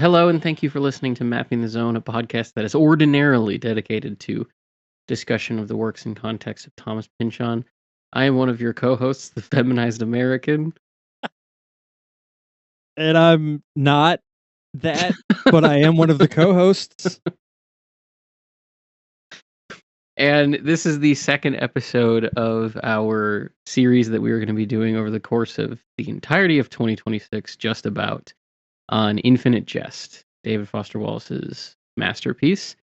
Hello, and thank you for listening to Mapping the Zone, a podcast that is ordinarily dedicated to discussion of the works and context of Thomas Pynchon. I am one of your co-hosts, the feminized American. And I'm not that, but I am one of the co-hosts. And this is the second episode of our series that we are going to be doing over the course of the entirety of 2026, just about, on Infinite Jest, David Foster Wallace's masterpiece.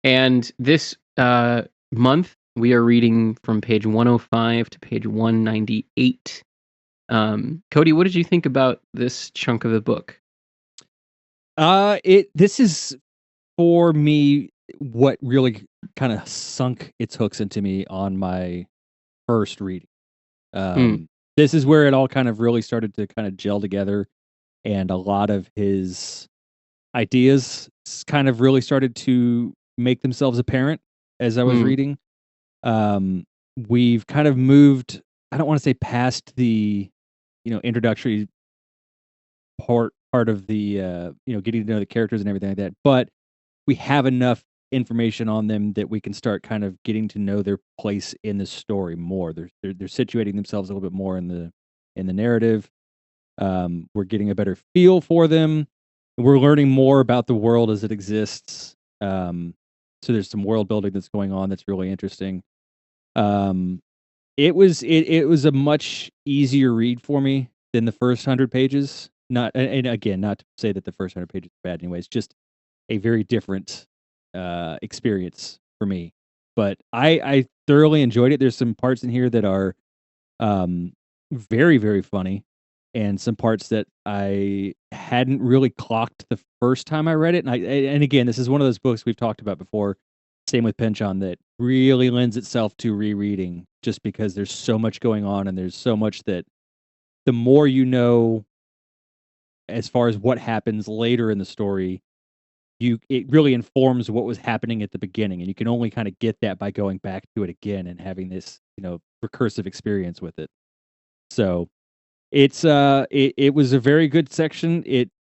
And this month, we are reading from page 105 to page 198. Cody, what did you think about this chunk of the book? This is, for me, what really kind of sunk its hooks into me on my first reading. This is where it all kind of really started to kind of gel together, and a lot of his ideas kind of really started to make themselves apparent as I was reading. We've kind of moved, I don't want to say past the, introductory part of the, getting to know the characters and everything like that, but we have enough information on them that we can start kind of getting to know their place in the story more. They're situating themselves a little bit more in the narrative. We're getting a better feel for them. We're learning more about the world as it exists. So there's some world building that's going on that's really interesting. It was a much easier read for me than the first 100 pages. Not to say that the first 100 pages are bad anyways, just a very different experience for me. But I thoroughly enjoyed it. There's some parts in here that are very, very funny, and some parts that I hadn't really clocked the first time I read it. And again, this is one of those books we've talked about before. Same with Pynchon, that really lends itself to rereading, just because there's so much going on, and there's so much that the more you know as far as what happens later in the story, it really informs what was happening at the beginning, and you can only kind of get that by going back to it again and having this, recursive experience with it. So it's it was a very good section.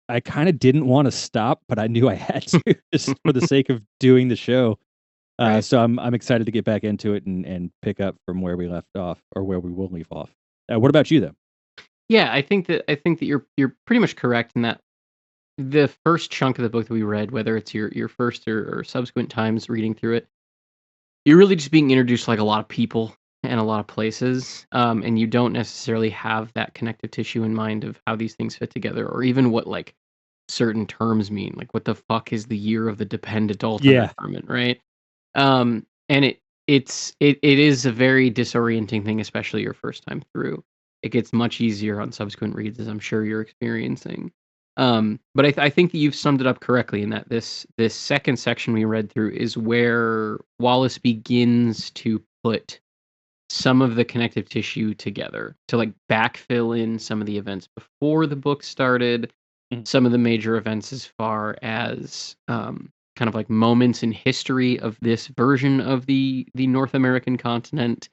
I kind of didn't want to stop, but I knew I had to just for the sake of doing the show. Right. So I'm excited to get back into it and pick up from where we left off, or where we will leave off. What about you, though? Yeah, I think that you're pretty much correct in that the first chunk of the book that we read, whether it's your first or subsequent times reading through it, you're really just being introduced to like a lot of people and a lot of places, and you don't necessarily have that connective tissue in mind of how these things fit together, or even what like certain terms mean, like what the fuck is the year of the dependent adult unemployment, right? And it is a very disorienting thing, especially your first time through. It gets much easier on subsequent reads, as I'm sure you're experiencing. But I think that you've summed it up correctly in that this second section we read through is where Wallace begins to put some of the connective tissue together to like backfill in some of the events before the book started, some of the major events as far as kind of like moments in history of this version of the North American continent.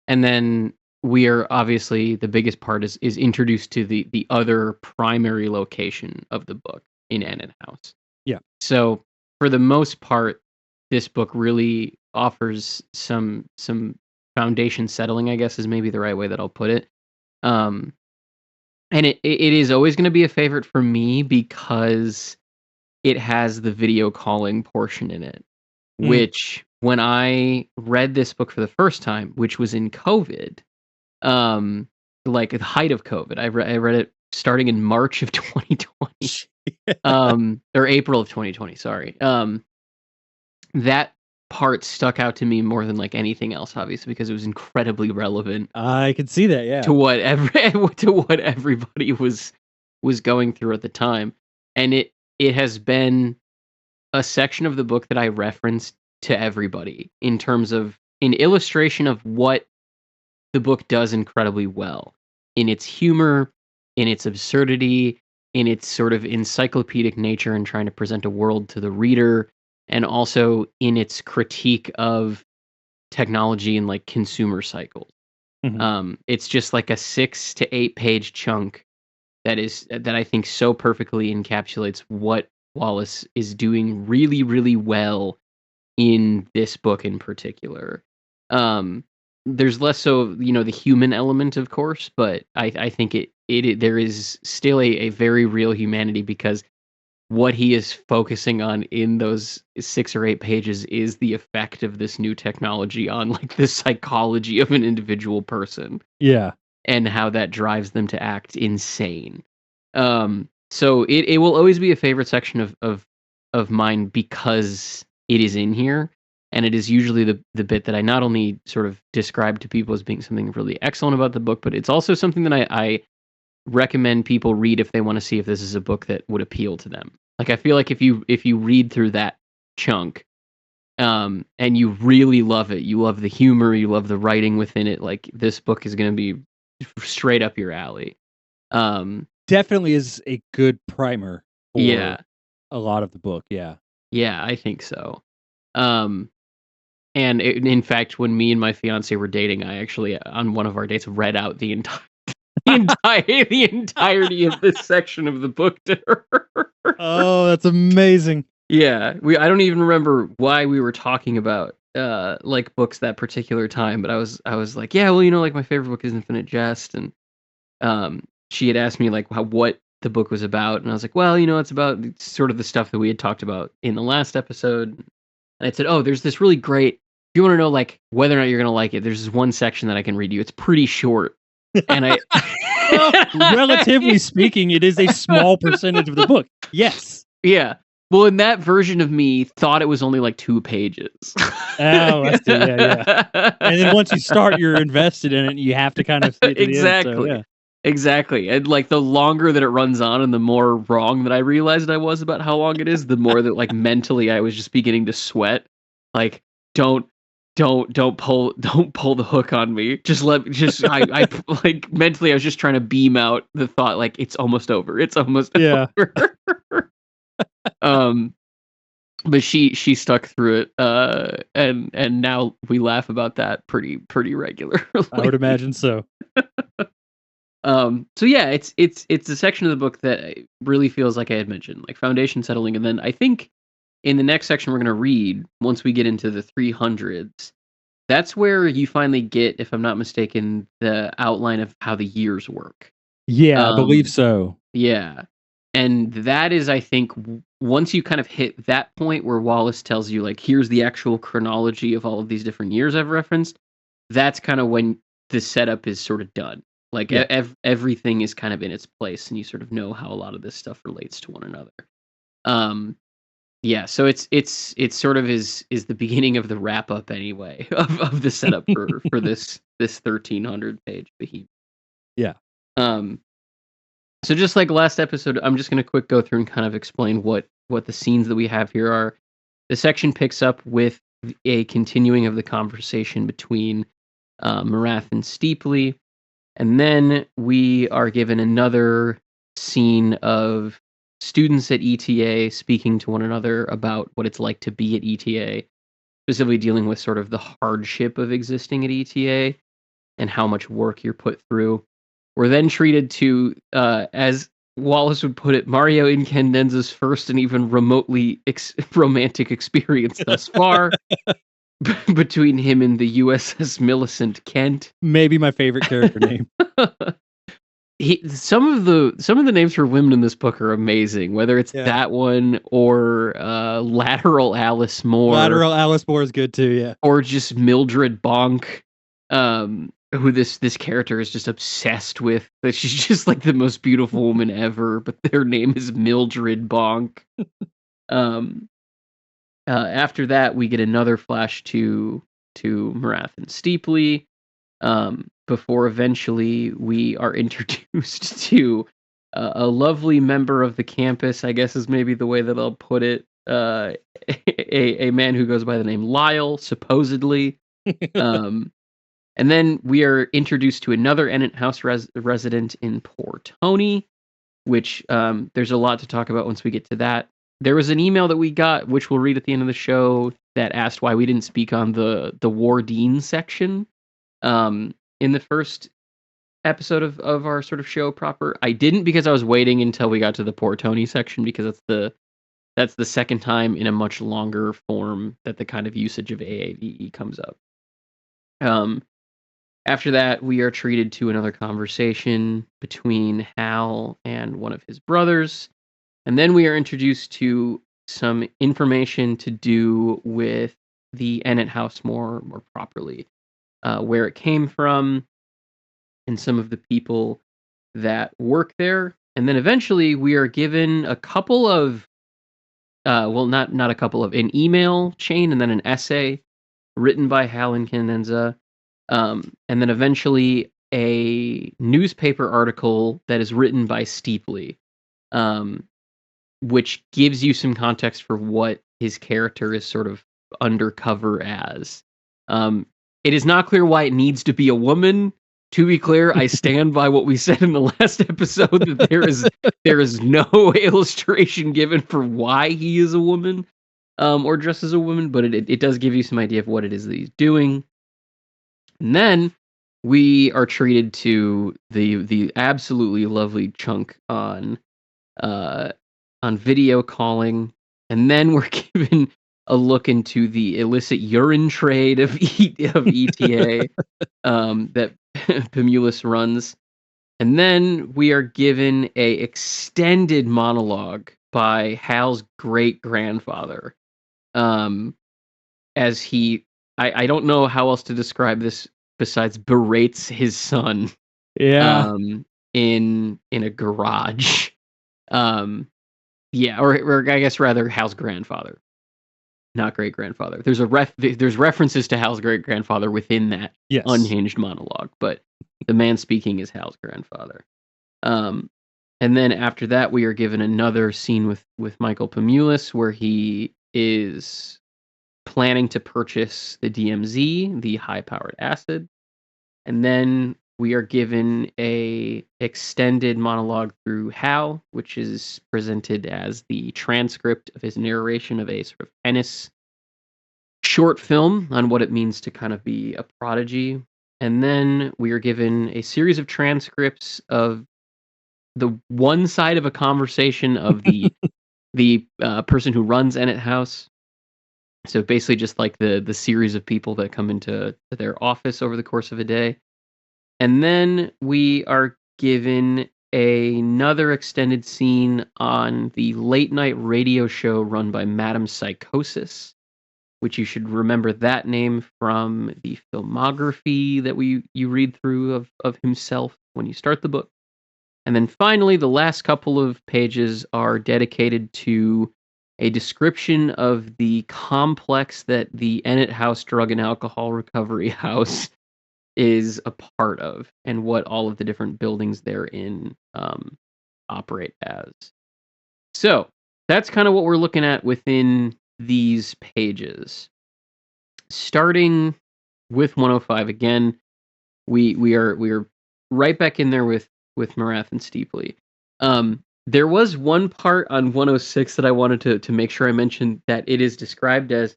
And then we are obviously, the biggest part is introduced to the other primary location of the book in Enid House. Yeah. So for the most part, this book really offers some foundation settling, I guess is maybe the right way that I'll put it. And it is always going to be a favorite for me because it has the video calling portion in it, which when I read this book for the first time, which was in COVID, like at the height of COVID, I read it starting in March of 2020, or April of 2020. Sorry. That part stuck out to me more than like anything else, obviously, because it was incredibly relevant. I can see that, yeah. To what everybody was going through at the time, and it has been a section of the book that I referenced to everybody in terms of an illustration of what the book does incredibly well in its humor, in its absurdity, in its sort of encyclopedic nature and trying to present a world to the reader, and also in its critique of technology and like consumer cycles. It's just like a 6 to 8 page chunk that I think so perfectly encapsulates what Wallace is doing really, really well in this book in particular. There's less so, the human element, of course, but I think there is still a very real humanity, because what he is focusing on in those 6 or 8 pages is the effect of this new technology on, like, the psychology of an individual person Yeah. and how that drives them to act insane. So it will always be a favorite section of mine because it is in here, and it is usually the bit that I not only sort of describe to people as being something really excellent about the book, but it's also something that I recommend people read if they want to see if this is a book that would appeal to them. Like, I feel like if you read through that chunk, and you really love it, you love the humor, you love the writing within it, like, this book is going to be straight up your alley. Definitely is a good primer Yeah, for a lot of the book, yeah. yeah, I think so. Um, and in fact, when me and my fiance were dating, I actually, on one of our dates, read out the entirety of this section of the book to her. Oh, that's amazing. Yeah, I don't even remember why we were talking about like, books that particular time, but I was like, yeah, well, like, my favorite book is Infinite Jest, and she had asked me, like, what the book was about, and I was like, well, it's about sort of the stuff that we had talked about in the last episode. And I said, oh, there's this really great. If you want to know, like, whether or not you're gonna like it, there's this one section that I can read you. It's pretty short, and I. Well, relatively speaking, it is a small percentage of the book. Yes. Yeah. Well, and that version of me thought it was only like 2 pages. Oh, I see. Yeah. And then once you start, you're invested in it, and you have to kind of see it to the end, so, yeah. Exactly. And, like, the longer that it runs on and the more wrong that I realized I was about how long it is, the more that, like, mentally I was just beginning to sweat. Like, don't pull the hook on me. I like, mentally I was just trying to beam out the thought, like, it's almost over. It's almost Yeah. over. But she stuck through it, and now we laugh about that pretty regularly. I would imagine so. So yeah, it's a section of the book that really feels like I had mentioned, like, foundation settling, and then I think in the next section we're gonna read, once we get into the 300s, that's where you finally get, if I'm not mistaken, the outline of how the years work. Yeah, I believe so. Yeah. And that is, I think, once you kind of hit that point where Wallace tells you, like, here's the actual chronology of all of these different years I've referenced, that's kind of when the setup is sort of done. Like, Yeah. everything is kind of in its place, and you sort of know how a lot of this stuff relates to one another. Yeah, so it's sort of is the beginning of the wrap up, anyway, of the setup for this 1300 page behemoth. Yeah. So just like last episode, I'm just going to quick go through and kind of explain what the scenes that we have here are. The section picks up with a continuing of the conversation between Marathe and Steepley, and then we are given another scene of students at ETA speaking to one another about what it's like to be at ETA, specifically dealing with sort of the hardship of existing at ETA and how much work you're put through. We're then treated to, as Wallace would put it, Mario Incandenza's first and even remotely romantic experience thus far, between him and the USS Millicent Kent. Maybe my favorite character name. Some of the names for women in this book are amazing, whether it's that one or Lateral Alice Moore. Lateral Alice Moore is good too, yeah. Or just Mildred Bonk. Who this character is just obsessed with. That she's just like the most beautiful woman ever, but their name is Mildred Bonk. After that, we get another flash to Marathe and Steepley, before eventually we are introduced to a lovely member of the campus, I guess is maybe the way that I'll put it. A man who goes by the name Lyle, supposedly. And then we are introduced to another Ennett House resident in Port Tony, which there's a lot to talk about once we get to that. There was an email that we got, which we'll read at the end of the show, that asked why we didn't speak on the Wardeen section in the first episode of our sort of show proper. I didn't, because I was waiting until we got to the Port Tony section, because that's That's the second time in a much longer form that the kind of usage of AAVE comes up. After that, we are treated to another conversation between Hal and one of his brothers. And then we are introduced to some information to do with the Ennett house more properly, where it came from, and some of the people that work there. And then eventually we are given a couple of, not a couple of, an email chain and then an essay written by Hal and Canenza. And then eventually a newspaper article that is written by Steepley, which gives you some context for what his character is sort of undercover as. It is not clear why it needs to be a woman. To be clear, I stand by what we said in the last episode that there is no illustration given for why he is a woman, or dressed as a woman, but it does give you some idea of what it is that he's doing. And then we are treated to the absolutely lovely chunk on video calling, and then we're given a look into the illicit urine trade of ETA that Mmmyellow runs. And then we are given a extended monologue by Hal's great-grandfather, as he, I don't know how else to describe this besides berates his son. Yeah. In a garage. Yeah, or I guess rather Hal's grandfather, not great-grandfather. There's references to Hal's great-grandfather within that unhinged monologue, but the man speaking is Hal's grandfather. And then after that, we are given another scene with Michael Mmmyellow, where he is planning to purchase the DMZ, the high-powered acid. And then we are given a extended monologue through Hal, which is presented as the transcript of his narration of a sort of Ennis short film on what it means to kind of be a prodigy. And then we are given a series of transcripts of the one side of a conversation of the person who runs Ennett House. So basically just like the series of people that come into their office over the course of a day. And then we are given another extended scene on the late night radio show run by Madame Psychosis, which you should remember that name from the filmography that you read through of himself when you start the book. And then finally, the last couple of pages are dedicated to a description of the complex that the Ennett House Drug and Alcohol Recovery House is a part of, and what all of the different buildings therein operate as. So that's kind of what we're looking at within these pages. Starting with 105 again, we are right back in there with Marathe and Steepley. There was one part on 106 that I wanted to make sure I mentioned, that it is described as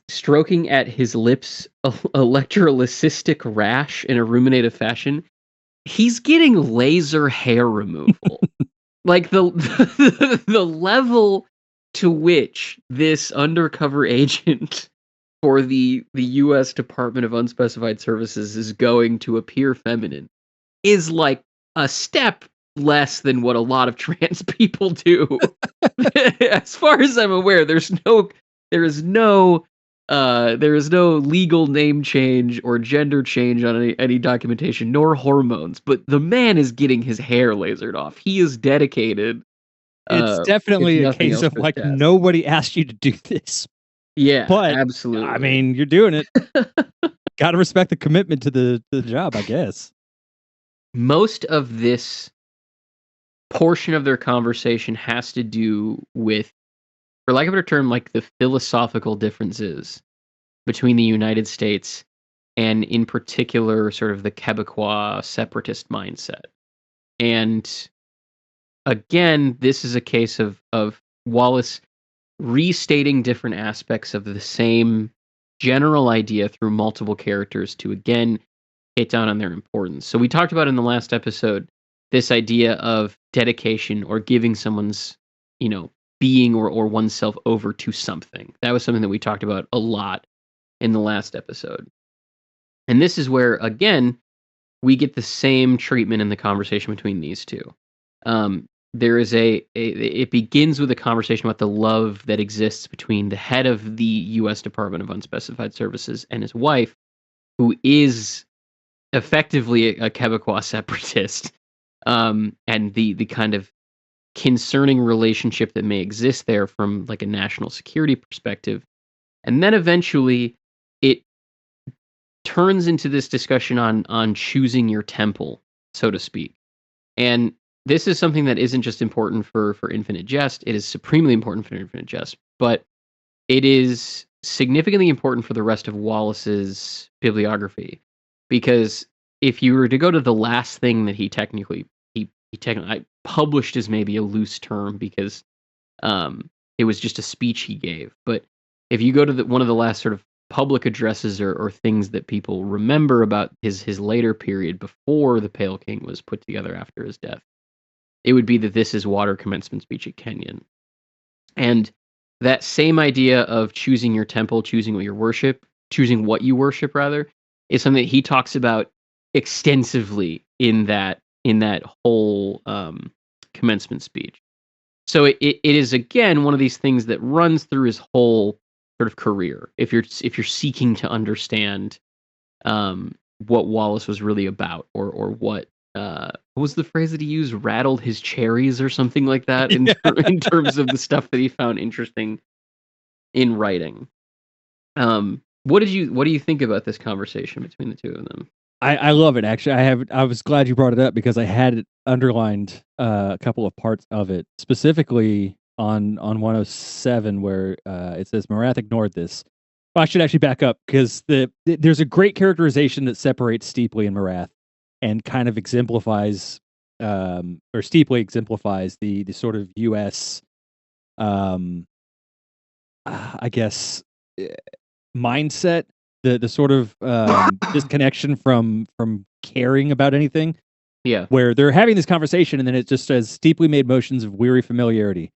stroking at his lips electrolysistic rash in a ruminative fashion. He's getting laser hair removal. Like the level to which this undercover agent for the U.S. Department of Unspecified Services is going to appear feminine is like a step less than what a lot of trans people do. As far as I'm aware, there is no legal name change or gender change on any documentation, nor hormones, but the man is getting his hair lasered off. He is dedicated. It's definitely a case of like, nobody asked you to do this. Yeah, but absolutely. I mean, you're doing it. Got to respect the commitment to the job, I guess. Most of this portion of their conversation has to do with, for lack of a better term, like the philosophical differences between the United States and, in particular, sort of the Quebecois separatist mindset. And again, this is a case of Wallace restating different aspects of the same general idea through multiple characters to, again, hit down on their importance. So we talked about in the last episode this idea of dedication, or giving someone's, being or oneself over to something. That was something that we talked about a lot in the last episode. And this is where, again, we get the same treatment in the conversation between these two. There is it begins with a conversation about the love that exists between the head of the U.S. Department of Unspecified Services and his wife, who is effectively a Quebecois separatist, and the kind of concerning relationship that may exist there from like a national security perspective. And then eventually it turns into this discussion on choosing your temple, so to speak. And this is something that isn't just important for Infinite Jest, it is supremely important for Infinite Jest, but it is significantly important for the rest of Wallace's bibliography. Because if you were to go to the last thing that he technically published is maybe a loose term because it was just a speech he gave. But if you go to one of the last sort of public addresses or things that people remember about his later period before the Pale King was put together after his death, it would be the This Is Water commencement speech at Kenyon. And that same idea of choosing your temple, choosing what you worship, is something that he talks about extensively in that whole commencement speech. So it is again one of these things that runs through his whole sort of career. If you're seeking to understand what Wallace was really about, or what was the phrase that he used? Rattled his cherries or something like that in terms of the stuff that he found interesting in writing. What do you think about this conversation between the two of them? I love it, actually. I was glad you brought it up because I had it underlined a couple of parts of it, specifically on 107 where it says Marathe ignored this. Well, I should actually back up because there's a great characterization that separates Steeply and Marathe and kind of exemplifies or Steeply exemplifies the sort of U.S. I guess mindset, the sort of disconnection from caring about anything. Yeah. Where they're having this conversation and then it just says deeply made motions of weary familiarity.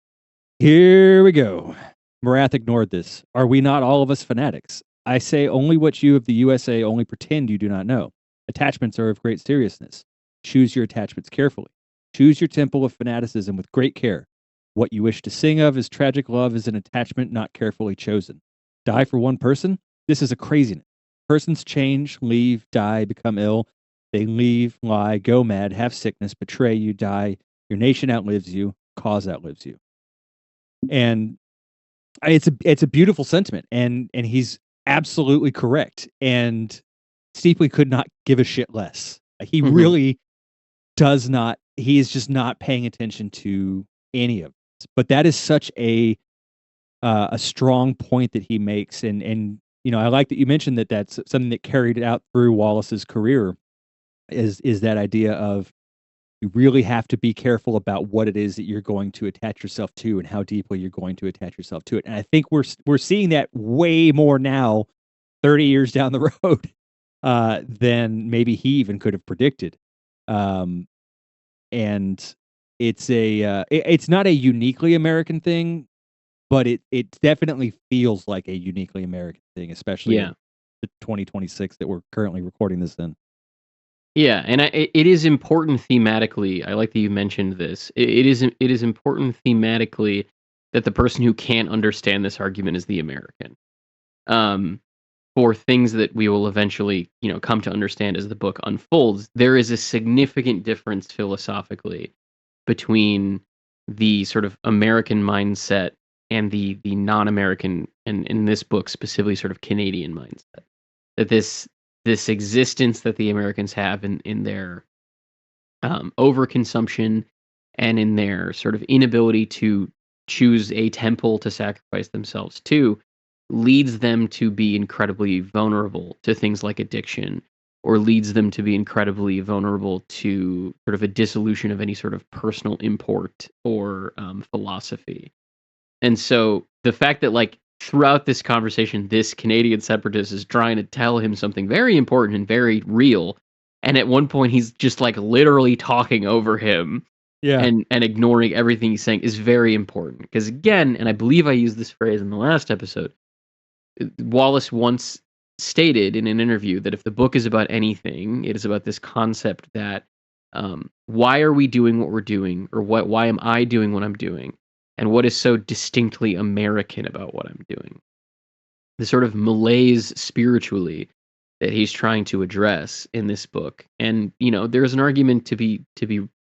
Here we go. Marathe ignored this. Are we not all of us fanatics? I say only what you of the USA only pretend you do not know. Attachments are of great seriousness. Choose your attachments carefully. Choose your temple of fanaticism with great care. What you wish to sing of is tragic love is an attachment not carefully chosen. Die for one person? This is a craziness. Persons change, leave, die, become ill. They leave, lie, go mad, have sickness, betray you, die. Your nation outlives you. Cause outlives you. And it's a beautiful sentiment, and he's absolutely correct. And Steeply could not give a shit less. He really does not. He is just not paying attention to any of this. But that is such a strong point that he makes, and you know, I like that you mentioned that that's something that carried out through Wallace's career. Is that idea of you really have to be careful about what it is that you're going to attach yourself to and how deeply you're going to attach yourself to it. And I think we're seeing that way more now, 30 years down the road, than maybe he even could have predicted. And it's it's not a uniquely American thing, but it definitely feels like a uniquely American thing, especially in the 2026 that we're currently recording this in. Yeah, and it is important thematically. I like that you mentioned this. It is important thematically that the person who can't understand this argument is the American. For things that we will eventually, come to understand as the book unfolds, there is a significant difference philosophically between the sort of American mindset and the non-American, and in this book specifically, sort of Canadian mindset. That this existence that the Americans have in their overconsumption and in their sort of inability to choose a temple to sacrifice themselves to leads them to be incredibly vulnerable to things like addiction, or leads them to be incredibly vulnerable to sort of a dissolution of any sort of personal import or philosophy. And so the fact that, like, throughout this conversation, this Canadian separatist is trying to tell him something very important and very real. And at one point, he's just like literally talking over him Yeah. and ignoring everything he's saying is very important. Because again, and I believe I used this phrase in the last episode, Wallace once stated in an interview that if the book is about anything, it is about this concept that why are we doing what we're doing, or why am I doing what I'm doing, and what is so distinctly American about what I'm doing. The sort of malaise spiritually that he's trying to address in this book. And there's an argument to be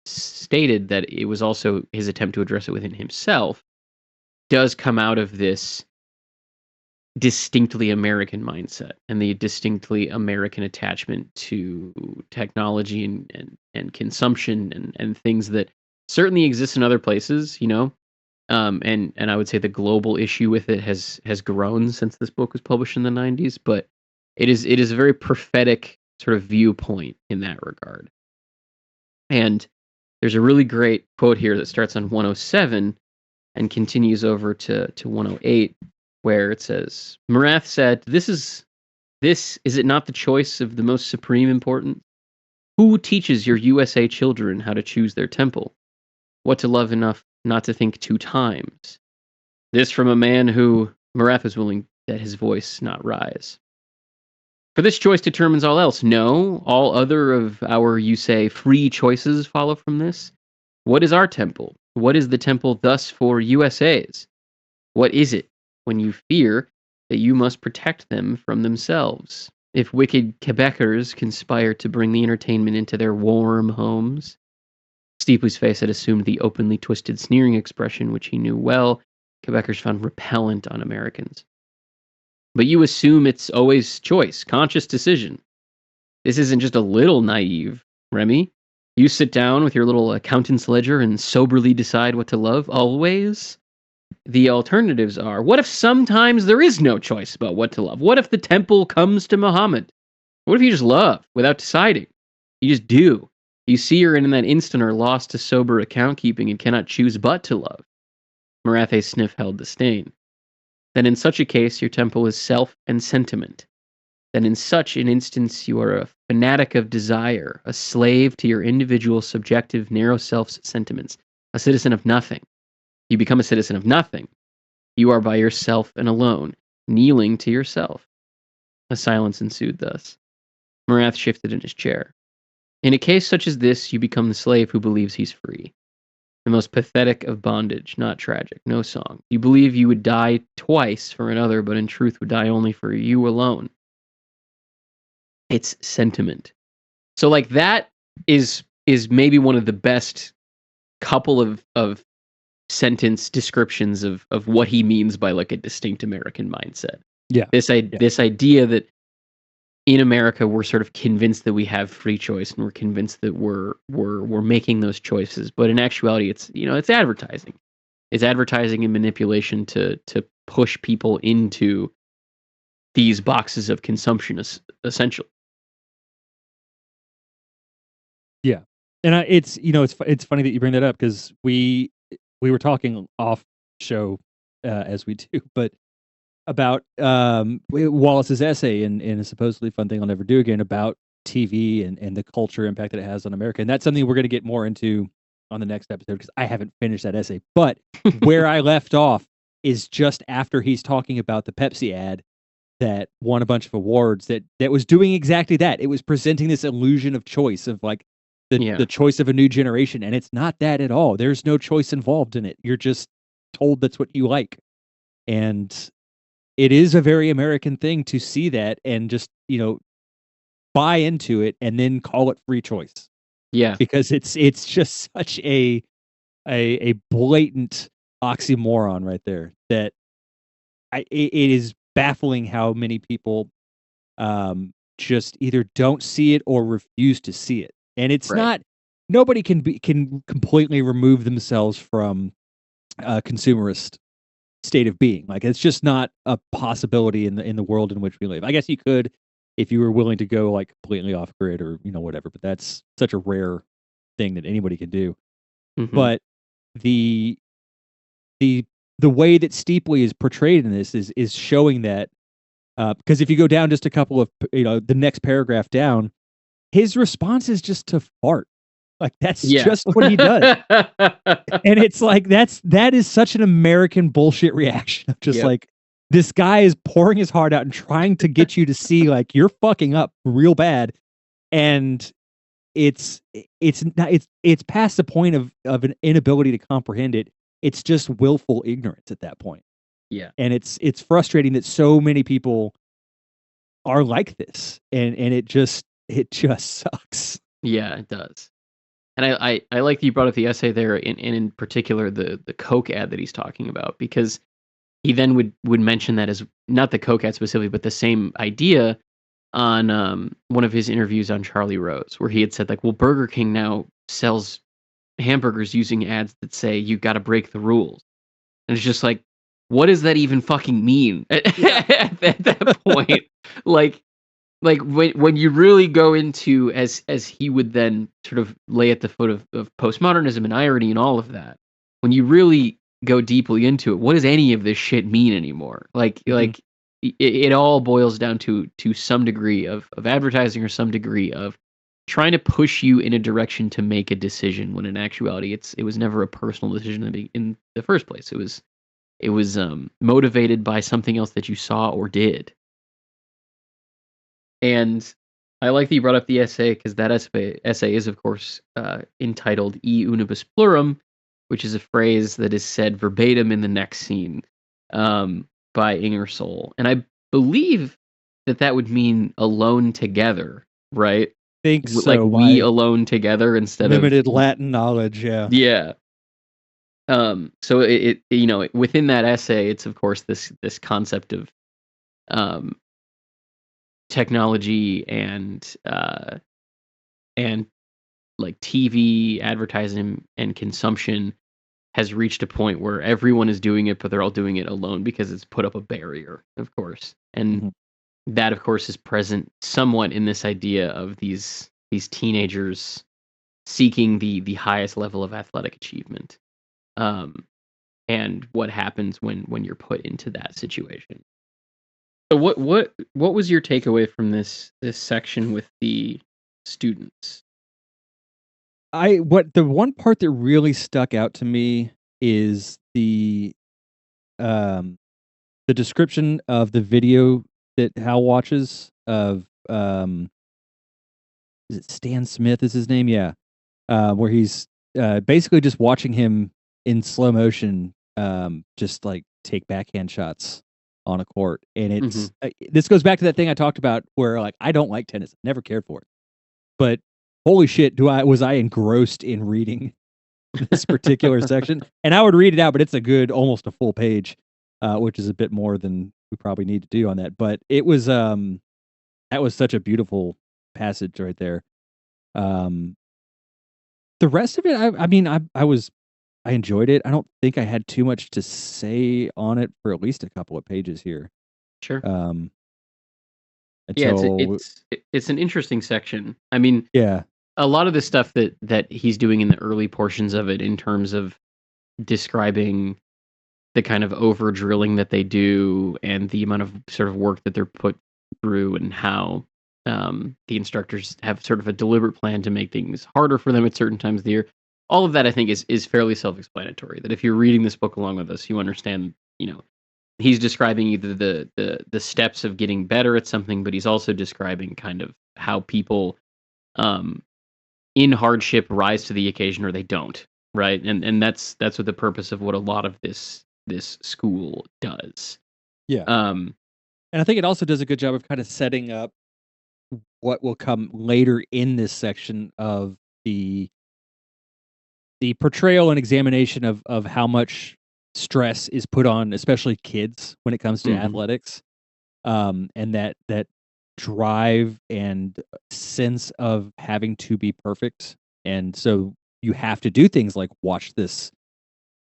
stated that it was also his attempt to address it within himself, does come out of this distinctly American mindset and the distinctly American attachment to technology and consumption and things that certainly exist in other places, and I would say the global issue with it has grown since this book was published in the 90s, but it is a very prophetic sort of viewpoint in that regard. And there's a really great quote here that starts on 107 and continues over to 108, where it says, Marathe said, is it not the choice of the most supreme importance? Who teaches your USA children how to choose their temple? What to love enough not to think 2 times? This from a man who, Marathe was willing that his voice not rise. For this choice determines all else. No, all other of our, you say, free choices follow from this. What is our temple? What is the temple thus for USA's? What is it when you fear that you must protect them from themselves? If wicked Quebecers conspire to bring the entertainment into their warm homes? Steepley's face had assumed the openly twisted, sneering expression which he knew well Quebecers found repellent on Americans. But you assume it's always choice, conscious decision. This isn't just a little naive, Remy. You sit down with your little accountant's ledger and soberly decide what to love, always? The alternatives are, what if sometimes there is no choice about what to love? What if the temple comes to Muhammad? What if you just love without deciding? You just do. You see her and in that instant are lost to sober account keeping and cannot choose but to love. Marathe's sniff held disdain. Then in such a case your temple is self and sentiment. Then in such an instance you are a fanatic of desire, a slave to your individual subjective narrow self's sentiments, a citizen of nothing. You become a citizen of nothing. You are by yourself and alone, kneeling to yourself. A silence ensued thus. Marathe shifted in his chair. In a case such as this, you become the slave who believes he's free. The most pathetic of bondage, not tragic, no song. You believe you would die twice for another, but in truth would die only for you alone. It's sentiment. So like that is maybe one of the best couple of sentence descriptions of what he means by like a distinct American mindset. Yeah. This idea that in America we're sort of convinced that we have free choice and we're convinced that we're making those choices, but in actuality it's it's advertising. It's advertising and manipulation to push people into these boxes of consumption essentially. Yeah. And it's funny that you bring that up because we were talking off show as we do, but about Wallace's essay and a supposedly fun thing I'll never do again about TV and the culture impact that it has on America. And that's something we're going to get more into on the next episode because I haven't finished that essay. But where I left off is just after he's talking about the Pepsi ad that won a bunch of awards that was doing exactly that. It was presenting this illusion of choice of like the choice of a new generation. And it's not that at all. There's no choice involved in it. You're just told that's what you like. And it is a very American thing to see that and just, buy into it and then call it free choice. Yeah. Because it's just such a blatant oxymoron right there that it is baffling how many people just either don't see it or refuse to see it. And it's not, nobody can completely remove themselves from consumerist state of being. Like it's just not a possibility in the world in which we live. I guess you could if you were willing to go like completely off grid or whatever, but that's such a rare thing that anybody can do. Mm-hmm. But the way that Steepley is portrayed in this is showing that because if you go down just a couple of the next paragraph down, his response is just to fart. Like, that's Yeah. just what he does. And it's like, that is such an American bullshit reaction of just Yep. like, this guy is pouring his heart out and trying to get you to see, like, you're fucking up real bad. And it's not, it's past the point of an inability to comprehend it. It's just willful ignorance at that point. Yeah. And it's frustrating that so many people are like this, and it just sucks. Yeah, it does. And I like that you brought up the essay there, and in particular the Coke ad that he's talking about, because he then would mention that as not the Coke ad specifically, but the same idea on one of his interviews on Charlie Rose, where he had said like, well, Burger King now sells hamburgers using ads that say you got to break the rules, and it's just like, what does that even fucking mean at that point? Like, when you really go into, as he would then sort of lay at the foot of postmodernism and irony and all of that, when you really go deeply into it, what does any of this shit mean anymore? Like it all boils down to some degree of advertising, or some degree of trying to push you in a direction to make a decision, when in actuality it was never a personal decision in the first place. It was motivated by something else that you saw or did. And I like that you brought up the essay, because that essay is, of course, entitled "E Unibus Plurum," which is a phrase that is said verbatim in the next scene by Ingersoll. And I believe that would mean alone together, right? Think so. Like, we alone together instead limited of Latin knowledge, yeah. Yeah. So it within that essay, it's of course this concept of technology and like TV advertising and consumption has reached a point where everyone is doing it, but they're all doing it alone because it's put up a barrier, of course. And that, of course, is present somewhat in this idea of these teenagers seeking the highest level of athletic achievement, and what happens when you're put into that situation. So what was your takeaway from this section with the students? The one part that really stuck out to me is the description of the video that Hal watches of is it Stan Smith is his name? Yeah. Where he's basically just watching him in slow motion, just like take backhand shots on a court. And it's this goes back to that thing I talked about where, like, I don't like tennis, never cared for it, but holy shit, was I engrossed in reading this particular section. And I would read it out, but it's a good almost a full page, which is a bit more than we probably need to do on that. But it was that was such a beautiful passage right there. The rest of it, I mean, I enjoyed it. I don't think I had too much to say on it for at least a couple of pages here. Sure. Yeah, it's an interesting section. I mean, yeah, a lot of the stuff that he's doing in the early portions of it, in terms of describing the kind of over drilling that they do and the amount of sort of work that they're put through, and how the instructors have sort of a deliberate plan to make things harder for them at certain times of the year. All of that, I think, is fairly self-explanatory. That if you're reading this book along with us, you understand, he's describing either the steps of getting better at something, but he's also describing kind of how people in hardship rise to the occasion, or they don't, right? And that's what the purpose of what a lot of this school does. Yeah. And I think it also does a good job of kind of setting up what will come later in this section of the portrayal and examination of how much stress is put on, especially kids, when it comes to athletics, and that drive and sense of having to be perfect. And so you have to do things like watch this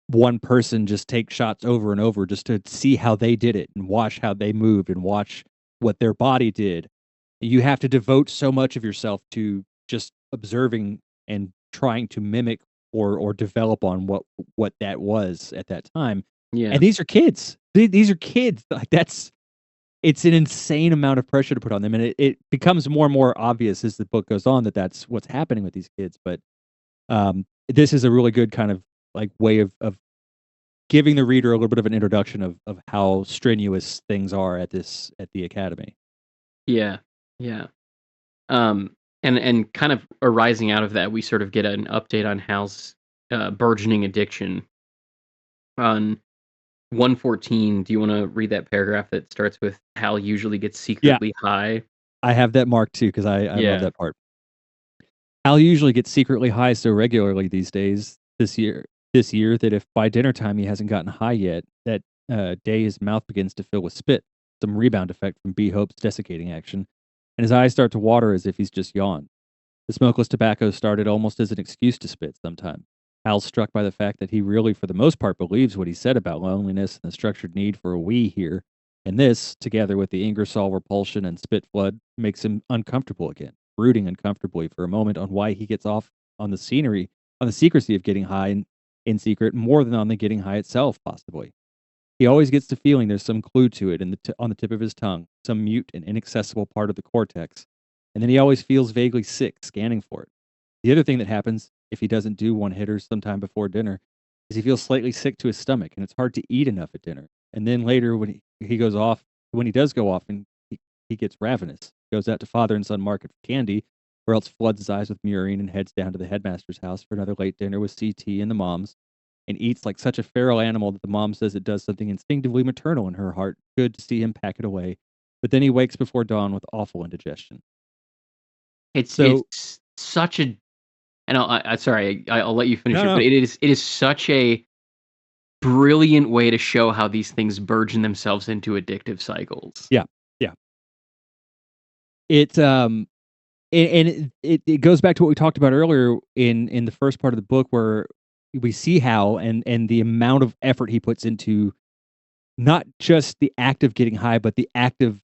one person just take shots over and over just to see how they did it, and watch how they moved, and watch what their body did. You have to devote so much of yourself to just observing and trying to mimic or develop on what that was at that time. Yeah. And these are kids. These are kids. Like, it's an insane amount of pressure to put on them. And it becomes more and more obvious as the book goes on that that's what's happening with these kids. But This is a really good kind of like way of giving the reader a little bit of an introduction of how strenuous things are at the academy. Yeah. Yeah. And kind of arising out of that, we sort of get an update on Hal's burgeoning addiction. On 114, do you want to read that paragraph that starts with Hal usually gets Yeah, secretly high? I have that marked too because I love Yeah. that part. Al usually gets secretly high so regularly these days, this year that if by dinner time he hasn't gotten high yet, that day his mouth begins to fill with spit, some rebound effect from B Hope's desiccating action, and his eyes start to water as if he's just yawned. The smokeless tobacco started almost as an excuse to spit sometime. Hal's struck by the fact that he really, for the most part, believes what he said about loneliness and the structured need for a we here, and this, together with the Ingersoll repulsion and spit flood, makes him uncomfortable again, brooding uncomfortably for a moment on why he gets off on the scenery, on the secrecy of getting high in secret more than on the getting high itself, possibly. He always gets the feeling there's some clue to it on the tip of his tongue, some mute and inaccessible part of the cortex, and then he always feels vaguely sick scanning for it. The other thing that happens, if he doesn't do one hitters sometime before dinner, is he feels slightly sick to his stomach, and it's hard to eat enough at dinner. And then later, he goes off, when he does go off, and he gets ravenous, goes out to father and son market for candy, or else floods his eyes with murine and heads down to the headmaster's house for another late dinner with CT and the moms, and eats like such a feral animal that the mom says it does something instinctively maternal in her heart. Good to see him pack it away. But then he wakes before dawn with awful indigestion. So It's such a and I'll let you finish no, it, but no, it is such a brilliant way to show how these things burgeon themselves into addictive cycles. yeah, yeah. It it goes back to what we talked about earlier in the first part of the book, where we see how and the amount of effort he puts into not just the act of getting high, but the act of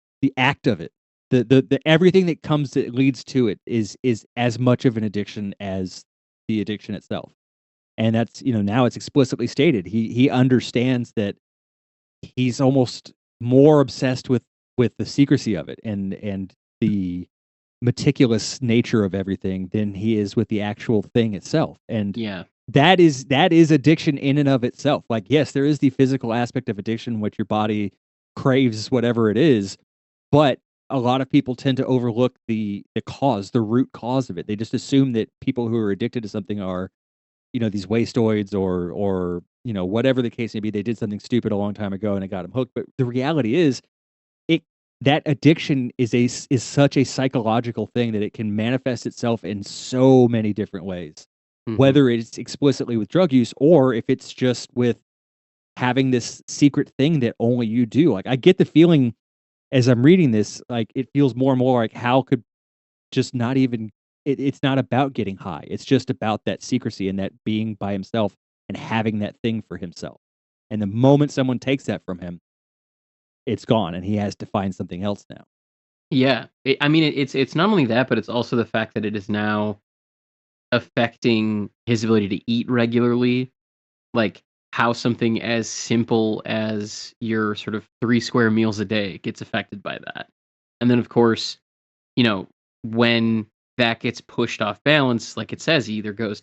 it. The everything that comes that leads to it is as much of an addiction as the addiction itself. And that's, now it's explicitly stated. He understands that he's almost more obsessed with the secrecy of it and the meticulous nature of everything than he is with the actual thing itself. And Yeah. that is addiction in and of itself. Like, yes, there is the physical aspect of addiction, which your body craves whatever it is, but a lot of people tend to overlook the root cause of it. They just assume that people who are addicted to something are, these wasteoids or whatever the case may be. They did something stupid a long time ago and it got them hooked. But the reality is, it that addiction is such a psychological thing that it can manifest itself in so many different ways, Mhm. whether it's explicitly with drug use or if it's just with having this secret thing that only you do. Like, I get the feeling as I'm reading this, like, it feels more and more like Hal could just not even it's not about getting high. It's just about that secrecy and that being by himself and having that thing for himself. And the moment someone takes that from him, it's gone and he has to find something else now. Yeah. I mean, it's not only that, but it's also the fact that it is now affecting his ability to eat regularly, like, how something as simple as your sort of 3 square meals a day gets affected by that. And then, of course, you know, when that gets pushed off balance, like it says, he goes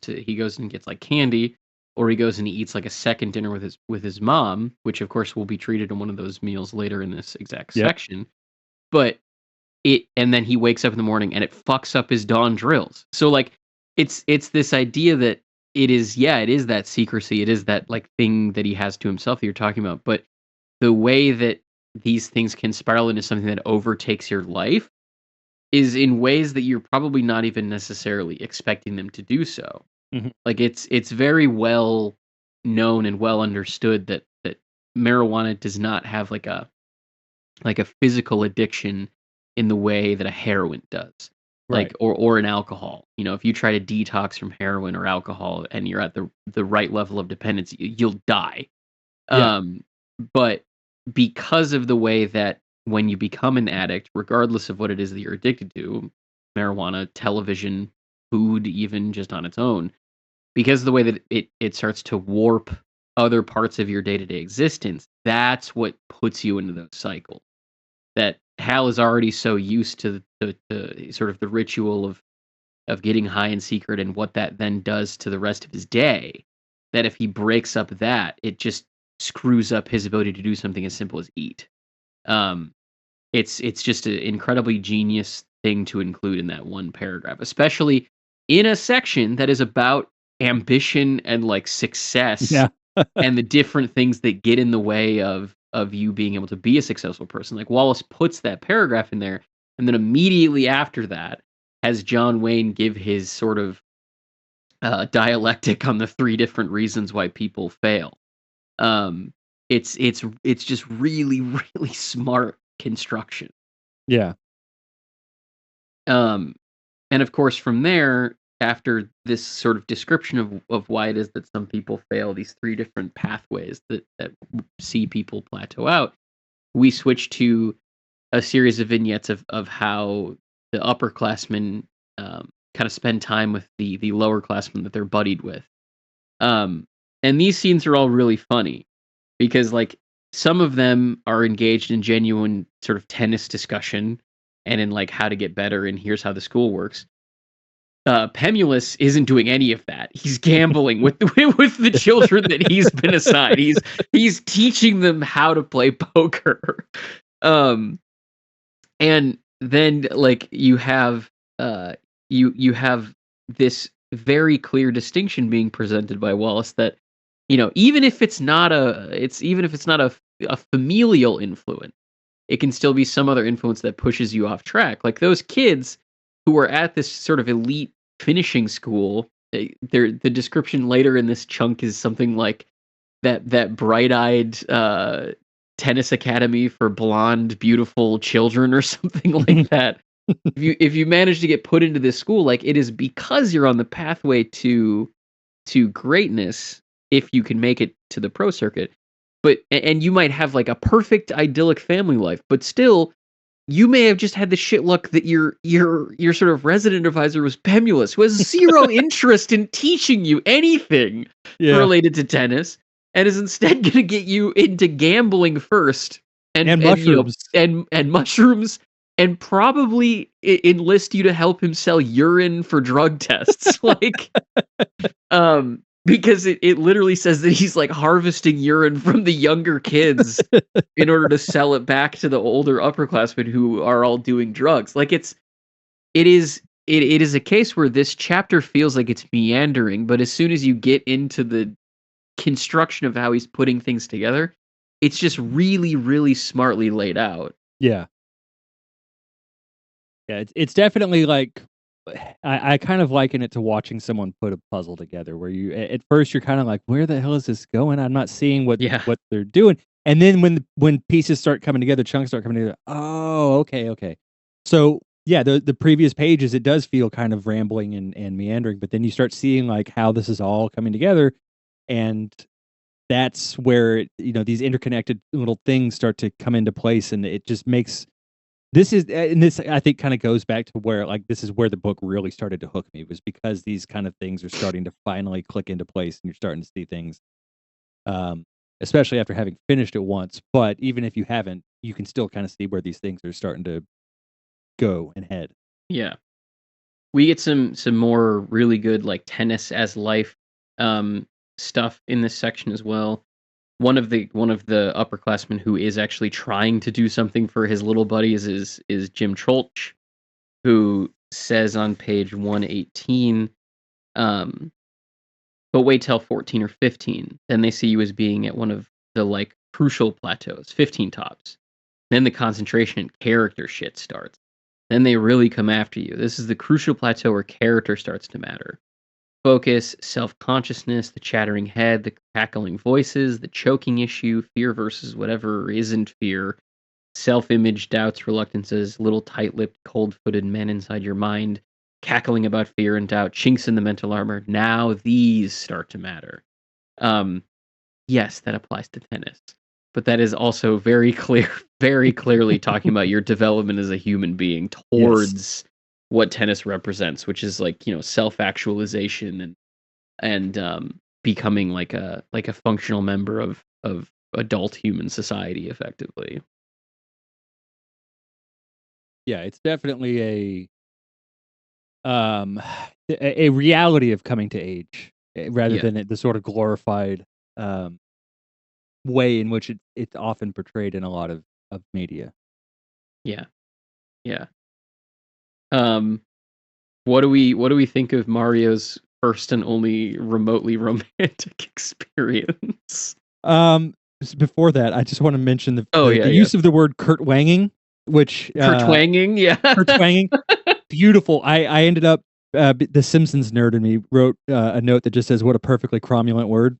and gets, like, candy, or he goes and he eats, like, a second dinner with his mom, which, of course, will be treated in one of those meals later in this exact Yep. section. But and then he wakes up in the morning and it fucks up his dawn drills. So, like, it's this idea that it is that secrecy, it is that, like, thing that he has to himself that you're talking about, but the way that these things can spiral into something that overtakes your life is in ways that you're probably not even necessarily expecting them to do so. Mhm. Like, it's very well known and well understood that marijuana does not have like a physical addiction in the way that a heroin does. Like, Right. or an alcohol. If you try to detox from heroin or alcohol and you're at the right level of dependence, you'll die. Yeah. Um, but because of the way that when you become an addict, regardless of what it is that you're addicted to, marijuana, television, food, even just on its own, because of the way that it starts to warp other parts of your day-to-day existence, that's what puts you into those cycles. That Hal is already so used to the sort of the ritual of getting high in secret and what that then does to the rest of his day, that if he breaks up that, it just screws up his ability to do something as simple as eat. Um, it's just an incredibly genius thing to include in that one paragraph, especially in a section that is about ambition and like success Yeah. and the different things that get in the way of you being able to be a successful person. Like Wallace puts that paragraph in there, and then immediately after that has John Wayne give his sort of dialectic on the three different reasons why people fail. Um, it's just really really smart construction. Yeah. Um, and of course, from there, after this sort of description of why it is that some people fail, these three different pathways that see people plateau out, we switch to a series of vignettes of how the upperclassmen kind of spend time with the lower classmen that they're buddied with. Um, and these scenes are all really funny because like some of them are engaged in genuine sort of tennis discussion and in like how to get better and here's how the school works. Pemulus isn't doing any of that. He's gambling with with the children that he's been assigned. He's teaching them how to play poker. Um, and then like you have this very clear distinction being presented by Wallace that even if it's not a familial influence, it can still be some other influence that pushes you off track. Like those kids who are at this sort of elite finishing school, the description later in this chunk is something like that bright-eyed tennis academy for blonde, beautiful children or something like that. If you manage to get put into this school, like it is because you're on the pathway to greatness if you can make it to the pro circuit. But and you might have like a perfect idyllic family life, but still you may have just had the shit luck that your sort of resident advisor was Pemulus, who has zero interest in teaching you anything Yeah. related to tennis, and is instead going to get you into gambling first, And mushrooms. and mushrooms, and probably enlist you to help him sell urine for drug tests, like, because it literally says that he's like harvesting urine from the younger kids in order to sell it back to the older upperclassmen who are all doing drugs. Like it is a case where this chapter feels like it's meandering, but as soon as you get into the construction of how he's putting things together, it's just really, really smartly laid out. Yeah. Yeah, it's definitely like I kind of liken it to watching someone put a puzzle together where you at first you're kind of like, where the hell is this going? I'm not seeing Yeah. what they're doing. And then when pieces start coming together, chunks start coming together. Oh, okay. So yeah, the previous pages it does feel kind of rambling and meandering, but then you start seeing like how this is all coming together, and that's where these interconnected little things start to come into place, and it just makes this I think kind of goes back to where like this is where the book really started to hook me, was because these kind of things are starting to finally click into place and you're starting to see things, um, especially after having finished it once. But even if you haven't, you can still kind of see where these things are starting to go and head. Yeah. We get some more really good like tennis as life stuff in this section as well. One of the upperclassmen who is actually trying to do something for his little buddies is Jim Trolch, who says on page 118, um, but wait till 14 or 15, then they see you as being at one of the like crucial plateaus, 15 tops. Then the concentration and character shit starts. Then they really come after you. This is the crucial plateau where character starts to matter. Focus, self-consciousness, the chattering head, the cackling voices, the choking issue, fear versus whatever isn't fear, self-image, doubts, reluctances, little tight-lipped, cold-footed men inside your mind, cackling about fear and doubt, chinks in the mental armor. Now these start to matter. Um, yes, that applies to tennis, but that is also very clearly talking about your development as a human being Yes. towards what tennis represents, which is like self-actualization and becoming like a functional member of adult human society, effectively. Yeah, it's definitely um, a reality of coming to age rather Yeah. than the sort of glorified um, way in which it's often portrayed in a lot of media. Yeah. Yeah. Um, what do we think of Mario's first and only remotely romantic experience? Before that, I just want to mention Oh, yeah, the yeah. use of the word Kurt Wanging, which Kertwanging, yeah. Kurt Wanging, beautiful. I ended up the Simpsons nerd in me wrote a note that just says, "What a perfectly cromulent word."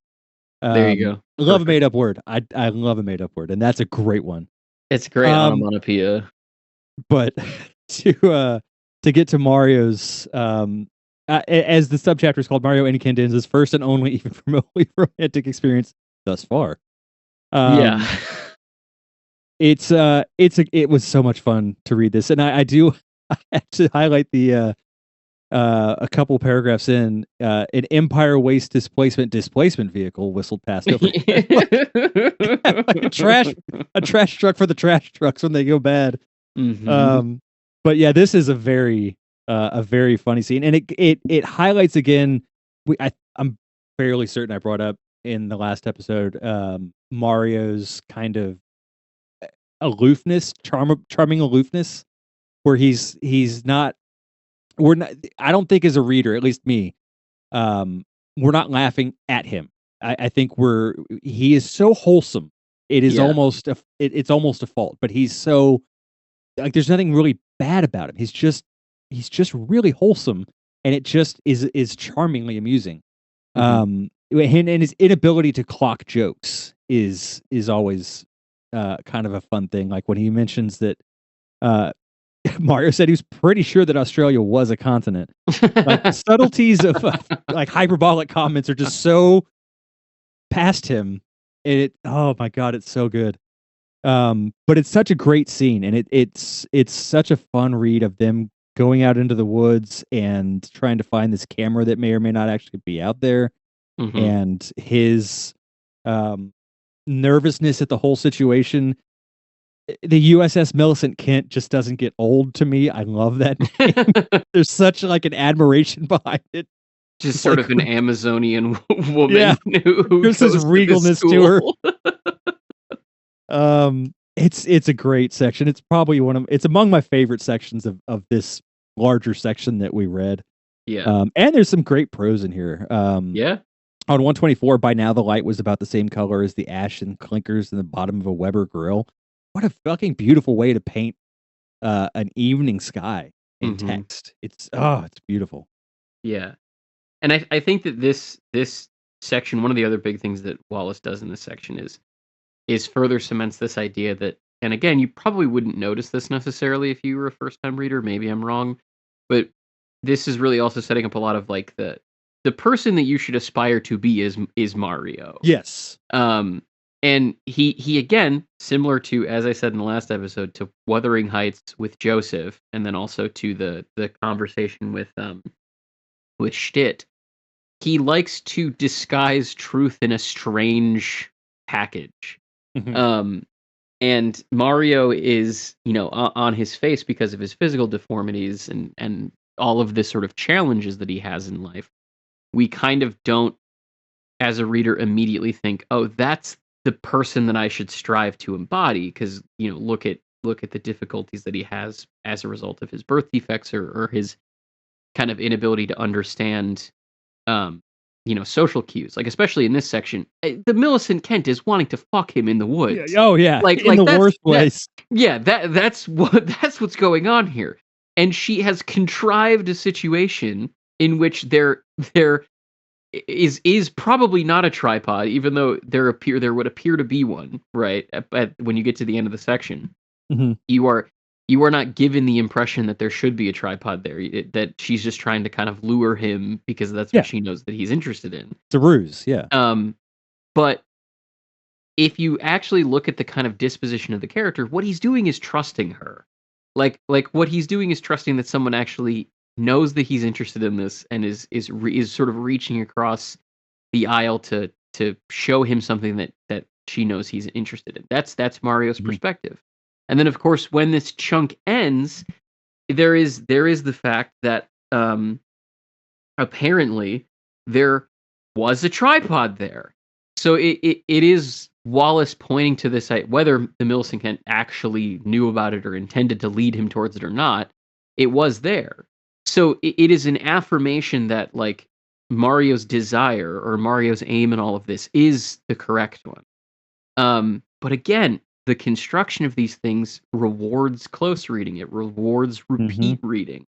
There you go. Love a Perfect. made up word. I love a made up word, and that's a great one. It's great Um, onomatopoeia. but to get to Mario's as the subchapter is called, Mario Incandescence's first and only even remotely romantic experience thus far. Yeah. Um, it was so much fun to read this, and I do I have to highlight the a couple paragraphs in an Empire waste displacement vehicle whistled past overhead, like a trash truck for the trash trucks when they go bad. Mhm. Um, but yeah, this is a very funny scene, and it highlights again. I'm fairly certain I brought up in the last episode Mario's kind of aloofness, charming aloofness, where he's not. We're not. I don't think as a reader, at least me, um, we're not laughing at him. I think he is so wholesome. It is Yeah. it's almost a fault, but he's so like there's nothing really bad about him. He's just really wholesome, and it just is charmingly amusing. Mhm. And his inability to clock jokes is always kind of a fun thing. Like when he mentions that uh, Mario said he was pretty sure that Australia was a continent. Like the subtleties of like hyperbolic comments are just so past him. And oh my god, it's so good. But it's such a great scene, and it's such a fun read of them going out into the woods and trying to find this camera that may or may not actually be out there, Mhm. and his um, nervousness at the whole situation. The USS Millicent Kent just doesn't get old to me. I love that name. There's such like an admiration behind it. Just It's sort like, of an Amazonian woman yeah, who there's this goes to this regalness to her. school. It's a great section. It's probably it's among my favorite sections of this larger section that we read. Yeah. And there's some great prose in here. Yeah. On 124, by now the light was about the same color as the ash and clinkers in the bottom of a Weber grill. What a fucking beautiful way to paint an evening sky in Mhm. text. It's it's beautiful. Yeah. And I think that this section, one of the other big things that Wallace does in this section is further cements this idea that, and again, you probably wouldn't notice this necessarily if you were a first time reader, maybe I'm wrong, but this is really also setting up a lot of like the person that you should aspire to be is Mario. Yes. Um and he again, similar to, as I said in the last episode, to Wuthering Heights with Joseph, and then also to the conversation with Stitt, he likes to disguise truth in a strange package. Mhm. Um, and Mario is, on his face because of his physical deformities and all of the sort of challenges that he has in life. We kind of don't, as a reader, immediately think, "Oh, that's the person that I should strive to embody," because look at the difficulties that he has as a result of his birth defects or his kind of inability to understand um, social cues. Like especially in this section, the Millicent Kent is wanting to fuck him in the Yeah. woods. Oh yeah. Like In the that's worst ways. yeah, that's what's going on here. And she has contrived a situation in which there is probably not a tripod, even though there would appear to be one, right? When you get to the end of the section, Mhm. you are not given the impression that there should be a tripod there. That she's just trying to kind of lure him because that's what Yeah. she knows that he's interested in. It's a ruse. Yeah. Um, but if you actually look at the kind of disposition of the character, what he's doing is trusting her. Like what he's doing is trusting that someone actually knows that he's interested in this and is sort of reaching across the aisle to show him something that she knows he's interested in. That's Mario's Mhm. perspective. And then of course when this chunk ends, there is the fact that um, apparently there was a tripod there. So it is Wallace pointing to this, whether the Millicent actually knew about it or intended to lead him towards it or not, it was there. So it is an affirmation that, like, Mario's desire or Mario's aim in all of this is the correct one. But again, the construction of these things rewards close reading. It rewards Mm-hmm. repeat reading.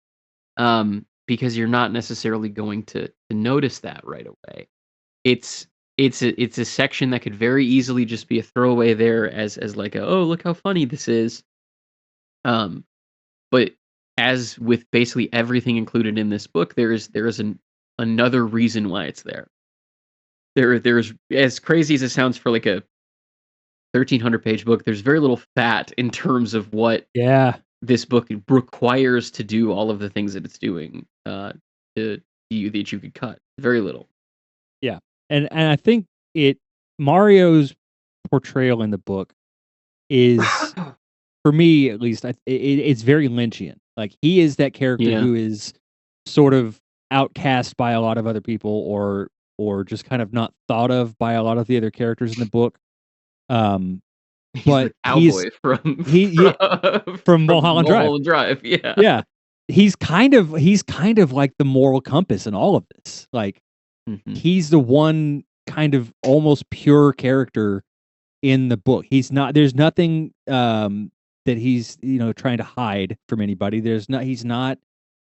Because you're not necessarily going to notice that right away. It's it's a section that could very easily just be a throwaway there as like a, oh, look how funny this is. Um, but as with basically everything included in this book, there is another reason why it's there. There's, as crazy as it sounds for like a 1,300-page book, there's very little fat in terms of what Yeah. this book requires to do all of the things that it's doing, to you that you could cut. Very little. Yeah. And I think Mario's portrayal in the book is, for me at least, it's very Lynchian. Like, he is that character Yeah. who is sort of outcast by a lot of other people, or just kind of not thought of by a lot of the other characters in the book. He's But the cowboy from yeah, from Mulholland Drive. Mulholland Drive, yeah. Yeah. He's kind of like the moral compass in all of this. Like, Mhm. he's the one kind of almost pure character in the book. There's nothing that he's, trying to hide from anybody. He's not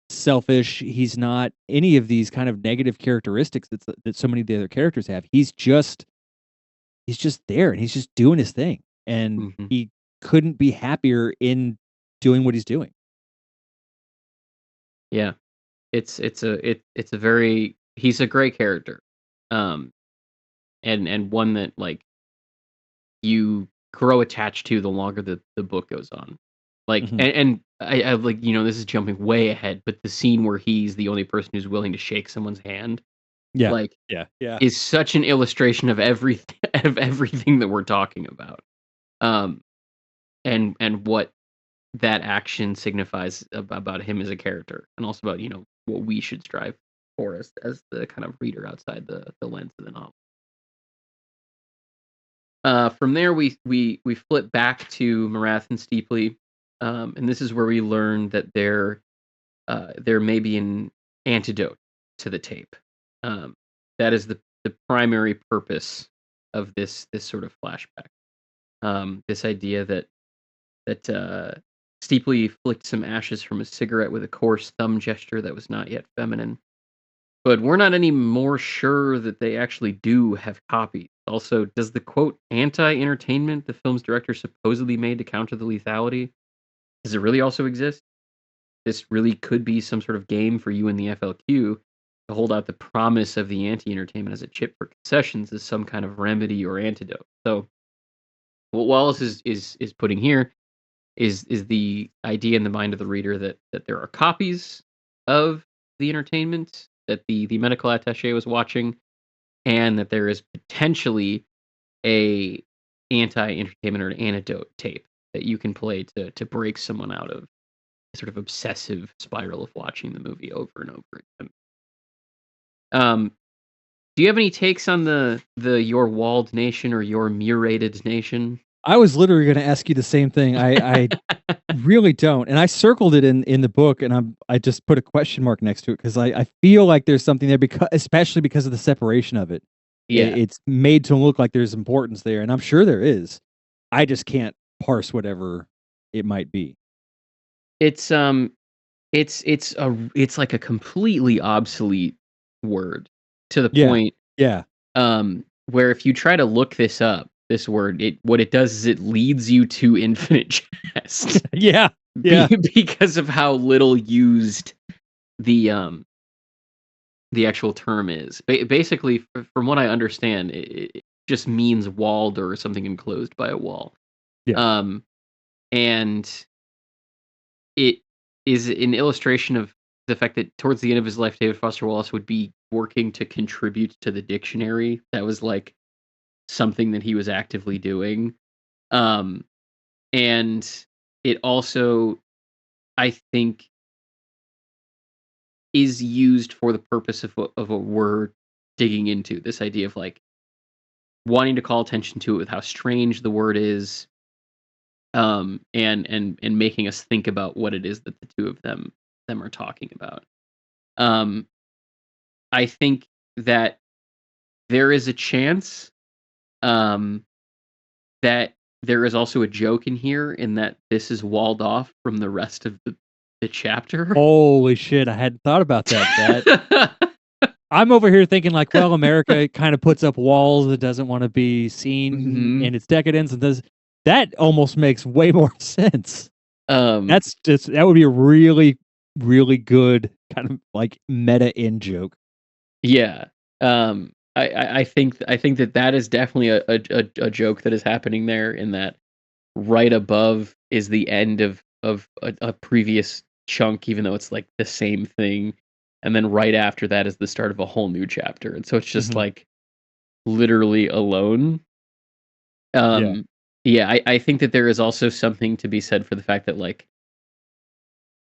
selfish. He's not any of these kind of negative characteristics that so many of the other characters have. He's just there, and he's just doing his thing. And Mhm. he couldn't be happier in doing what he's doing. Yeah. It's a very he's a great character. Um, and one that, like, you grow attached to the longer the book goes on. Like, Mhm. and I like, this is jumping way ahead, but the scene where he's the only person who's willing to shake someone's hand, Yeah. like, Yeah. Yeah. is such an illustration of everything of everything that we're talking about. Um, and what that action signifies about him as a character, and also about, what we should strive for as the kind of reader outside the lens of the novel. From there, we flip back to Marathe and Steepley, and this is where we learn that there may be an antidote to the tape. Um, that is the primary purpose of this sort of flashback. This idea that Steepley flicked some ashes from a cigarette with a coarse thumb gesture that was not yet feminine. But we're not any more sure that they actually do have copies. Also, does the quote anti-entertainment the film's director supposedly made to counter the lethality, does it really also exist? This really could be some sort of game for you in the FLQ to hold out the promise of the anti-entertainment as a chip for concessions as some kind of remedy or antidote. So what Wallace is putting here is the idea in the mind of the reader that there are copies of the entertainment that the medical attaché was watching, and that there is potentially a anti-entertainment or an antidote tape that you can play to break someone out of a sort of obsessive spiral of watching the movie over and over again. Um, do you have any takes on the your walled nation or your murated nation? I was literally going to ask you the same thing. I really don't, and I circled it in the book, and I just put a question mark next to it because I feel like there's something there, because especially because of the separation of it. Yeah, It's made to look like there's importance there, and I'm sure there is. I just can't parse whatever it might be. it's it's like a completely obsolete word, to the Yeah, point, yeah, where if you try to look this up, this word, what it does is it leads you to Infinite Jest, yeah, yeah. because of how little used the um the actual term is. Basically, from what I understand, it just means walled or something enclosed by a wall. Yeah. Um, and it is an illustration of the fact that towards the end of his life, David Foster Wallace would be working to contribute to the dictionary. That was like something that he was actively doing. Um, and it also, I think, is used for the purpose of what we're digging into. This idea of like wanting to call attention to it with how strange the word is, and making us think about what it is that the two of them are talking about. Um, I think that there is a chance um, that there is also a joke in here in that this is walled off from the rest of the chapter. Holy shit! I hadn't thought about that. I'm over here thinking like, well, America kind of puts up walls that doesn't want to be seen Mhm. in its decadence, and does that almost makes way more sense. Um, That would be a really, really good kind of like meta in joke. yeah. I think that is definitely a joke that is happening there. In that right above is the end of a previous chunk, even though it's like the same thing, and then right after that is the start of a whole new chapter, and so it's just Mhm. like literally alone. Yeah. Um, yeah, I think that there is also something to be said for the fact that like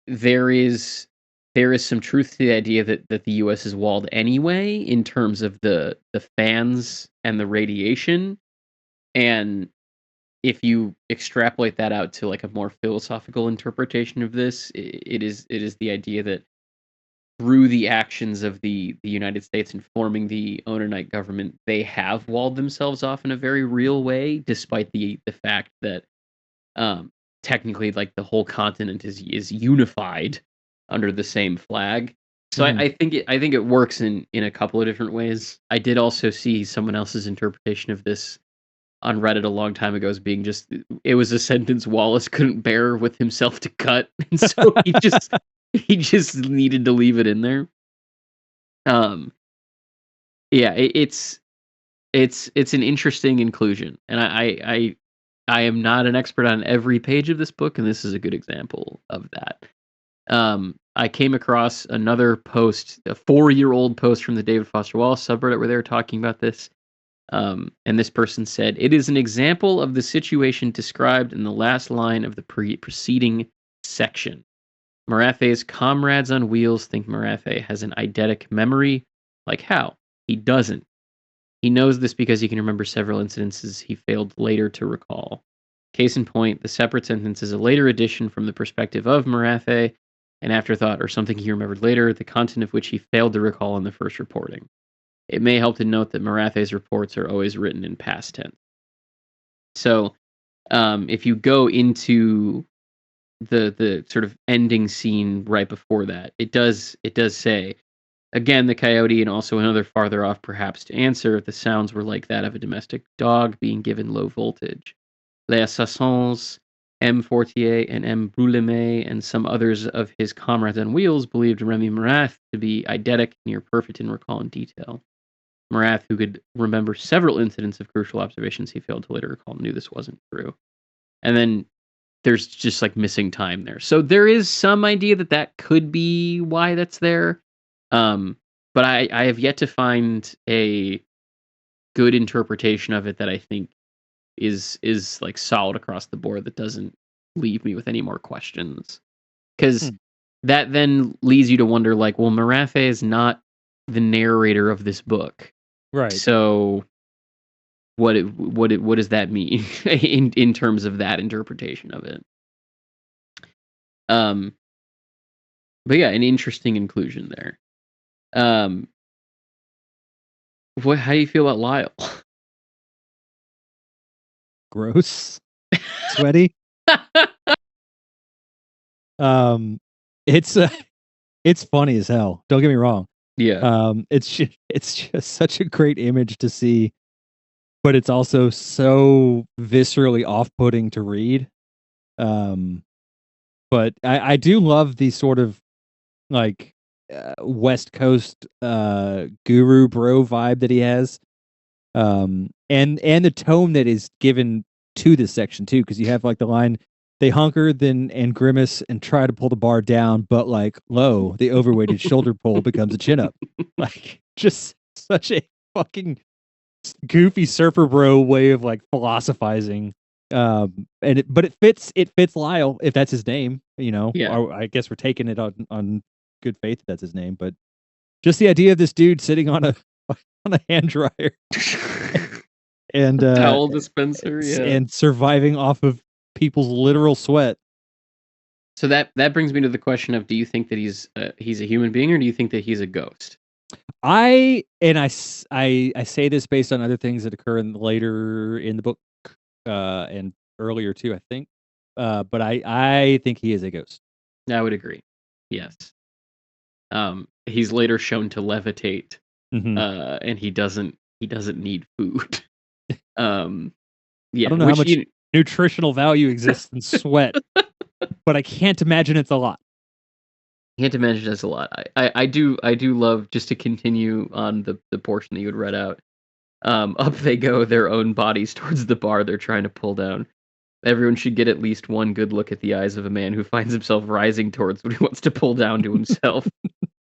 there is some truth to the idea that the US is walled anyway in terms of the fans and the radiation. And if you extrapolate that out to like a more philosophical interpretation of this, it is the idea that through the actions of the United States in forming the Oneonite government, they have walled themselves off in a very real way, despite the fact that technically like the whole continent is unified under the same flag. So Mhm. I think it works in a couple of different ways. I did also see someone else's interpretation of this on Reddit a long time ago as being just it was a sentence Wallace couldn't bear with himself to cut, and so he just needed to leave it in there. Um, yeah, it's an interesting inclusion, and I am not an expert on every page of this book, and this is a good example of that. I came across another post, a 4-year-old post from the David Foster Wallace subreddit where they were talking about this. And this person said, "It is an example of the situation described in the last line of the preceding section. Marathe's comrades on wheels think Marathe has an eidetic memory. Like how? He doesn't. He knows this because he can remember several incidences he failed later to recall. Case in point, the separate sentence is a later addition from the perspective of Marathe, an afterthought or something he remembered later, the content of which he failed to recall in the first reporting. It may help to note that Marathe's reports are always written in past tense." So, if you go into the sort of ending scene right before that, it does say, "Again, the coyote and also another farther off perhaps to answer if the sounds were like that of a domestic dog being given low voltage. Les Assassins, M. Fortier and M. Bruleme and some others of his comrades on wheels believed Remy Marathe to be eidetic, near perfect in recall and detail. Marathe, who could remember several incidents of crucial observations he failed to later recall, knew this wasn't true." And then there's just like missing time there. So there is some idea that that could be why that's there. Um, but I have yet to find a good interpretation of it that I think is like solid across the board that doesn't leave me with any more questions. Because Hmm. that then leads you to wonder, like, well, Marathe is not the narrator of this book, Right. so what does that mean in terms of that interpretation of it? Um, but yeah, an interesting inclusion there. Um, how do you feel about Lyle? Gross. Sweaty. Um, it's it's funny as hell. Don't get me wrong. Yeah. It's just such a great image to see, but it's also so viscerally off-putting to read. Um, but I do love the sort of like West Coast guru bro vibe that he has. And the tone that is given to this section too, because you have like the line, they hunker then and grimace and try to pull the bar down, but like lo, the overweighted shoulder pull becomes a chin up. Like just such a fucking goofy surfer bro way of like philosophizing. But it fits Lyle if that's his name, you know. Yeah. Or I guess we're taking it on good faith that's his name, but just the idea of this dude sitting on a hand dryer and Towel dispenser, yeah. and surviving off of people's literal sweat. So that brings me to the question of: do you think that he's a human being, or do you think that he's a ghost? I say this based on other things that occur later in the book, and earlier too, I think. But I think he is a ghost. I would agree. Yes. He's later shown to levitate, and he doesn't need food. Yeah, I don't know how much nutritional value exists in sweat, but I can't imagine it's a lot. Can't imagine it's a lot. I do love, just to continue on the portion that you had read out. Up they go, their own bodies towards the bar they're trying to pull down. Everyone should get at least one good look at the eyes of a man who finds himself rising towards what he wants to pull down to himself.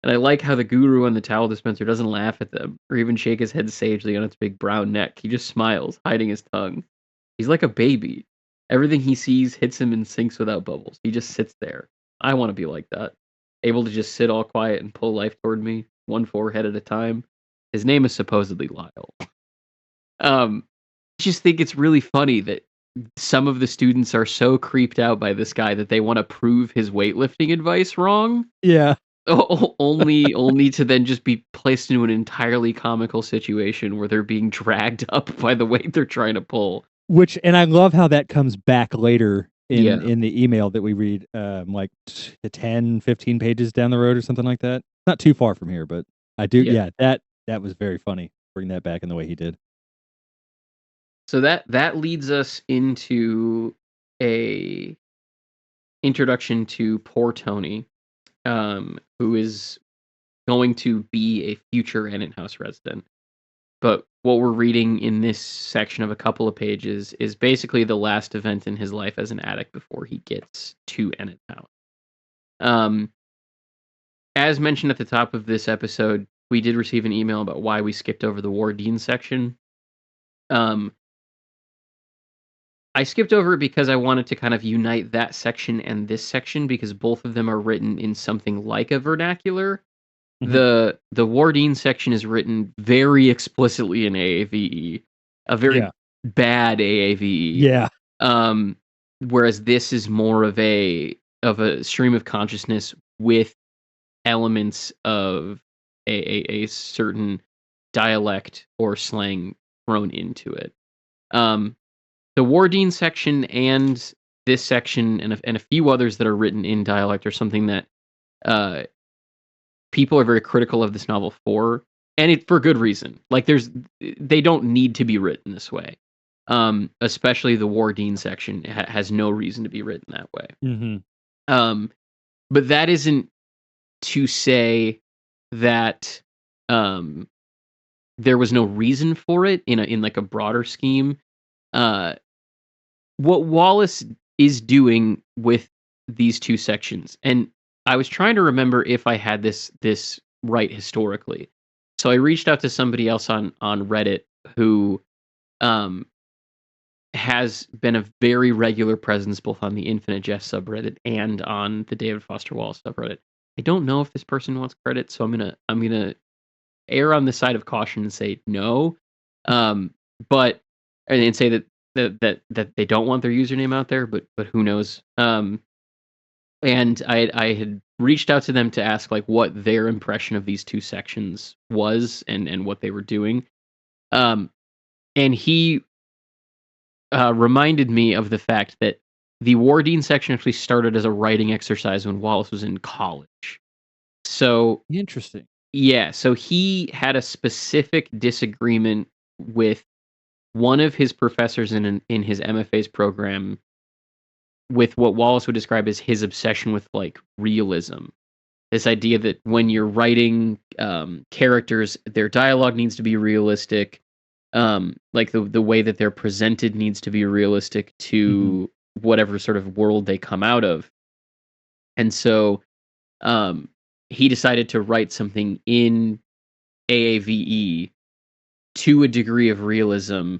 And I like how the guru on the towel dispenser doesn't laugh at them, or even shake his head sagely on its big brown neck. He just smiles, hiding his tongue. He's like a baby. Everything he sees hits him and sinks without bubbles. He just sits there. I want to be like that. Able to just sit all quiet and pull life toward me, one forehead at a time. His name is supposedly Lyle. I just think it's really funny that some of the students are so creeped out by this guy that they want to prove his weightlifting advice wrong. Yeah. only to then just be placed into an entirely comical situation where they're being dragged up by the weight they're trying to pull. And I love how that comes back later in the email that we read, like 10, 15 pages down the road or something like that. Not too far from here, but I do. Yeah, that was very funny. Bring that back in the way he did. So that leads us into a introduction to poor Tony, who is going to be a future Ennet House resident. But what we're reading in this section of a couple of pages is basically the last event in his life as an addict before he gets to Ennet House. As mentioned at the top of this episode, we did receive an email about why we skipped over the Wardeen section. I skipped over it because I wanted to kind of unite that section and this section, because both of them are written in something like a vernacular. The Wardeen section is written very explicitly in AAVE, a very bad AAVE. Yeah. Whereas this is more of a stream of consciousness with elements of a certain dialect or slang thrown into it. The Wardeen section and this section and a few others that are written in dialect are something that people are very critical of this novel for, and for good reason. Like, they don't need to be written this way. Especially the Wardeen section has no reason to be written that way. But that isn't to say that there was no reason for it in like a broader scheme. What Wallace is doing with these two sections, and I was trying to remember if I had this right historically. So I reached out to somebody else on Reddit who has been a very regular presence both on the Infinite Jest subreddit and on the David Foster Wallace subreddit. I don't know if this person wants credit, so I'm gonna err on the side of caution and say no. But and say that they don't want their username out there, but who knows? And I had reached out to them to ask like what their impression of these two sections was and what they were doing. And he reminded me of the fact that the Wardeen section actually started as a writing exercise when Wallace was in college. So interesting. Yeah, so he had a specific disagreement with one of his professors in his MFA's program with what Wallace would describe as his obsession with like realism. This idea that when you're writing characters, their dialogue needs to be realistic. Like the way that they're presented needs to be realistic to whatever sort of world they come out of. And so he decided to write something in AAVE to a degree of realism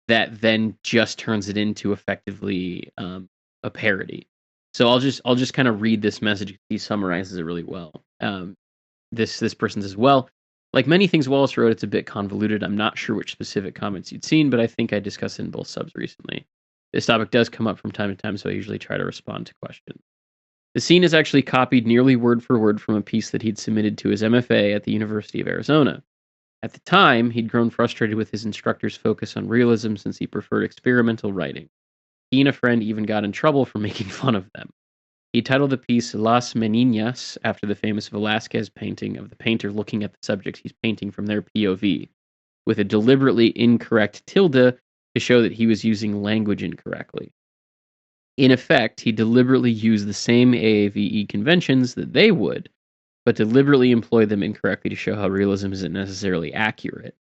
that then just turns it into effectively a parody. So I'll just kind of read this message. He summarizes it really well. this person's as well. Like many things Wallace wrote, it's a bit convoluted. I'm not sure which specific comments you'd seen, but I think I discussed it in both subs recently. This topic does come up from time to time, so I usually try to respond to questions. The scene is actually copied nearly word for word from a piece that he'd submitted to his MFA at the University of Arizona. At the time, he'd grown frustrated with his instructor's focus on realism since he preferred experimental writing. He and a friend even got in trouble for making fun of them. He titled the piece Las Meninas after the famous Velázquez painting of the painter looking at the subjects he's painting from their POV, with a deliberately incorrect tilde to show that he was using language incorrectly. In effect, he deliberately used the same AAVE conventions that they would, but deliberately employed them incorrectly to show how realism isn't necessarily accurate,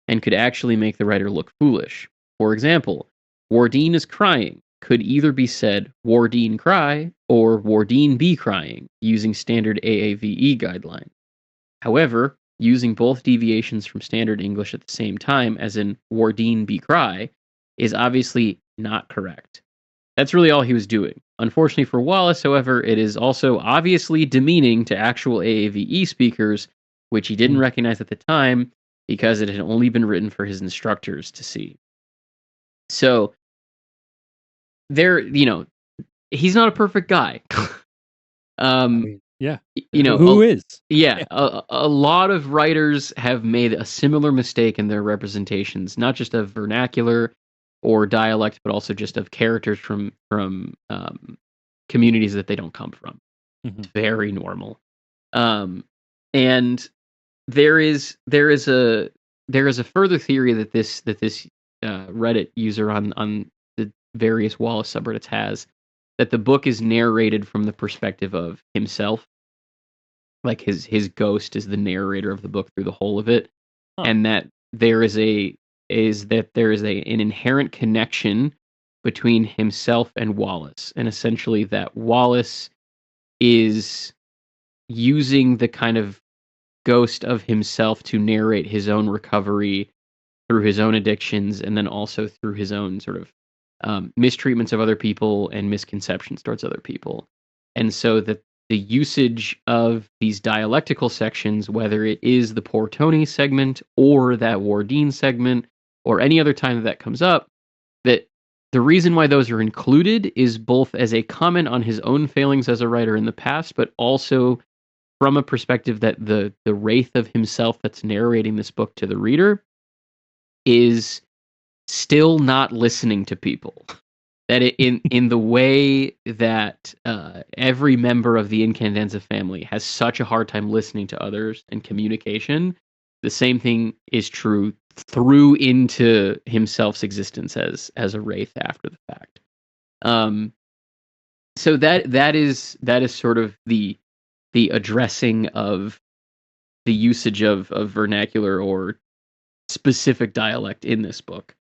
and could actually make the writer look foolish. For example, Wardeen is crying could either be said Wardeen cry or Wardeen be crying, using standard AAVE guidelines. However, using both deviations from standard English at the same time, as in Wardeen be cry, is obviously not correct. That's really all he was doing. Unfortunately for Wallace, however, it is also obviously demeaning to actual AAVE speakers, which he didn't recognize at the time because it had only been written for his instructors to see. So, he's not a perfect guy. Yeah. Who is? Yeah, a lot of writers have made a similar mistake in their representations, not just of vernacular or dialect, but also just of characters from communities that they don't come from. Mm-hmm. It's very normal. And there is a further theory that this Reddit user on the various Wallace subreddits has, that the book is narrated from the perspective of himself. Like his ghost is the narrator of the book through the whole of it, and that there is an inherent connection between himself and Wallace, and essentially that Wallace is using the kind of ghost of himself to narrate his own recovery through his own addictions, and then also through his own sort of mistreatments of other people and misconceptions towards other people. And so that the usage of these dialectical sections, whether it is the Poor Tony segment or that Wardeen segment or any other time that comes up, that the reason why those are included is both as a comment on his own failings as a writer in the past, but also from a perspective that the wraith of himself that's narrating this book to the reader is still not listening to people. That in the way that every member of the Incandenza family has such a hard time listening to others and communication, the same thing is true through into himself's existence as a wraith after the fact. So that is sort of the addressing of the usage of vernacular or specific dialect in this book.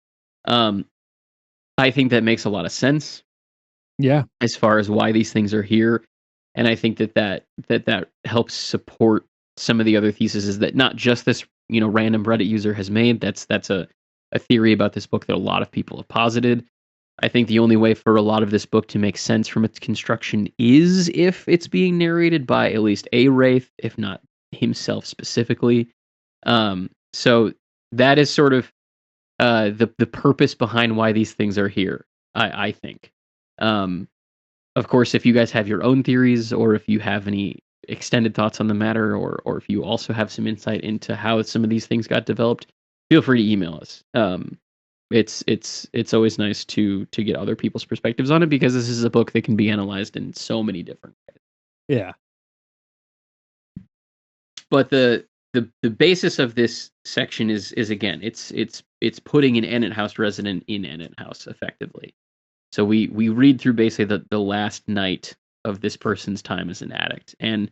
I think that makes a lot of sense. Yeah. As far as why these things are here. And I think that helps support some of the other theses, is that not just this, random Reddit user has made. That's a theory about this book that a lot of people have posited. I think the only way for a lot of this book to make sense from its construction is if it's being narrated by at least a wraith, if not himself specifically. So that is sort of the purpose behind why these things are here, I think. Of course, if you guys have your own theories, or if you have any extended thoughts on the matter, or if you also have some insight into how some of these things got developed, feel free to email us. It's always nice to get other people's perspectives on it, because this is a book that can be analyzed in so many different ways. Yeah. But the basis of this section is again, it's putting an Annett House resident in Annett House effectively. So we read through basically the last night of this person's time as an addict, and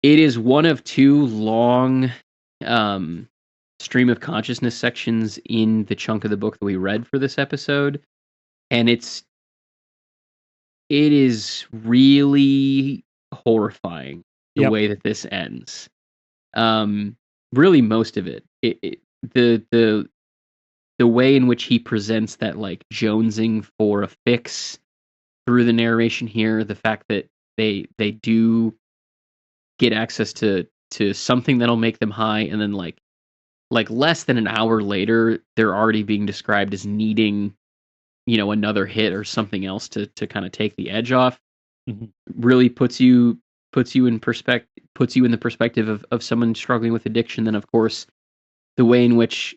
it is one of two long stream of consciousness sections in the chunk of the book that we read for this episode, and it is really horrifying the way that this ends. Really, most of it, the way in which he presents that like jonesing for a fix through the narration here, the fact that they do get access to something that'll make them high, and then like less than an hour later, they're already being described as needing, another hit or something else to kind of take the edge off. Mhm. Really puts you in the perspective of someone struggling with addiction. Then of course, the way in which,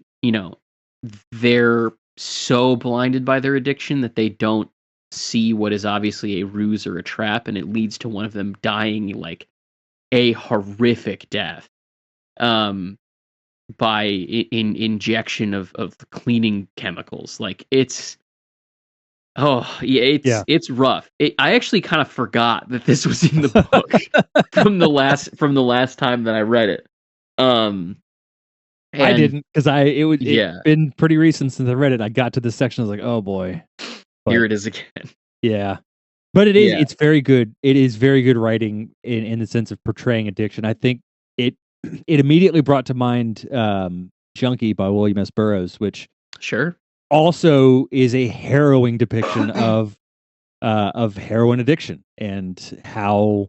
they're so blinded by their addiction that they don't see what is obviously a ruse or a trap, and it leads to one of them dying like a horrific death. By injection of cleaning chemicals. Like it's it's rough. I actually kind of forgot that this was in the book from the last time that I read it. I didn't, because Yeah. it's been pretty recent since I read it. I got to this section, I was like, oh boy. Here it is again. Yeah. But it's very good. It is very good writing in the sense of portraying addiction. I think it immediately brought to mind Junkie by William S. Burroughs, which Sure. also is a harrowing depiction of heroin addiction and how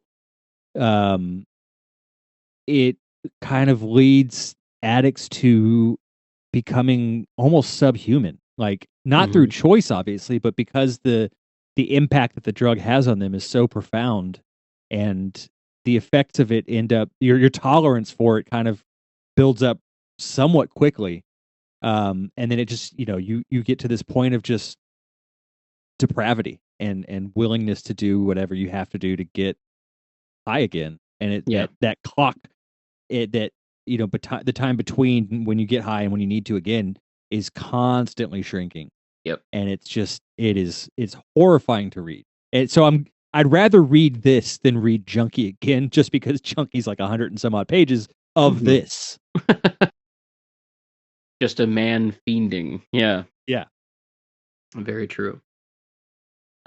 it kind of leads addicts to becoming almost subhuman, like not through choice, obviously, but because the impact that the drug has on them is so profound, and the effects of it end up your tolerance for it kind of builds up somewhat quickly, and then it just you get to this point of just depravity and willingness to do whatever you have to do to get high again, and that clock, that the time between when you get high and when you need to again is constantly shrinking. Yep. And it's horrifying to read. And so I'd rather read this than read Junkie again, just because Junkie's like 100 and some odd pages of this. Just a man fiending. Yeah. Yeah. Very true.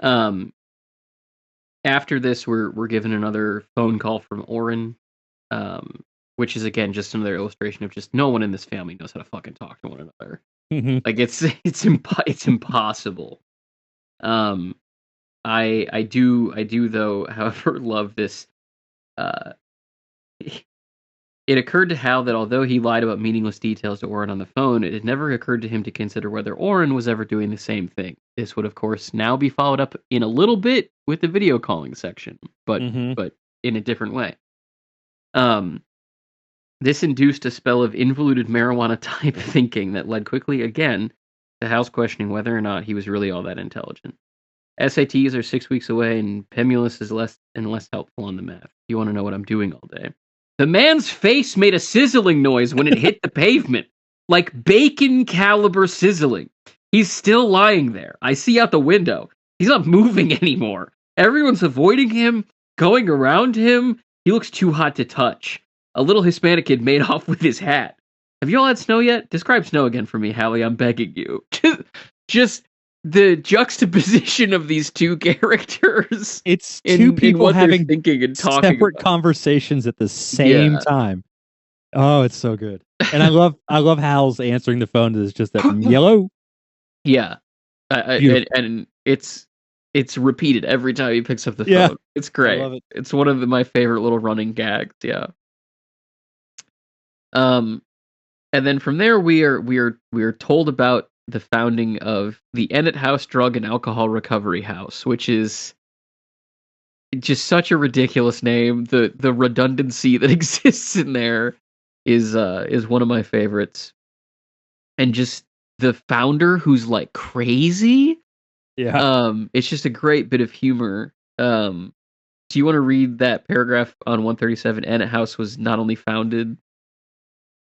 After this, we're given another phone call from Oren, which is again just another illustration of just no one in this family knows how to fucking talk to one another. Like it's impossible. I do though, however, love this. It occurred to Hal that although he lied about meaningless details to Oren on the phone, it had never occurred to him to consider whether Oren was ever doing the same thing. This would, of course, now be followed up in a little bit with the video calling section, but in a different way. This induced a spell of involuted marijuana-type thinking that led quickly, again, to Hal's questioning whether or not he was really all that intelligent. SATs are 6 weeks away, and Pemulus is less and less helpful on the math. You want to know what I'm doing all day. The man's face made a sizzling noise when it hit the pavement, like bacon caliber sizzling. He's still lying there. I see out the window. He's not moving anymore. Everyone's avoiding him, going around him. He looks too hot to touch. A little Hispanic kid made off with his hat. Have you all had snow yet? Describe snow again for me, Hallie. I'm begging you. Just the juxtaposition of these two characters. It's two people what having thinking and talking separate about. conversations at the same time. Oh, it's so good. And I love Hal's answering the phone is just that yellow. Yeah. And it's repeated every time he picks up the phone. It's great. I love it. It's one of my favorite little running gags. Yeah. And then from there we are told about the founding of the Ennett House Drug and Alcohol Recovery House, which is just such a ridiculous name. The redundancy that exists in there is one of my favorites. And just the founder who's like crazy. Yeah. It's just a great bit of humor. Do you want to read that paragraph on 137? Ennett House was not only founded.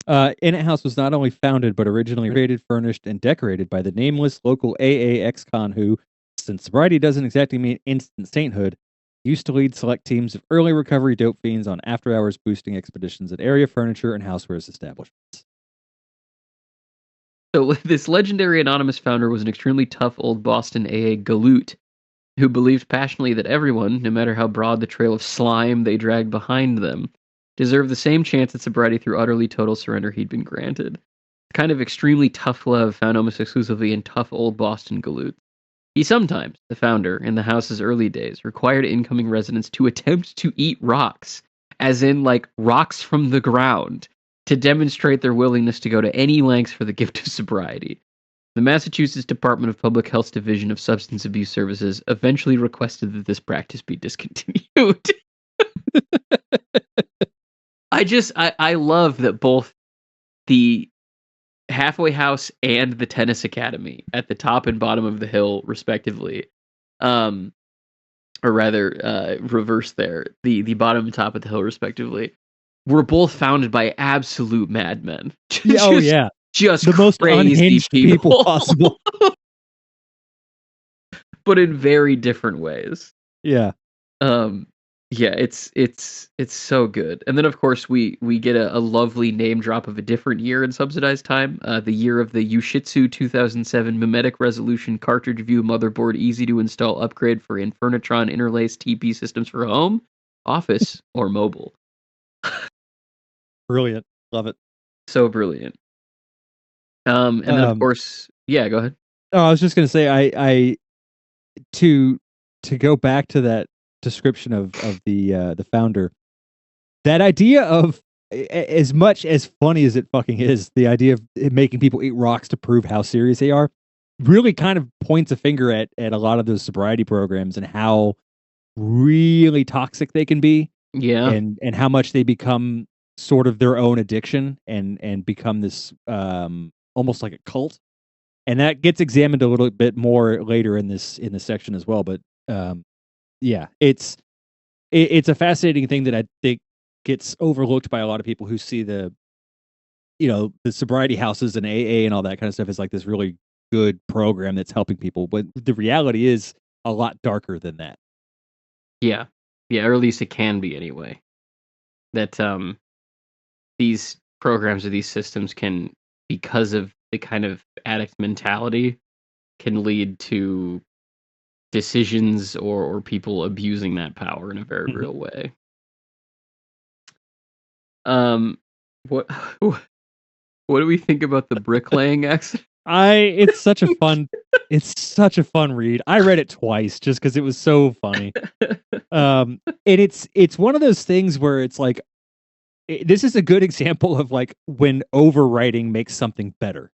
Ennett House was not only founded, but originally rated, furnished, and decorated by the nameless local AA ex-con who, since sobriety doesn't exactly mean instant sainthood, used to lead select teams of early recovery dope fiends on after-hours boosting expeditions at area furniture and housewares establishments. So this legendary anonymous founder was an extremely tough old Boston AA galoot who believed passionately that everyone, no matter how broad the trail of slime they dragged behind them, deserved the same chance at sobriety through utterly total surrender he'd been granted. The kind of extremely tough love found almost exclusively in tough old Boston galoots. He sometimes, the founder, in the house's early days, required incoming residents to attempt to eat rocks as in like rocks from the ground, to demonstrate their willingness to go to any lengths for the gift of sobriety. The Massachusetts Department of Public Health's Division of Substance Abuse Services eventually requested that this practice be discontinued. I love that both the halfway house and the tennis academy at the top and bottom of the hill, respectively, or rather, reverse there, the bottom and top of the hill, respectively, were both founded by absolute madmen. Just the most crazy unhinged people possible. But in very different ways. Yeah. Yeah, it's so good. And then of course we get a lovely name drop of a different year in subsidized time, the year of the Ushitsu 2007 Mimetic Resolution Cartridge View Motherboard Easy to Install Upgrade for Infernitron Interlaced TP Systems for Home, Office, or Mobile. Brilliant. Love it. So brilliant. And then of course, yeah, go ahead. Oh, I was just gonna say, I to go back to that description of the founder, that idea of, as much as funny as it fucking is, the idea of making people eat rocks to prove how serious they are, really kind of points a finger at a lot of those sobriety programs and how really toxic they can be. Yeah. And how much they become sort of their own addiction and become this almost like a cult. And that gets examined a little bit more later in this section as well. But yeah, it's a fascinating thing that I think gets overlooked by a lot of people who see the sobriety houses and AA and all that kind of stuff as like this really good program that's helping people. But the reality is a lot darker than that. Yeah. Yeah, or at least it can be anyway. That these programs or these systems can, because of the kind of addict mentality, can lead to decisions or people abusing that power in a very real way. What do we think about the bricklaying accident? It's such a fun read. I read it twice just because it was so funny. And it's one of those things where it's like, this is a good example of like when overwriting makes something better.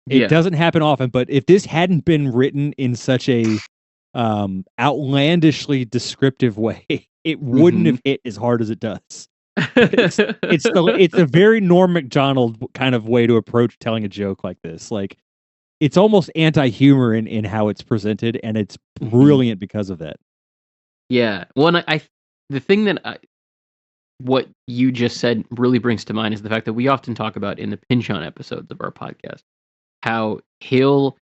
It doesn't happen often, but if this hadn't been written in such a outlandishly descriptive way, it wouldn't have hit as hard as it does. It's a very Norm Macdonald kind of way to approach telling a joke like this. Like, it's almost anti-humor in how it's presented, and it's brilliant because of that. Yeah. Well, and the thing that what you just said really brings to mind is the fact that we often talk about in the Pinch-On episodes of our podcast, how he'll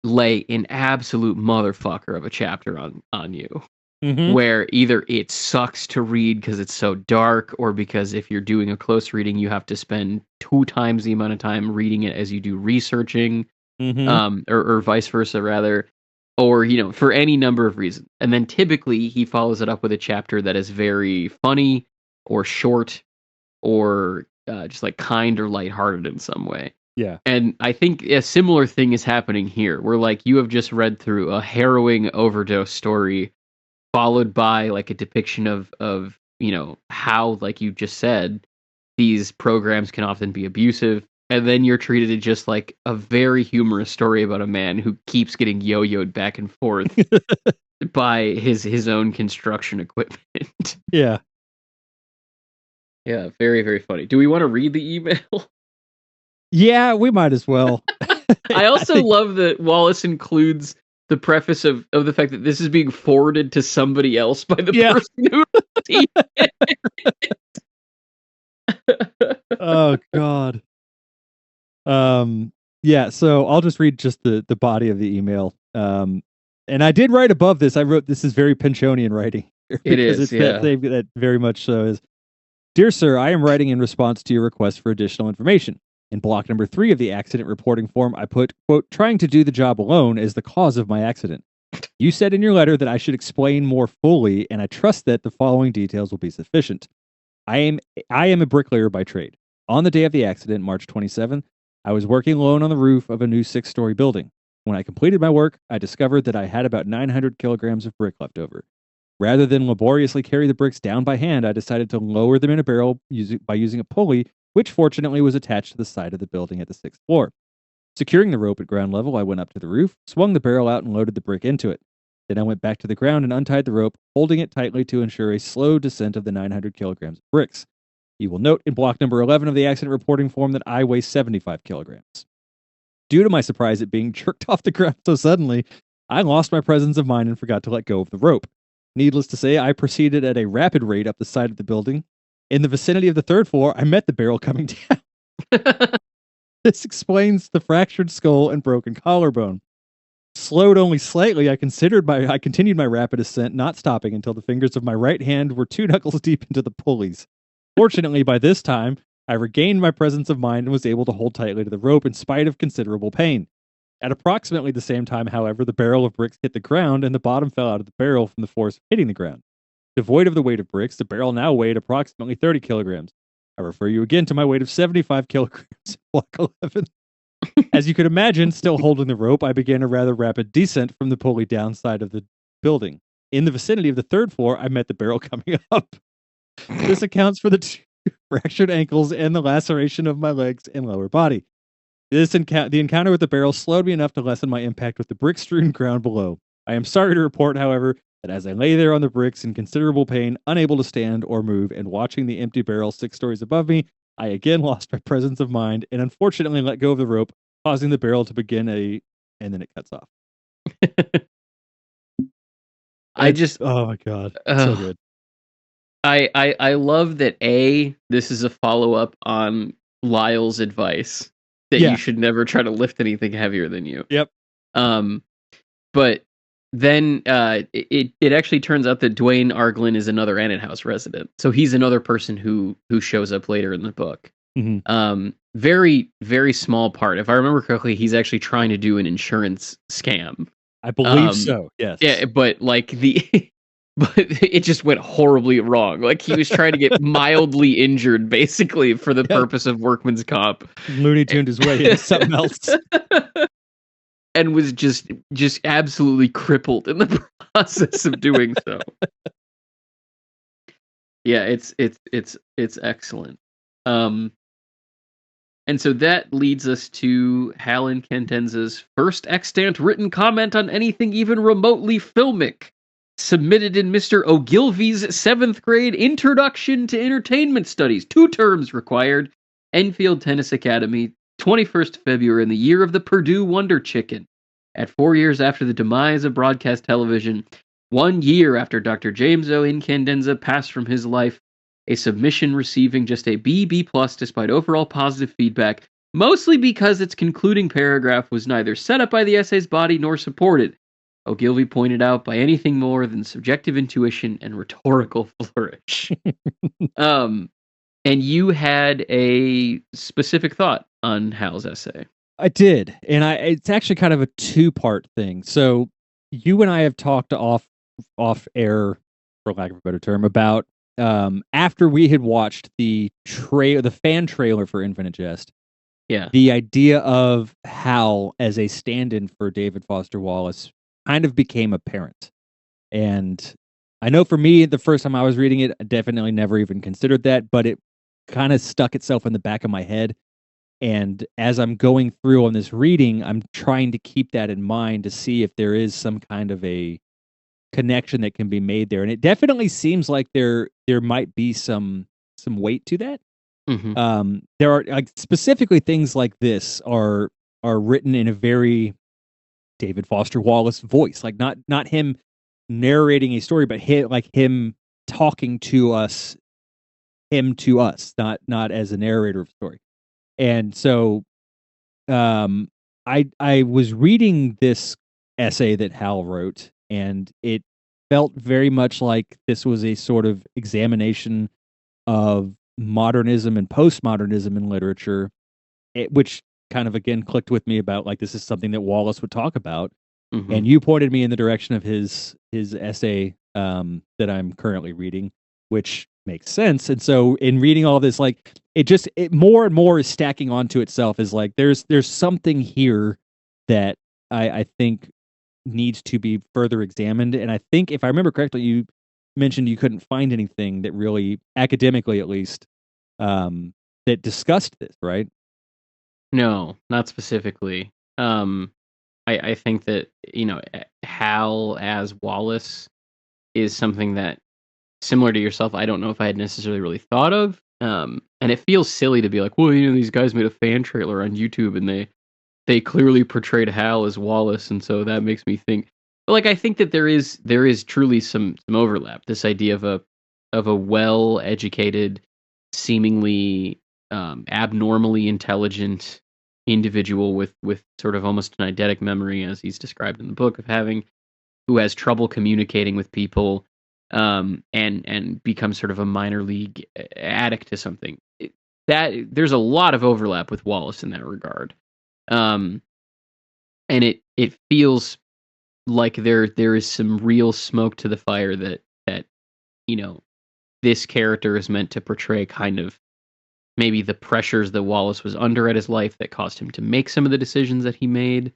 lay an absolute motherfucker of a chapter on you. Where either it sucks to read because it's so dark, or because if you're doing a close reading, you have to spend 2 times the amount of time reading it as you do researching, or vice versa, rather, or, for any number of reasons. And then typically he follows it up with a chapter that is very funny or short or just like kind or lighthearted in some way. Yeah. And I think a similar thing is happening here, where like you have just read through a harrowing overdose story, followed by like a depiction of how, like you just said, these programs can often be abusive, and then you're treated as just like a very humorous story about a man who keeps getting yo-yoed back and forth by his own construction equipment. Yeah. Yeah, very, very funny. Do we want to read the email? Yeah, we might as well. I also love that Wallace includes the preface of the fact that this is being forwarded to somebody else by the person who received it. Oh God. Yeah, so I'll just read just the body of the email. And I did write above this. I wrote, this is very Pinchonian writing. It is, yeah. That very much so is. Dear sir, I am writing in response to your request for additional information. In block number 3 of the accident reporting form, I put, quote, trying to do the job alone as the cause of my accident. You said in your letter that I should explain more fully, and I trust that the following details will be sufficient. I am a bricklayer by trade. On the day of the accident, March 27th, I was working alone on the roof of a new 6-story building. When I completed my work, I discovered that I had about 900 kilograms of brick left over. Rather than laboriously carry the bricks down by hand, I decided to lower them in a barrel by using a pulley, which fortunately was attached to the side of the building at the 6th floor. Securing the rope at ground level, I went up to the roof, swung the barrel out, and loaded the brick into it. Then I went back to the ground and untied the rope, holding it tightly to ensure a slow descent of the 900 kilograms of bricks. You will note in block number 11 of the accident reporting form that I weigh 75 kilograms. Due to my surprise at being jerked off the ground so suddenly, I lost my presence of mind and forgot to let go of the rope. Needless to say, I proceeded at a rapid rate up the side of the building. In the vicinity of the 3rd floor, I met the barrel coming down. This explains the fractured skull and broken collarbone. Slowed only slightly, I continued my rapid ascent, not stopping until the fingers of my right hand were 2 knuckles deep into the pulleys. Fortunately, by this time, I regained my presence of mind and was able to hold tightly to the rope in spite of considerable pain. At approximately the same time, however, the barrel of bricks hit the ground and the bottom fell out of the barrel from the force of hitting the ground. Devoid of the weight of bricks, the barrel now weighed approximately 30 kilograms. I refer you again to my weight of 75 kilograms in block 11. As you could imagine, still holding the rope, I began a rather rapid descent from the pulley downside of the building. In the vicinity of the 3rd floor, I met the barrel coming up. This accounts for the 2 fractured ankles and the laceration of my legs and lower body. The encounter with the barrel slowed me enough to lessen my impact with the brick-strewn ground below. I am sorry to report, however, that as I lay there on the bricks in considerable pain, unable to stand or move, and watching the empty barrel 6 stories above me, I again lost my presence of mind and unfortunately let go of the rope, causing the barrel to begin and then it cuts off. Oh my god, so good. I love that this is a follow-up on Lyle's advice that you should never try to lift anything heavier than you. Yep. But then it actually turns out that Dwayne Arglin is another Annett House resident. So he's another person who shows up later in the book. Mm-hmm. Very, very small part. If I remember correctly, he's actually trying to do an insurance scam. I believe so, yes. Yeah, but like but it just went horribly wrong. Like he was trying to get mildly injured, basically, for the purpose of workman's comp. Looney Tuned his way into something else, and was just absolutely crippled in the process of doing so. Yeah, it's excellent. And so that leads us to Hal and Candenza's first extant written comment on anything even remotely filmic, submitted in Mr. Ogilvy's 7th grade Introduction to Entertainment Studies. 2 terms required. Enfield Tennis Academy, 21st February in the year of the Purdue Wonder Chicken. At 4 years after the demise of broadcast television, 1 year after Dr. James O. Incandenza passed from his life, a submission receiving just a B+ despite overall positive feedback, mostly because its concluding paragraph was neither set up by the essay's body nor supported, Ogilvy pointed out, by anything more than subjective intuition and rhetorical flourish. And you had a specific thought on Hal's essay. I did, and it's actually kind of a 2-part thing. So you and I have talked off air, for lack of a better term, about after we had watched the fan trailer for Infinite Jest. Yeah. The idea of Hal as a stand-in for David Foster Wallace kind of became apparent. And I know for me, the first time I was reading it, I definitely never even considered that, but it kind of stuck itself in the back of my head. And as I'm going through on this reading, I'm trying to keep that in mind to see if there is some kind of a connection that can be made there. And it definitely seems like there might be some weight to that. Mm-hmm. There are, like, specifically things like this are written in a very David Foster Wallace voice, like not him narrating a story, but him talking to us, not as a narrator of a story. And so, I was reading this essay that Hal wrote, and it felt very much like this was a sort of examination of modernism and postmodernism in literature, which kind of again clicked with me about, like, this is something that Wallace would talk about. Mm-hmm. And you pointed me in the direction of his essay that I'm currently reading, which makes sense. And so in reading all this, like, it more and more is stacking onto itself, is like there's something here that I think needs to be further examined. And I think, if I remember correctly, mentioned you couldn't find anything that really, academically at least, that discussed this, right? No, not specifically. I think that, Hal as Wallace is something that, similar to yourself, I don't know if I had necessarily really thought of. And it feels silly to be like, well, these guys made a fan trailer on YouTube and they clearly portrayed Hal as Wallace, and so that makes me think. But like, I think that there is truly some overlap. This idea of a well educated, seemingly abnormally intelligent individual with sort of almost an eidetic memory, as he's described in the book, of having who has trouble communicating with people, and becomes sort of a minor league addict to something. That there's a lot of overlap with Wallace in that regard, um, and it feels like there is some real smoke to the fire that you know this character is meant to portray, kind of maybe the pressures that Wallace was under at his life that caused him to make some of the decisions that he made,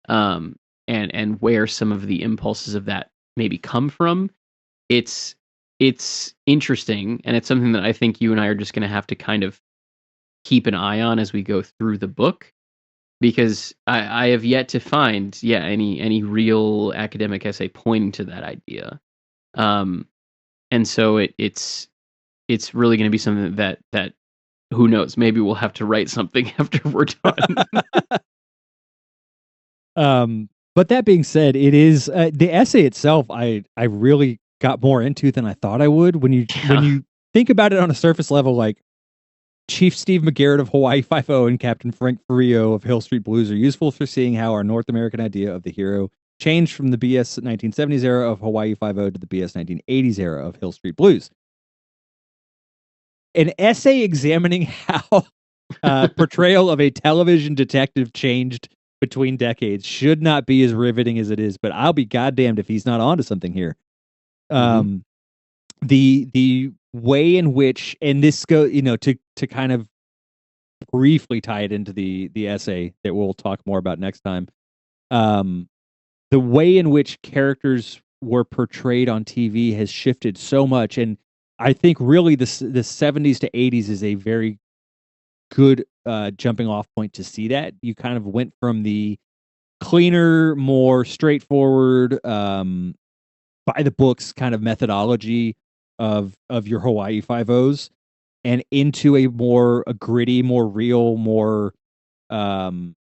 um, and where some of the impulses of that maybe come from. It's it's interesting, and it's something that I think you and I are just going to have to kind of keep an eye on as we go through the book, because I have yet to find, any real academic essay pointing to that idea. Um, and so it's really going to be something that who knows, maybe we'll have to write something after we're done. But that being said, it is the essay itself. I really got more into than I thought I would. When Yeah. you think about it on a surface level, like Chief Steve McGarrett of Hawaii Five-O and Captain Frank Furio of Hill Street Blues are useful for seeing how our North American idea of the hero changed from the BS 1970s era of Hawaii Five-O to the BS 1980s era of Hill Street Blues. An essay examining how portrayal of a television detective changed between decades should not be as riveting as it is, but I'll be goddamned if he's not onto something here. Mhm. The way in which, and this go, to kind of briefly tie it into the essay that we'll talk more about next time. Um, the way in which characters were portrayed on TV has shifted so much, and I think really the 70s to 80s is a very good jumping off point to see that. You kind of went from the cleaner, more straightforward, by the books kind of methodology of your Hawaii Five-O's, and into a gritty, more real, more um,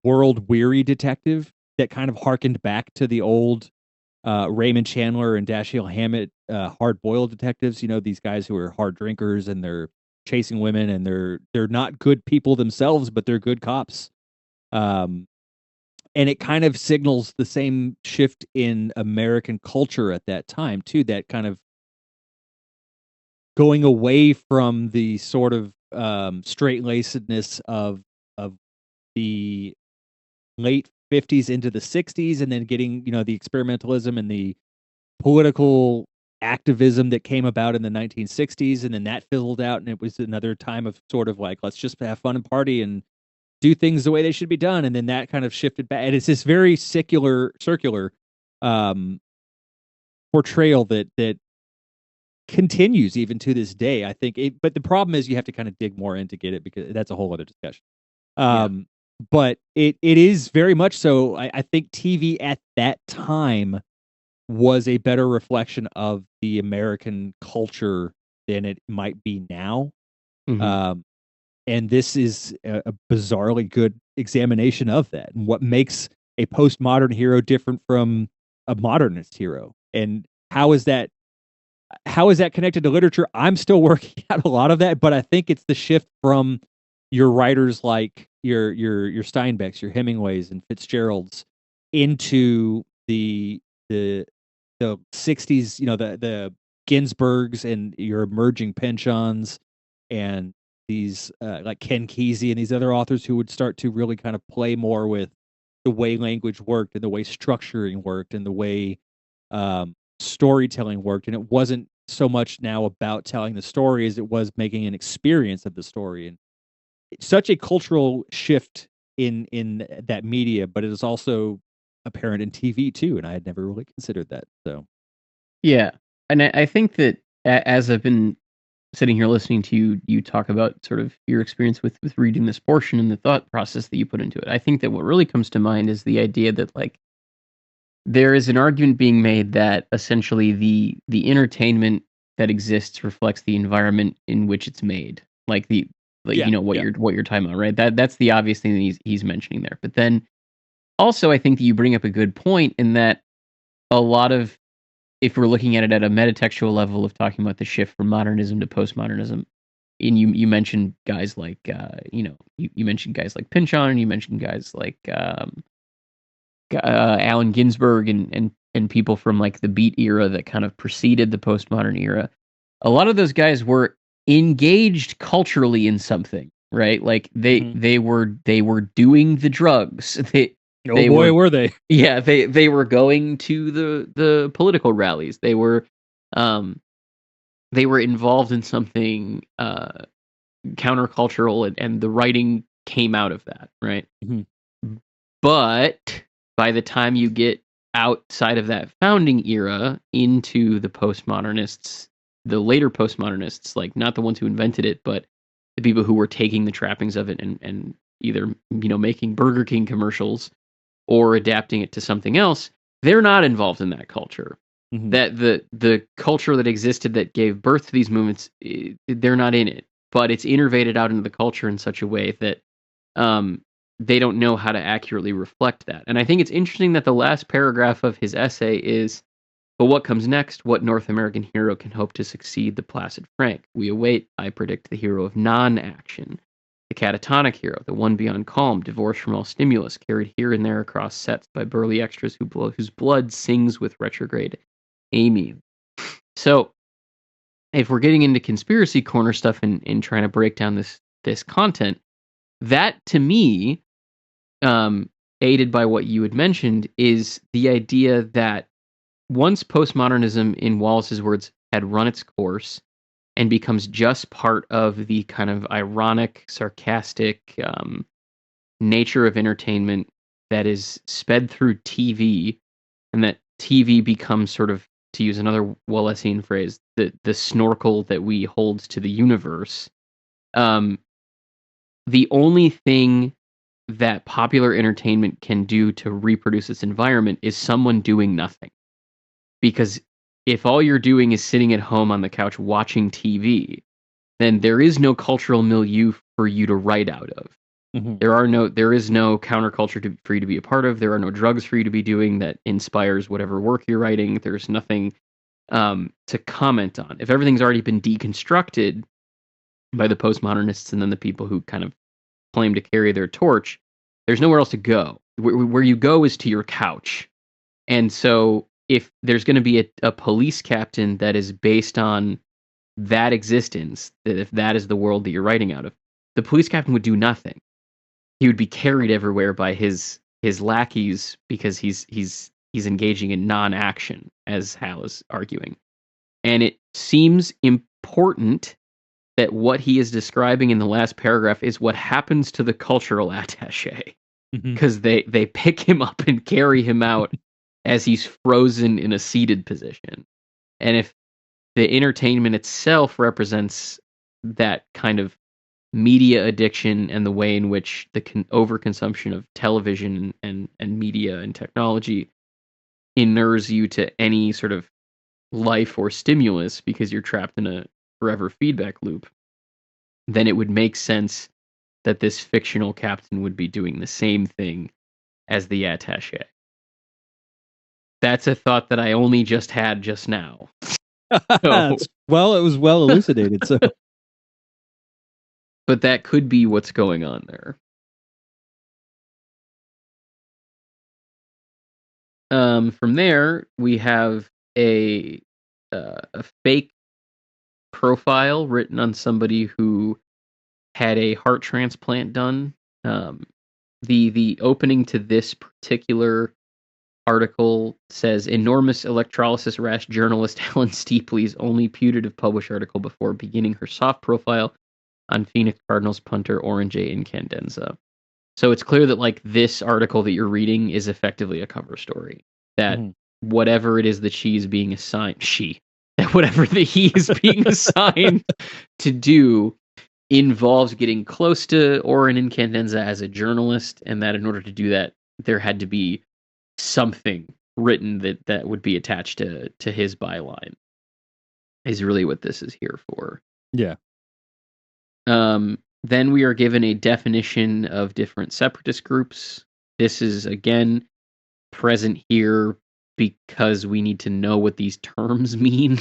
world weary detective that kind of harkened back to the old Raymond Chandler and Dashiell Hammett hard boiled detectives. These guys who are hard drinkers and they're chasing women and they're not good people themselves, but they're good cops. Um, and it kind of signals the same shift in American culture at that time too, that kind of going away from the sort of straight-lacedness of the late 50s into the 60s, and then getting, the experimentalism and the political activism that came about in the 1960s, and then that fizzled out, and it was another time of sort of like, let's just have fun and party and do things the way they should be done, and then that kind of shifted back, and it's this very circular um, portrayal that continues even to this day. I think but the problem is you have to kind of dig more in to get it, because that's a whole other discussion. Yeah. Um, but it is very much so. I think TV at that time was a better reflection of the American culture than it might be now. Mhm. Um, and this is a bizarrely good examination of that, and what makes a postmodern hero different from a modernist hero, and how is that connected to literature? I'm still working out a lot of that, but I think it's the shift from your writers like your Steinbecks, your Hemingways and Fitzgeralds into the the 60s, the Ginsbergs and your emerging Penchons and these like Ken Kesey and these other authors who would start to really kind of play more with the way language worked and the way structuring worked and the way storytelling worked, and it wasn't so much now about telling the story as it was making an experience of the story, and it's such a cultural shift in that media, but it is also apparent in TV too, and I had never really considered that. So Yeah. And I think that as I've been sitting here listening to you talk about sort of your experience with reading this portion and the thought process that you put into it, I think that what really comes to mind is the idea that like there is an argument being made that essentially the entertainment that exists reflects the environment in which it's made. Like Yeah, what yeah. you're talking about, right? That's the obvious thing that he's mentioning there. But then also I think that you bring up a good point in that a lot of, if we're looking at it at a metatextual level of talking about the shift from modernism to postmodernism, and you mentioned guys like you mentioned guys like Pynchon, and you mentioned guys like Allen Ginsberg and people from like the Beat era that kind of preceded the postmodern era. A lot of those guys were engaged culturally in something, right? Like Mhm. they were doing the drugs. Oh They boy, were, were they. yeah, they were going to the political rallies. Um they were involved in something countercultural, and the writing came out of that, right? Mhm. But by the time you get outside of that founding era into the postmodernists, the later postmodernists, like not the ones who invented it, but the people who were taking the trappings of it and either making Burger King commercials or adapting it to something else, they're not involved in that culture. Mhm. That the culture that existed that gave birth to these movements, they're not in it, but it's innervated out into the culture in such a way that um, they don't know how to accurately reflect that. And I think it's interesting that the last paragraph of his essay is, "But what comes next? What North American hero can hope to succeed the placid Frank? We await, I predict, the hero of non-action, the catatonic hero, the one beyond calm, divorced from all stimulus, carried here and there across sets by burly extras whose blood sings with retrograde Amy." So, if we're getting into conspiracy corner stuff and trying to break down this content, that to me, aided by what you had mentioned, is the idea that once postmodernism, in Wallace's words, had run its course and becomes just part of the kind of ironic, sarcastic nature of entertainment that is sped through TV, and that TV becomes sort of, to use another Wallacean phrase, the snorkel that we hold to the universe. Um, the only thing that popular entertainment can do to reproduce its environment is someone doing nothing. Because if all you're doing is sitting at home on the couch watching TV, then there is no cultural milieu for you to write out of. Mhm. There is no counterculture for you to be a part of. There are no drugs for you to be doing that inspires whatever work you're writing. There's nothing to comment on. If everything's already been deconstructed by the postmodernists and then the people who kind of claim to carry their torch, there's nowhere else to go. Where you go is to your couch. And so if there's going to be a police captain that is based on that existence, that if that is the world that you're writing out of, the police captain would do nothing. He would be carried everywhere by his lackeys because he's engaging in non-action, as Hal is arguing. And it seems important that what he is describing in the last paragraph is what happens to the cultural attaché, Mhm. because they pick him up and carry him out as he's frozen in a seated position. And if the entertainment itself represents that kind of media addiction and the way in which the overconsumption of television and media and technology inures you to any sort of life or stimulus because you're trapped in a forever feedback loop, then it would make sense that this fictional captain would be doing the same thing as the attaché. That's a thought that I only just had just now. So, Well, it was well elucidated. So, but that could be what's going on there. From there, we have a fake profile written on somebody who had a heart transplant done. Um, the opening to this particular article says, "Enormous electrolysis rash journalist Helen Steepley's only putative published article before beginning her soft profile on Phoenix Cardinals punter Orange Incandenza." So it's clear that like this article that you're reading is effectively a cover story. That Mhm. whatever it is that she's being assigned, whatever that he is being assigned to do involves getting close to Oren Incandenza as a journalist, and that in order to do that, there had to be something written that would be attached to his byline. Is really what this is here for. Yeah. Then we are given a definition of different separatist groups. This is, again, present here because we need to know what these terms mean,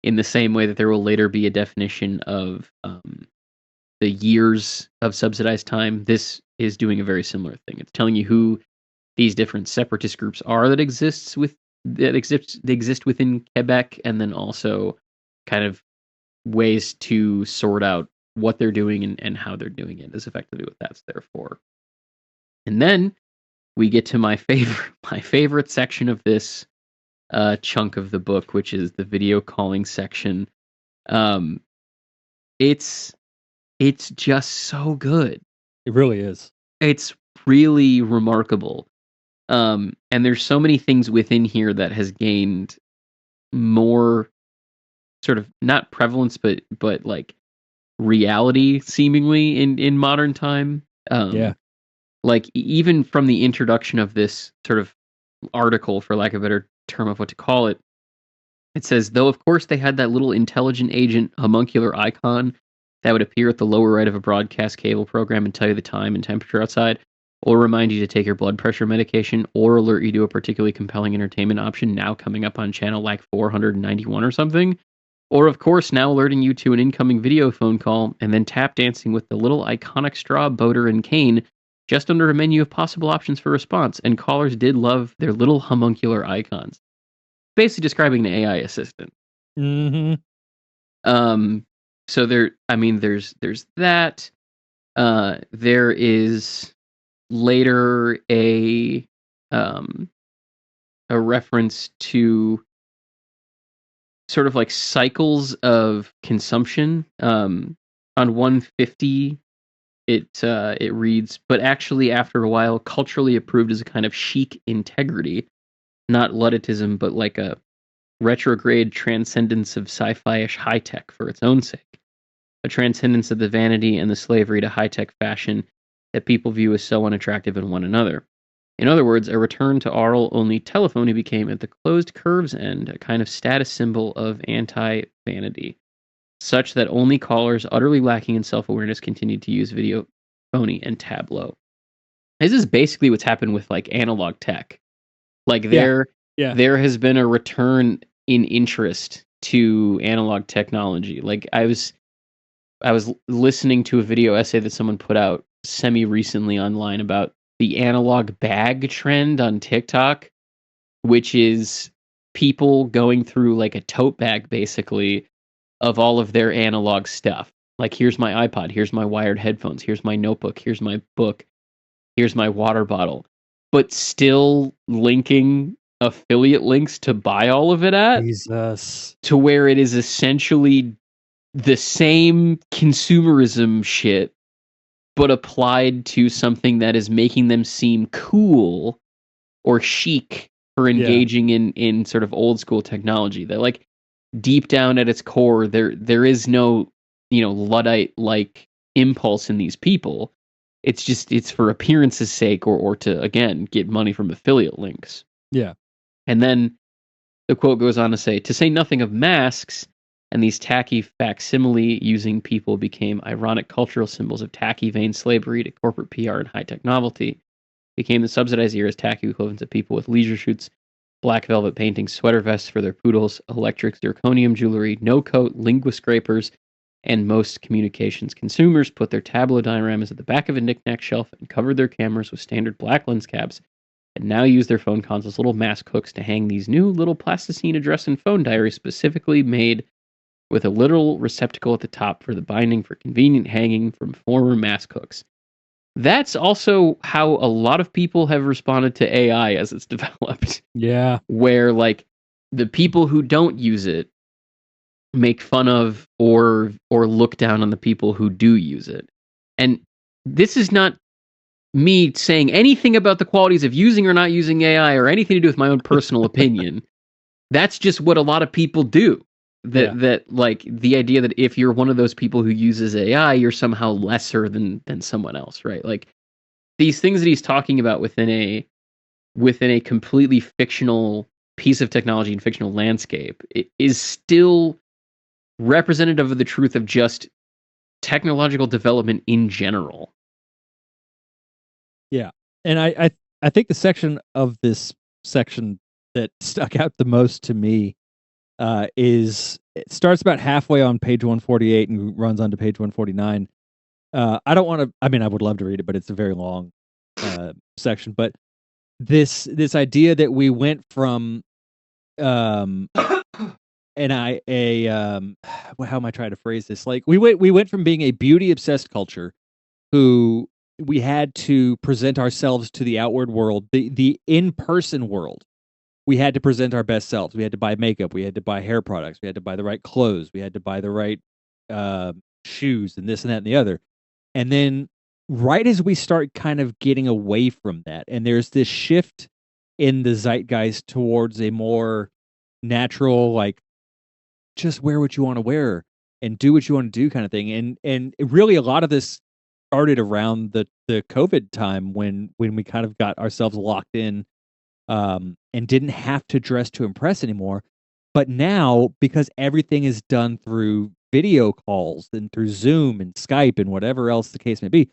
in the same way that there will later be a definition of the years of subsidized time. This is doing a very similar thing. It's telling you who these different separatist groups are that exist within Quebec, and then also kind of ways to sort out what they're doing and how they're doing it is effectively what that's there for. And then we get to my favorite section of this chunk of the book, which is the video calling section. It's just so good. It really is. It's really remarkable. And there's so many things within here that has gained more sort of not prevalence, but like reality seemingly in modern time. Yeah. Like even from the introduction of this sort of article, for lack of a better term of what to call it, it says, though of course they had that little intelligent agent homuncular icon that would appear at the lower right of a broadcast cable program and tell you the time and temperature outside, or remind you to take your blood pressure medication, or alert you to a particularly compelling entertainment option now coming up on channel like 491 or something. Or, of course, now alerting you to an incoming video phone call, and then tap dancing with the little iconic straw, boater, and cane just under a menu of possible options for response. And callers did love their little homuncular icons. Basically describing an AI assistant. Mm-hmm. So there's that. There is later a reference to sort of like cycles of consumption. On 150, it reads, but actually after a while, culturally approved as a kind of chic integrity, not ludditism, but like a retrograde transcendence of sci-fi-ish high-tech for its own sake. A transcendence of the vanity and the slavery to high-tech fashion that people view as so unattractive in one another. In other words, a return to oral-only telephony became, at the closed curve's end, a kind of status symbol of anti-vanity, such that only callers utterly lacking in self-awareness continued to use video phony and tableau. This is basically what's happened with like analog tech. Like there has been a return in interest to analog technology. Like I was listening to a video essay that someone put out semi-recently online about the analog bag trend on TikTok, which is people going through like a tote bag basically of all of their analog stuff. Like, here's my iPod, here's my wired headphones, here's my notebook, here's my book, here's my water bottle, but still linking affiliate links to buy all of it at. Jesus. To where it is essentially the same consumerism shit, but applied to something that is making them seem cool or chic for engaging in sort of old school technology. That like deep down at its core, there is no, Luddite like impulse in these people. It's for appearance's sake or to again get money from affiliate links. Yeah. And then the quote goes on to say nothing of masks, and these tacky facsimile using people became ironic cultural symbols of tacky vain slavery to corporate PR and high-tech novelty, became the subsidized eras tacky equivalents of people with leisure shoots, black velvet paintings, sweater vests for their poodles, electric zirconium jewelry, no-coat, lingua scrapers, and most communications consumers put their tableau dioramas at the back of a knick-knack shelf and covered their cameras with standard black lens caps, and now use their phone cons as little mask hooks to hang these new little plasticine address and phone diaries specifically made with a literal receptacle at the top for the binding for convenient hanging from former mask hooks. That's also how a lot of people have responded to AI as it's developed. Yeah. Where, like, the people who don't use it make fun of or look down on the people who do use it. And this is not me saying anything about the qualities of using or not using AI or anything to do with my own personal opinion. That's just what a lot of people do. that like the idea that if you're one of those people who uses AI, you're somehow lesser than someone else, right? Like these things that he's talking about within a completely fictional piece of technology and fictional landscape, it is still representative of the truth of just technological development in general. Yeah. And I think the section of this section that stuck out the most to me is it starts about halfway on page 148 and runs on to page 149. I don't want to. I mean, I would love to read it, but it's a very long section. But this idea that we went from um and how am I trying to phrase this? Like we went from being a beauty obsessed culture who we had to present ourselves to the outward world, the in-person world. We had to present our best selves. We had to buy makeup. We had to buy hair products. We had to buy the right clothes. We had to buy the right shoes and this and that and the other. And then right as we start kind of getting away from that, and there's this shift in the zeitgeist towards a more natural, like just wear what you want to wear and do what you want to do kind of thing. And really a lot of this started around the COVID time when we kind of got ourselves locked in and didn't have to dress to impress anymore. But now, because everything is done through video calls and through Zoom and Skype and whatever else the case may be,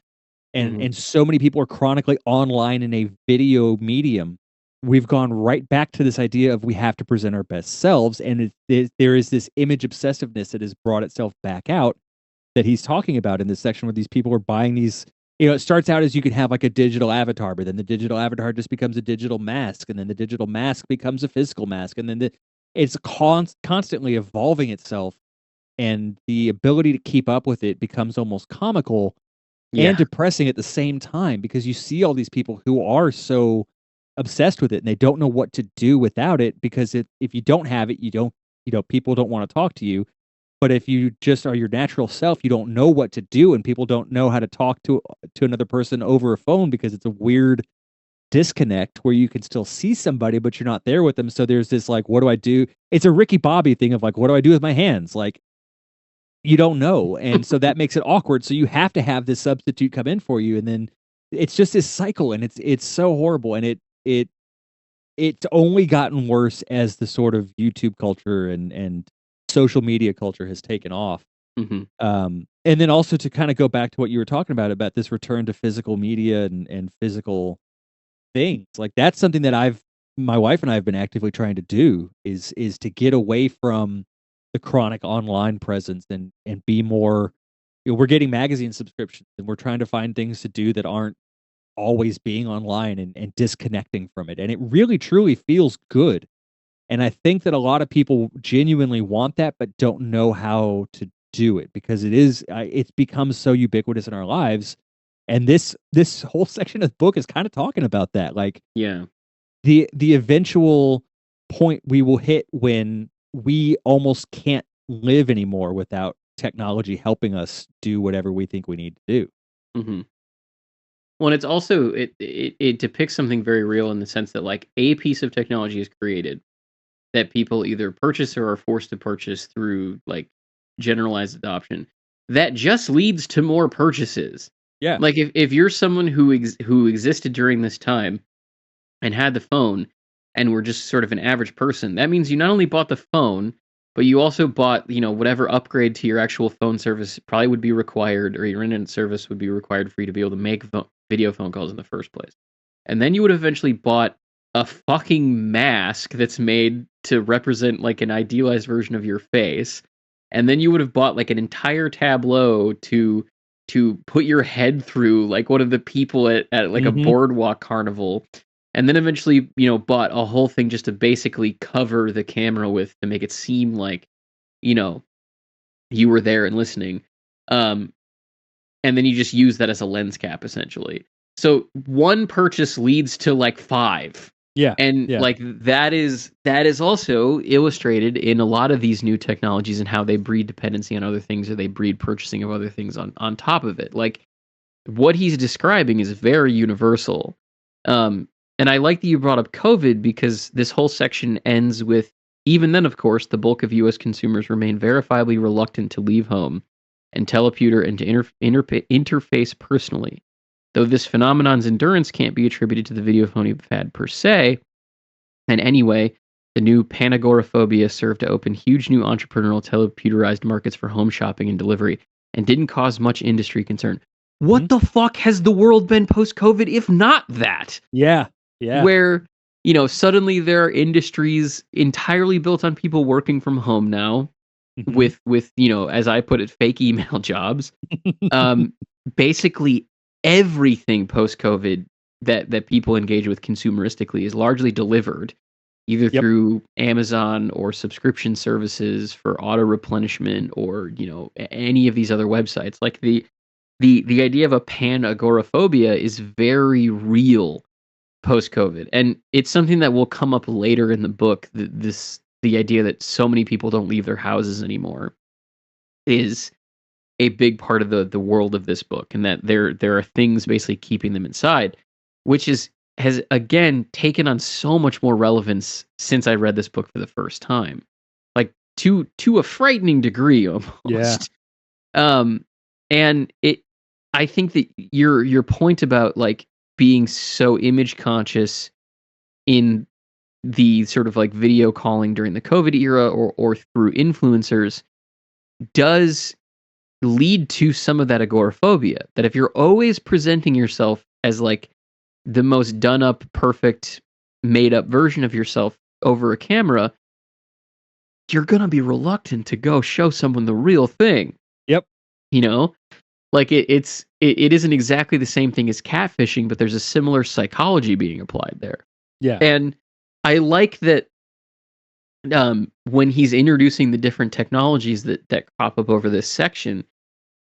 and so many people are chronically online in a video medium, we've gone right back to this idea of we have to present our best selves, and there is this image obsessiveness that has brought itself back out that he's talking about in this section where these people are buying these. It starts out as you can have like a digital avatar, but then the digital avatar just becomes a digital mask, and then the digital mask becomes a physical mask, and then it's constantly evolving itself, and the ability to keep up with it becomes almost comical and depressing at the same time, because you see all these people who are so obsessed with it and they don't know what to do without it, because if you don't have it, people don't want to talk to you. But if you just are your natural self, you don't know what to do, and people don't know how to talk to another person over a phone because it's a weird disconnect where you can still see somebody, but you're not there with them. So there's this like, what do I do? It's a Ricky Bobby thing of like, what do I do with my hands? Like, you don't know. And so that makes it awkward. So you have to have this substitute come in for you. And then it's just this cycle, and it's so horrible. And it's only gotten worse as the sort of YouTube culture and social media culture has taken off. And then also to kind of go back to what you were talking about this return to physical media and physical things, like that's something that my wife and I have been actively trying to do is to get away from the chronic online presence and be more, we're getting magazine subscriptions and we're trying to find things to do that aren't always being online and disconnecting from it. And it really truly feels good. And I think that a lot of people genuinely want that, but don't know how to do it because it's become so ubiquitous in our lives. And this whole section of the book is kind of talking about that. Like, the eventual point we will hit when we almost can't live anymore without technology helping us do whatever we think we need to do. Well, and it's also it depicts something very real in the sense that like a piece of technology is created that people either purchase or are forced to purchase through like generalized adoption, that just leads to more purchases. Yeah. Like if you're someone who existed during this time and had the phone and were just sort of an average person, that means you not only bought the phone, but you also bought, whatever upgrade to your actual phone service probably would be required, or your internet service would be required for you to be able to make video phone calls in the first place. And then you would have eventually bought a fucking mask that's made to represent like an idealized version of your face. And then you would have bought like an entire tableau to put your head through, like one of the people at like a boardwalk carnival. And then eventually, bought a whole thing just to basically cover the camera with, to make it seem like, you were there and listening. And then you just use that as a lens cap, essentially. So one purchase leads to like 5. Yeah. And like that is also illustrated in a lot of these new technologies and how they breed dependency on other things, or they breed purchasing of other things on top of it. Like what he's describing is very universal. And I like that you brought up COVID, because this whole section ends with Even then, of course, the bulk of U.S. consumers remain verifiably reluctant to leave home and teleputer and to interface personally. Though this phenomenon's endurance can't be attributed to the video phone fad per se, and anyway, the new panagoraphobia served to open huge new entrepreneurial teleputerized markets for home shopping and delivery and didn't cause much industry concern. What the fuck has the world been post-COVID if not that? Yeah. Yeah. Where, suddenly there are industries entirely built on people working from home now with as I put it, fake email jobs. Basically everything post-COVID that people engage with consumeristically is largely delivered either through Amazon or subscription services for auto replenishment or, any of these other websites. Like the idea of a pan-agoraphobia is very real post-COVID. And it's something that will come up later in the book. The idea that so many people don't leave their houses anymore is a big part of the world of this book, and that there are things basically keeping them inside, which has again taken on so much more relevance since I read this book for the first time, like to a frightening degree almost. Yeah. And I think that your point about like being so image conscious in the sort of like video calling during the COVID era or through influencers does lead to some of that agoraphobia. That if you're always presenting yourself as like the most done up, perfect, made up version of yourself over a camera, you're gonna be reluctant to go show someone the real thing. Yep. Like it isn't exactly the same thing as catfishing, but there's a similar psychology being applied there. Yeah. And I like that when he's introducing the different technologies that crop up over this section,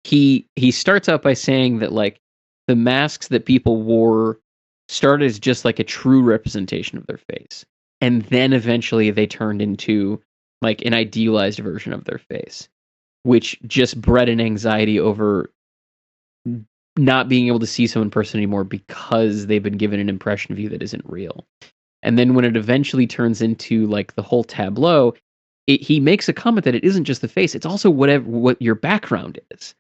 he starts out by saying that like the masks that people wore started as just like a true representation of their face. And then eventually they turned into like an idealized version of their face, which just bred an anxiety over not being able to see someone in person anymore because they've been given an impression of you that isn't real. And then when it eventually turns into like the whole tableau, he makes a comment that it isn't just the face, it's also what your background is.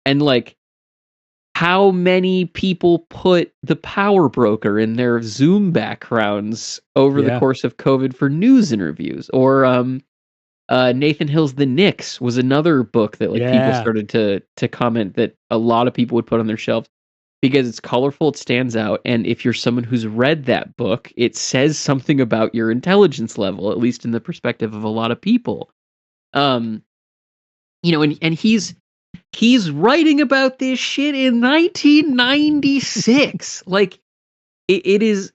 And like how many people put the power broker in their Zoom backgrounds over the course of COVID for news interviews, or Nathan Hill's The Knicks was another book that like people started to comment that a lot of people would put on their shelves because it's colorful, it stands out, and if you're someone who's read that book, it says something about your intelligence level, at least in the perspective of a lot of people. And he's writing about this shit in 1996. Like it is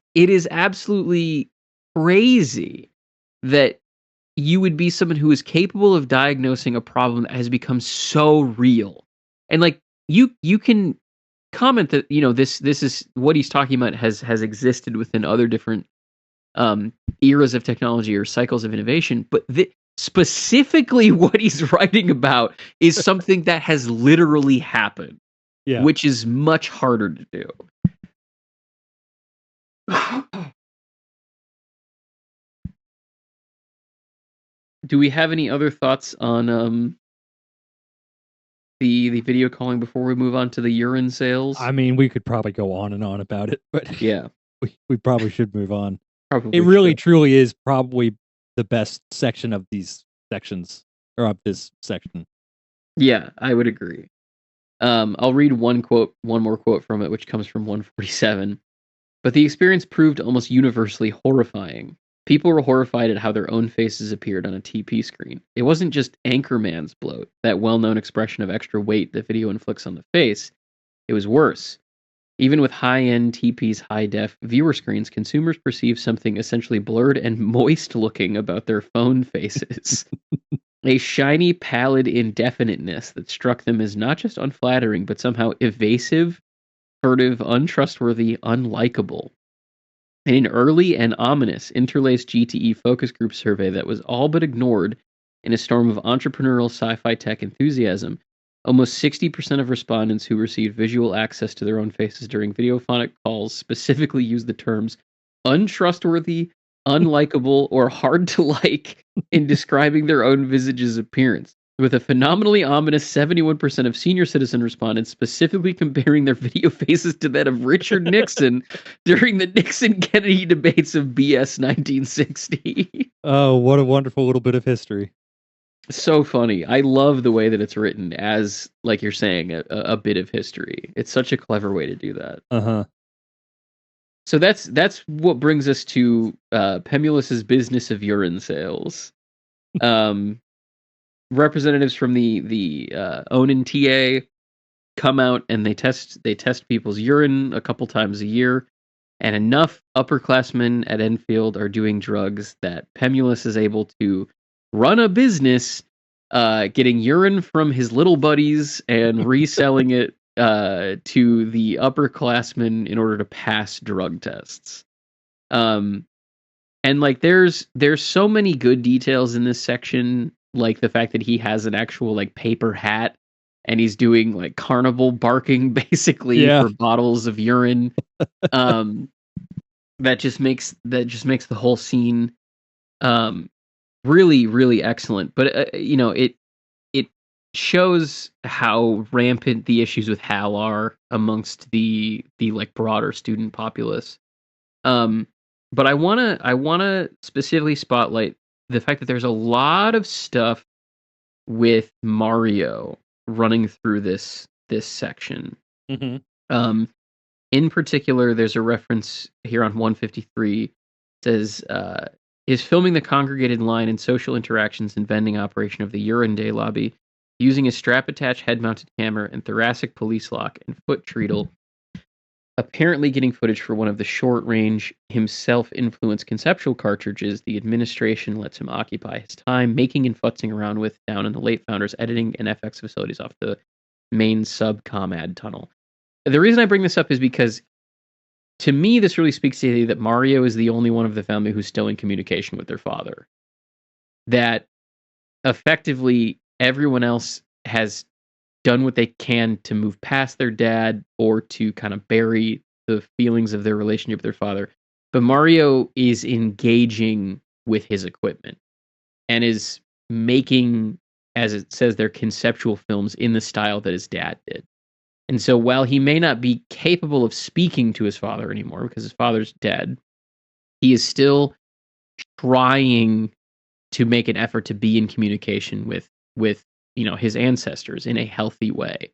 absolutely crazy that you would be someone who is capable of diagnosing a problem that has become so real. And like you can comment that this is what he's talking about has existed within other different eras of technology or cycles of innovation, but specifically what he's writing about is something that has literally happened, which is much harder to do. Do we have any other thoughts on the video calling before we move on to the urine sales? I mean, we could probably go on and on about it, but yeah, we probably should move on. Probably it really truly is probably the best section of these sections, or of this section. Yeah, I would agree. I'll read one more quote from it, which comes from 147. But the experience proved almost universally horrifying. People were horrified at how their own faces appeared on a TP screen. It wasn't just Anchorman's bloat, that well-known expression of extra weight that video inflicts on the face. It was worse. Even with high-end TP's high-def viewer screens, consumers perceive something essentially blurred and moist-looking about their phone faces. A shiny, pallid indefiniteness that struck them as not just unflattering, but somehow evasive, furtive, untrustworthy, unlikable. In an early and ominous interlaced GTE focus group survey that was all but ignored in a storm of entrepreneurial sci-fi tech enthusiasm, almost 60% of respondents who received visual access to their own faces during videophonic calls specifically used the terms untrustworthy, unlikable, or hard to like in describing their own visage's appearance, with a phenomenally ominous 71% of senior citizen respondents specifically comparing their video faces to that of Richard Nixon during the Nixon-Kennedy debates of BS 1960. Oh, what a wonderful little bit of history. So funny. I love the way that it's written as, like you're saying, a bit of history. It's such a clever way to do that. Uh-huh. So that's what brings us to Pemulus's business of urine sales. Representatives from the Onan TA come out and they test people's urine a couple times a year, and enough upperclassmen at Enfield are doing drugs that Pemulus is able to run a business, getting urine from his little buddies and reselling it to the upperclassmen in order to pass drug tests. And like there's so many good details in this section, like the fact that he has an actual like paper hat and he's doing like carnival barking basically for bottles of urine. That just makes the whole scene really, really excellent. But it shows how rampant the issues with Hal are amongst the like broader student populace. But I wanna specifically spotlight the fact that there's a lot of stuff with Mario running through this section. Mm-hmm. In particular, there's a reference here on 153. It says, is filming the congregated line and social interactions and vending operation of the urine day lobby using a strap-attached head-mounted camera and thoracic police lock and foot treadle, apparently getting footage for one of the short-range, himself-influenced conceptual cartridges the administration lets him occupy his time making and futzing around with down in the late founder's editing and FX facilities off the main sub-ComAd tunnel. The reason I bring this up is because, to me, this really speaks to the idea that Mario is the only one of the family who's still in communication with their father. That, effectively, everyone else has done what they can to move past their dad or to kind of bury the feelings of their relationship with their father. But Mario is engaging with his equipment and is making, as it says, their conceptual films in the style that his dad did. And so while he may not be capable of speaking to his father anymore because his father's dead, he is still trying to make an effort to be in communication with his ancestors in a healthy way.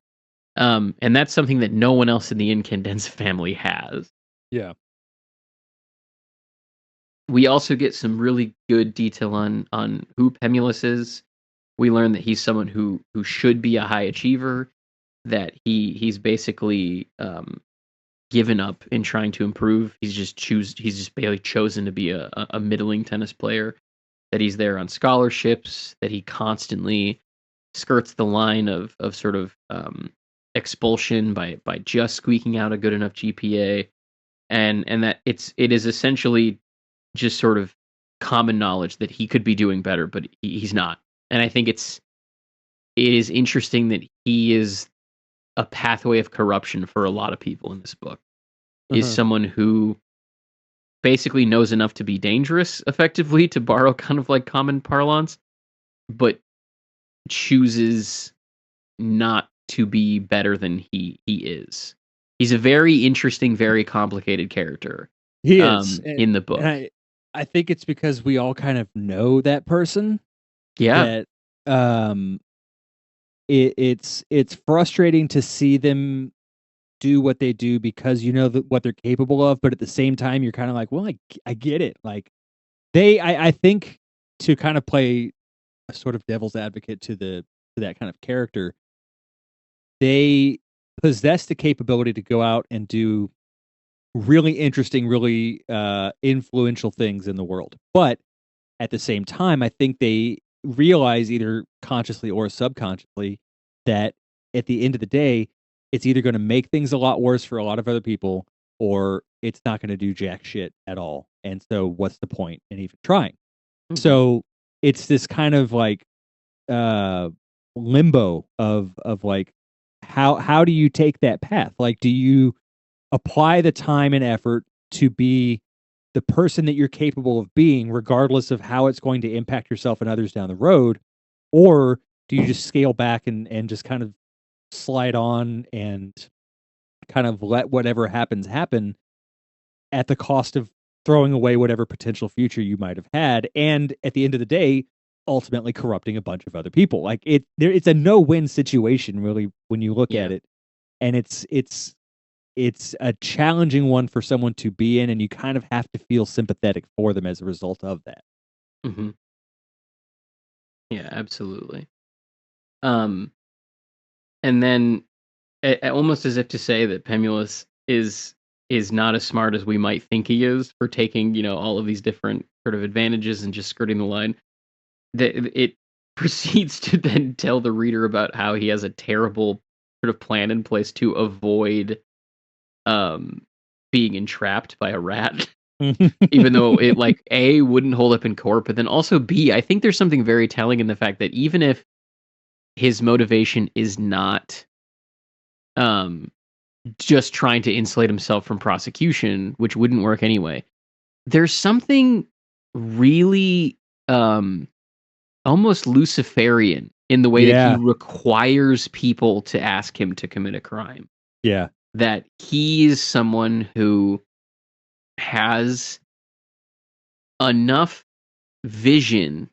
And that's something that no one else in the Incandescent family has. Yeah. We also get some really good detail on who Pemulus is. We learn that he's someone who should be a high achiever, that he's basically given up in trying to improve. He's just barely chosen to be a middling tennis player, that he's there on scholarships, that he constantly skirts the line of sort of expulsion by just squeaking out a good enough GPA, and that it is essentially just sort of common knowledge that he could be doing better, but he's not. And I think it is interesting that he is a pathway of corruption for a lot of people in this book. Is someone who basically knows enough to be dangerous, effectively, to borrow kind of like common parlance, but chooses not to be better than he is. He's a very interesting, very complicated character. He is in the book. And I think it's because we all kind of know that person. Yeah. That it's frustrating to see them do what they do because you know what they're capable of, but at the same time you're kind of like, well, I get it. Like I think, to kind of play a sort of devil's advocate to that kind of character, they possess the capability to go out and do really interesting, really influential things in the world. But at the same time, I think they realize, either consciously or subconsciously, that at the end of the day, it's either going to make things a lot worse for a lot of other people, or it's not going to do jack shit at all. And so what's the point in even trying? Mm-hmm. So it's this kind of like limbo of like, how do you take that path? Like, do you apply the time and effort to be the person that you're capable of being, regardless of how it's going to impact yourself and others down the road? Or do you just scale back and just kind of slide on and kind of let whatever happens happen at the cost of throwing away whatever potential future you might have had, and at the end of the day, ultimately corrupting a bunch of other people? Like it's a no-win situation, really, when you look at Yeah. it, and it's a challenging one for someone to be in, and you kind of have to feel sympathetic for them as a result of that. Mhm. Yeah, absolutely. Um, and then almost as if to say that Pemulus is not as smart as we might think he is for taking, all of these different sort of advantages and just skirting the line. That it proceeds to then tell the reader about how he has a terrible sort of plan in place to avoid um being entrapped by a rat. Even though it, like, A, wouldn't hold up in court, but then also B, I think there's something very telling in the fact that even if his motivation is not um just trying to insulate himself from prosecution, which wouldn't work anyway, there's something really um almost Luciferian in the way that he Yeah, requires people to ask him to commit a crime. yeah, That he is someone who has enough vision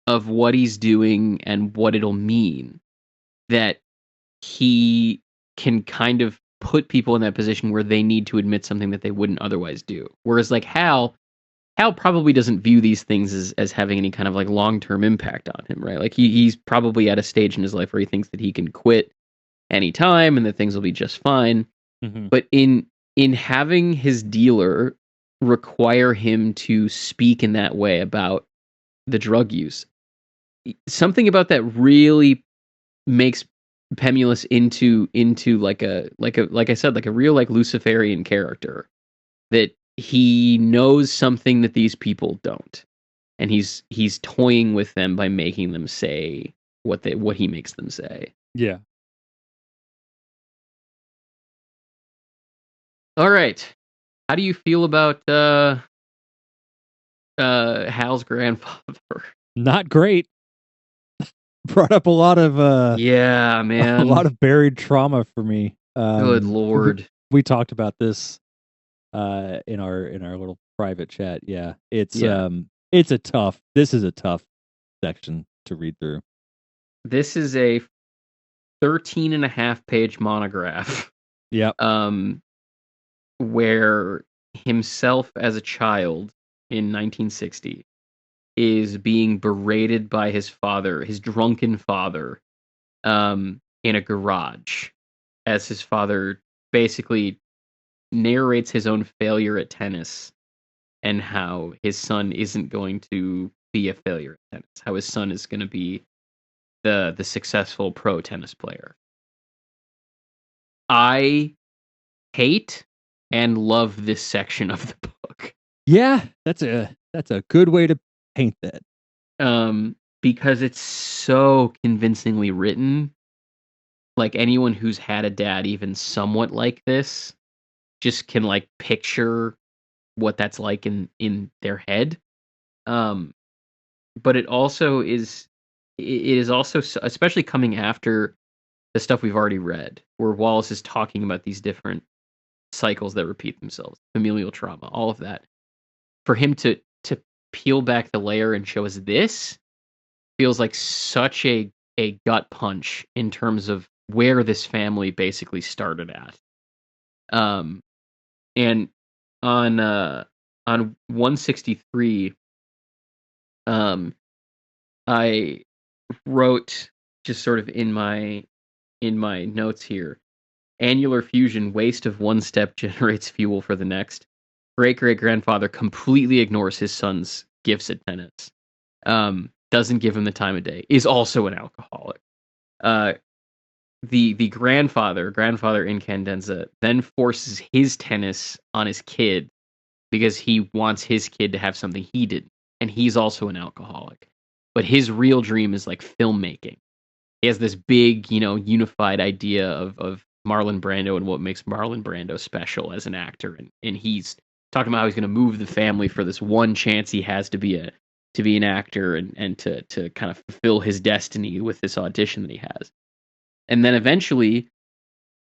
of what he's doing and what it'll mean that he can kind of put people in that position where they need to admit something that they wouldn't otherwise do. Whereas like Hal probably doesn't view these things as having any kind of like long-term impact on him, right? Like he's probably at a stage in his life where he thinks that he can quit anytime and that things will be just fine. mhm, But in having his dealer require him to speak in that way about the drug use, something about that really makes Pemulus into like I said, like a real like Luciferian character, that he knows something that these people don't, and he's toying with them by making them say what he makes them say. yeah. All right, how do you feel about Hal's grandfather? Not great. Brought up a lot of Yeah, a lot man. of buried trauma for me. Good We, lord. we talked about this in our little private chat. Yeah. Yeah. It's a tough. This is a tough section to read through. This is a 13 and a half page monograph Yep. um where himself as a child in 1960 is being berated by his father, his drunken father, in a garage, as his father basically narrates his own failure at tennis and how his son isn't going to be a failure at tennis, how his son is going to be the successful pro tennis player. I hate and love this section of the book. Yeah, that's a good way to paint that. Because it's so convincingly written. Like anyone who's had a dad even somewhat like this just can like picture what that's like in their head. Um, but it is also especially coming after the stuff we've already read, where Wallace is talking about these different cycles that repeat themselves, familial trauma, all of that. For him to peel back the layer and show us this feels like such a gut punch in terms of where this family basically started at. Um, and on 163, um, I wrote just sort of in my notes here. Annular fusion, waste of one step generates fuel for the next. Great great grandfather completely ignores his son's gifts at tennis. Doesn't give him the time of day. Is also an alcoholic. Uh, the grandfather Incandenza then forces his tennis on his kid because he wants his kid to have something he didn't, and he's also an alcoholic. But his real dream is like filmmaking. He has this big, unified idea of Marlon Brando and what makes Marlon Brando special as an actor, and he's talking about how he's going to move the family for this one chance he has to be an actor and to kind of fulfill his destiny with this audition that he has. And then eventually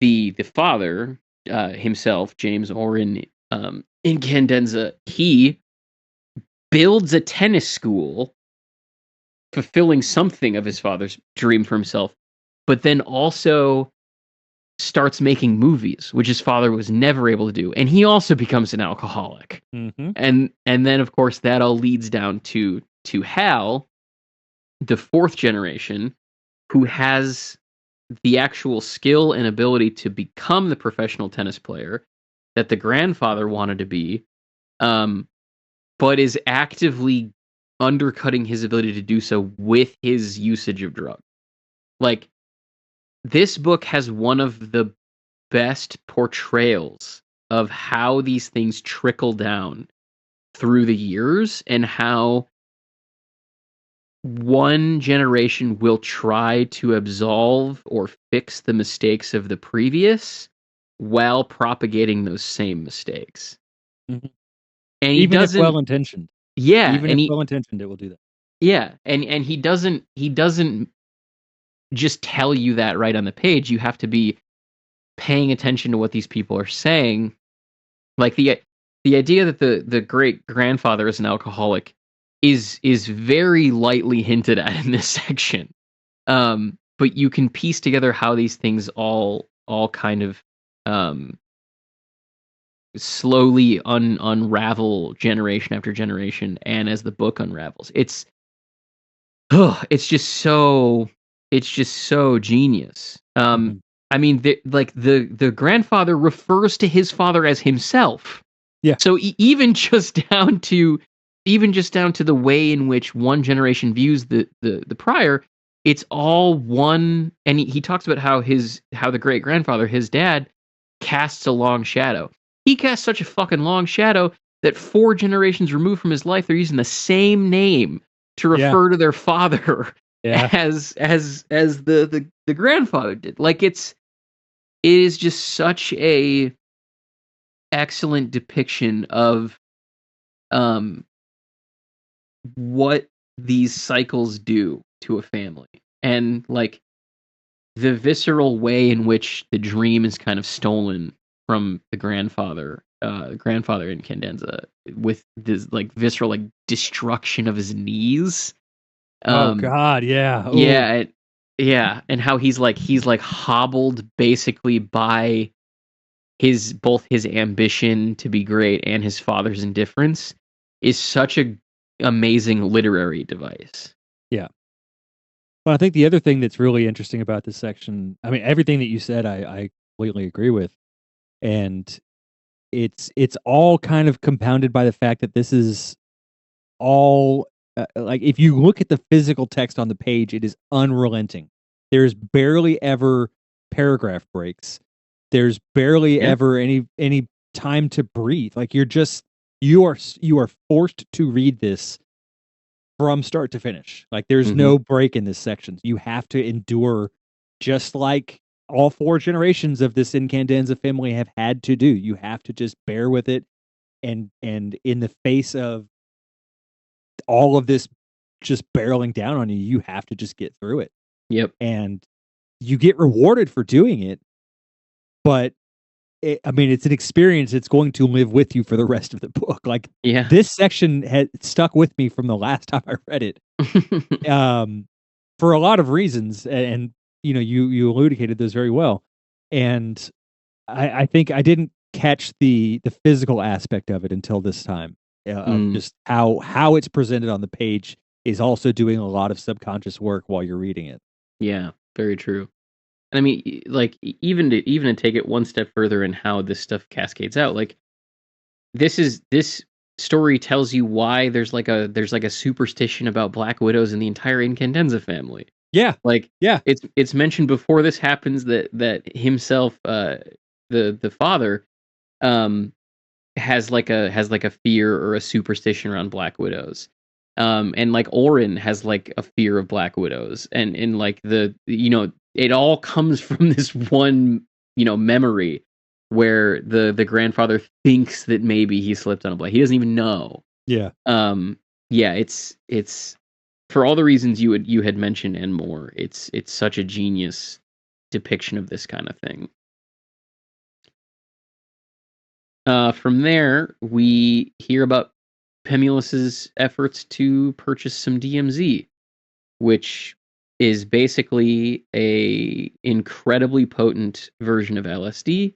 the father himself, James Oren Incandenza, he builds a tennis school, fulfilling something of his father's dream for himself, but then also starts making movies, which his father was never able to do, and he also becomes an alcoholic. Mm-hmm. And then of course that all leads down to Hal, the fourth generation, who has the actual skill and ability to become the professional tennis player that the grandfather wanted to be, but is actively undercutting his ability to do so with his usage of drugs. Like, this book has one of the best portrayals of how these things trickle down through the years and how one generation will try to absolve or fix the mistakes of the previous while propagating those same mistakes. Mm-hmm. And he even doesn't, if well-intentioned. yeah, Even if well-intentioned, it will do that. Yeah, and he doesn't just tell you that right on the page. You have to be paying attention to what these people are saying. Like the idea that the great grandfather is an alcoholic is very lightly hinted at in this section. But you can piece together how these things all kind of slowly unravel generation after generation, and as the book unravels, it's just so genius. Mm-hmm. I mean, the grandfather refers to his father as himself. Yeah. So even just down to the way in which one generation views the prior, it's all one. And he talks about how the great grandfather, his dad, casts a long shadow. He casts such a fucking long shadow that 4 generations removed from his life, they're using the same name to refer to their father as the grandfather did. Like, it is just such a excellent depiction of what these cycles do to a family, and like the visceral way in which the dream is kind of stolen from the grandfather in Candenza, with this like visceral like destruction of his knees. Oh God, yeah. Ooh. Yeah, and how he's like hobbled basically by both his ambition to be great and his father's indifference is such a amazing literary device. Yeah. Well, I think the other thing that's really interesting about this section, I mean, everything that you said, I completely agree with, and it's all kind of compounded by the fact that this is all like, if you look at the physical text on the page, it is unrelenting. There's barely ever paragraph breaks. There's barely ever any time to breathe. Like, you are forced to read this from start to finish. Like, there's no break in this section. You have to endure, just like all 4 generations of this Incandenza family have had to do. You have to just bear with it, and in the face of all of this just barreling down on you, you have to just get through it. Yep. And you get rewarded for doing it, but I mean, it's an experience that's going to live with you for the rest of the book. Like, this section had stuck with me from the last time I read it, for a lot of reasons, and you know, you elucidated those very well. And I think I didn't catch the physical aspect of it until this time. Just how it's presented on the page is also doing a lot of subconscious work while you're reading it. Yeah, very true. And I mean, like, even to take it one step further in how this stuff cascades out, like, this story tells you why there's like a superstition about black widows in the entire Incandenza family. Yeah. Like, it's mentioned before this happens that himself, the father, has like a fear or a superstition around black widows. And like Oren has like a fear of black widows, and like it all comes from this one, memory where the grandfather thinks that maybe he slipped on a blade. He doesn't even know. Yeah. Yeah, it's for all the reasons you had mentioned and more. It's such a genius depiction of this kind of thing. From there, we hear about Pemulus's efforts to purchase some DMZ, which is basically a incredibly potent version of LSD.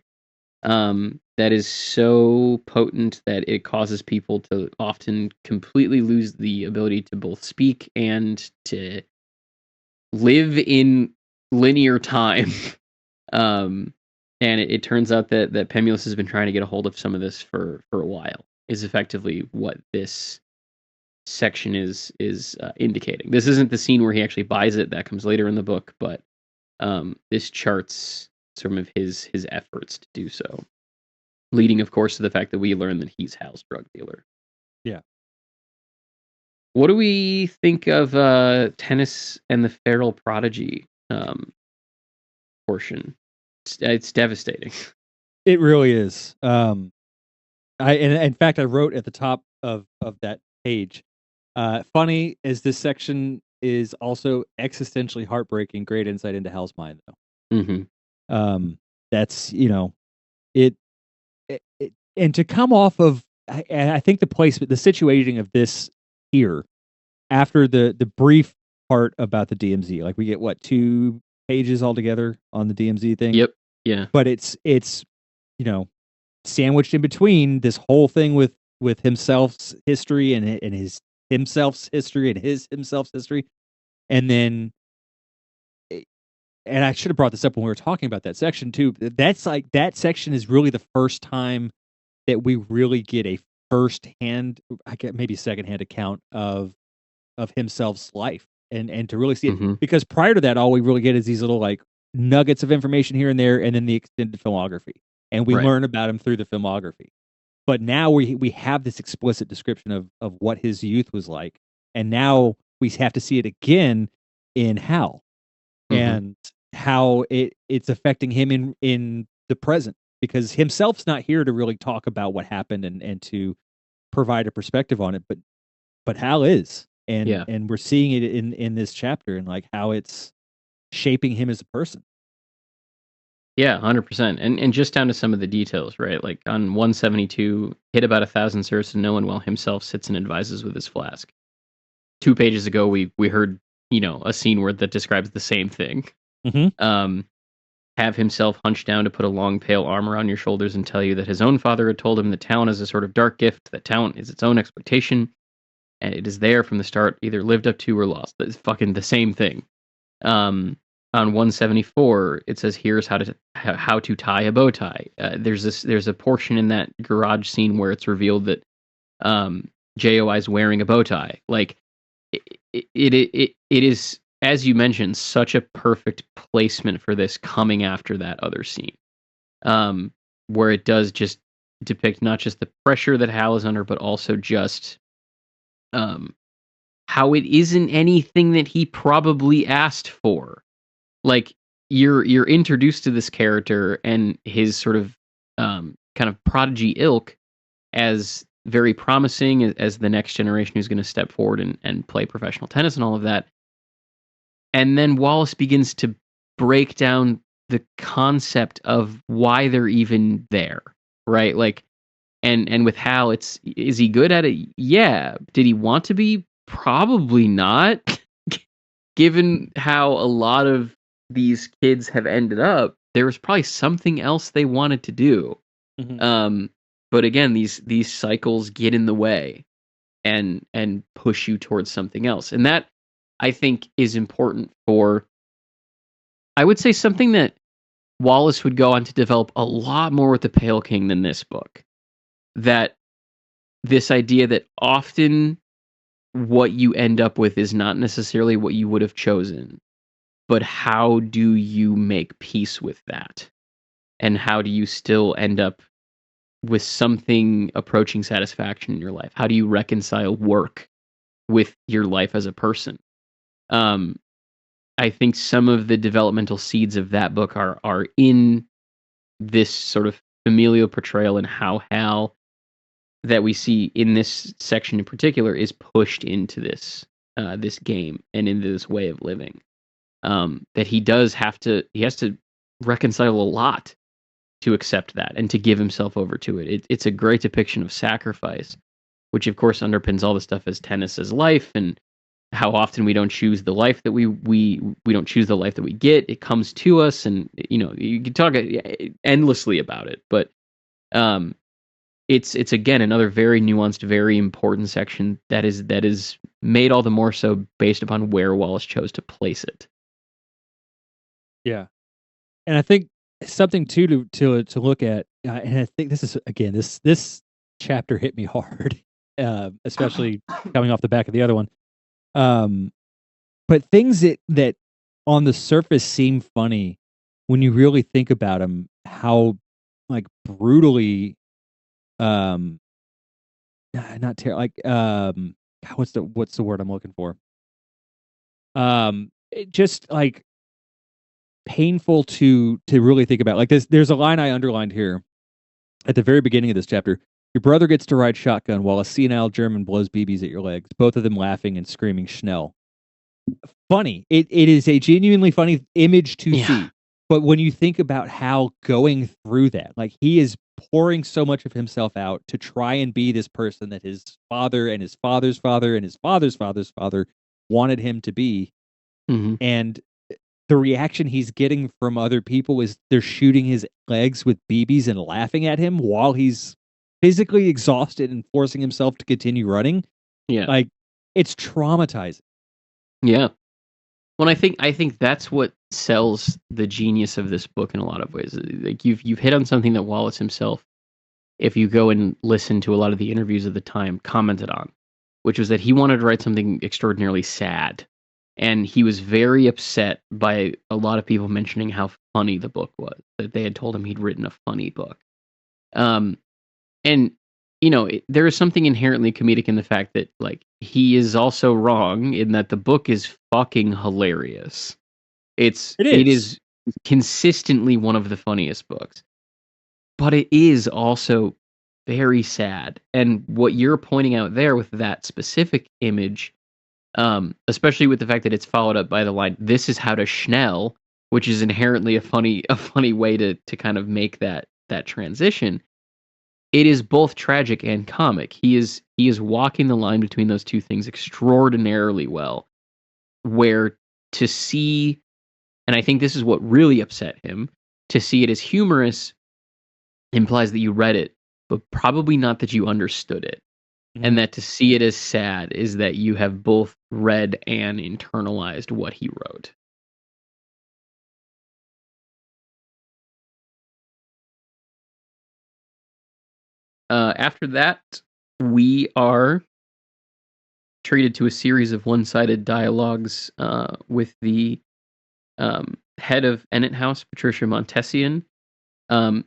That is so potent that it causes people to often completely lose the ability to both speak and to live in linear time. And it turns out that Pemulus has been trying to get a hold of some of this for a while, is effectively what this section is indicating. This isn't the scene where he actually buys it. That comes later in the book, but this charts some of his efforts to do so, leading, of course, to the fact that we learn that he's Hal's drug dealer. Yeah. What do we think of Tennis and the Feral Prodigy portion? It's devastating. It really is. In fact, I wrote at the top of that page, funny as this section is also existentially heartbreaking, great insight into Hal's mind, though. Mm-hmm. That's, it, and to come off of, I think the situating of this here, after the brief part about the DMZ, like we get, what, 2 pages altogether on the DMZ thing? Yep. Yeah. But it's sandwiched in between this whole thing with himself's history and his himself's history and his himself's history. And then, and I should have brought this up when we were talking about that section too. That's like, that section is really the first time that we really get a first-hand, I get maybe second-hand account of himself's life, and to really see it, because prior to that, all we really get is these little like nuggets of information here and there, and then the extended filmography, and we learn about him through the filmography. But now we have this explicit description of what his youth was like, and now we have to see it again in Hal, and how it's affecting him in the present, because himself's not here to really talk about what happened and to provide a perspective on it, but Hal is, and we're seeing it in this chapter, and like how it's shaping him as a person. Yeah, 100%. And just down to some of the details, right? Like on 172, hit about 1,000 serfs and no one, while himself sits and advises with his flask. 2 pages ago, we heard, a scene where that describes the same thing. Have himself hunched down to put a long pale arm around your shoulders and tell you that his own father had told him that talent is a sort of dark gift, that talent is its own exploitation, and it is there from the start, either lived up to or lost. That's fucking the same thing. On 174, it says, here's how to tie a bow tie. There's a portion in that garage scene where it's revealed that JOI is wearing a bow tie. Like it is, as you mentioned, such a perfect placement for this coming after that other scene, where it does just depict not just the pressure that Hal is under, but also just how it isn't anything that he probably asked for. Like you're introduced to this character and his sort of kind of prodigy ilk as very promising as the next generation who's going to step forward and play professional tennis and all of that. And then Wallace begins to break down the concept of why they're even there, right? Like, and with Hal, is he good at it? Yeah. Did he want to be? Probably not. Given how a lot of these kids have ended up, there was probably something else they wanted to do. But again, these cycles get in the way and push you towards something else. And that, I think, is important for, I would say, something that Wallace would go on to develop a lot more with the Pale King than this book. That this idea that often what you end up with is not necessarily what you would have chosen, but how do you make peace with that? And how do you still end up with something approaching satisfaction in your life? How do you reconcile work with your life as a person? I think some of the developmental seeds of that book are in this sort of familial portrayal and how Hal, that we see in this section in particular, is pushed into this game and into this way of living. That he has to reconcile a lot to accept that and to give himself over to it. It's a great depiction of sacrifice, which of course underpins all the stuff as Tennis's life and how often we don't choose the life that we don't choose the life that we get. It comes to us, and you can talk endlessly about it, but it's again another very nuanced, very important section that is made all the more so based upon where Wallace chose to place it. Yeah, and I think something too to look at, and I think this is again this chapter hit me hard, especially coming off the back of the other one. But things that on the surface seem funny, when you really think about them, how like brutally, not like what's the word I'm looking for? It just like painful to really think about. Like there's a line I underlined here at the very beginning of this chapter. Your brother gets to ride shotgun while a senile German blows BBs at your legs, both of them laughing and screaming Schnell. Funny. It is a genuinely funny image to see. But when you think about how going through that, like he is pouring so much of himself out to try and be this person that his father and his father's father and his father's father's father wanted him to be. Mm-hmm. And the reaction he's getting from other people is they're shooting his legs with BBs and laughing at him while he's physically exhausted and forcing himself to continue running. Yeah. Like it's traumatizing. Yeah. Well, I think that's what sells the genius of this book in a lot of ways. Like you've hit on something that Wallace himself, if you go and listen to a lot of the interviews of the time, commented on, which was that he wanted to write something extraordinarily sad. And he was very upset by a lot of people mentioning how funny the book was, that they had told him he'd written a funny book. And there is something inherently comedic in the fact that like he is also wrong in that the book is fucking hilarious. It is consistently one of the funniest books, but it is also very sad. And what you're pointing out there with that specific image, especially with the fact that it's followed up by the line, "This is how to Schnell," which is inherently a funny way to kind of make that transition. It is both tragic and comic. He is walking the line between those two things extraordinarily well. Where to see, and I think this is what really upset him, to see it as humorous implies that you read it, but probably not that you understood it. Mm-hmm. And that to see it as sad is that you have both read and internalized what he wrote. After that, we are treated to a series of one-sided dialogues with the head of Ennet House, Patricia Montessian.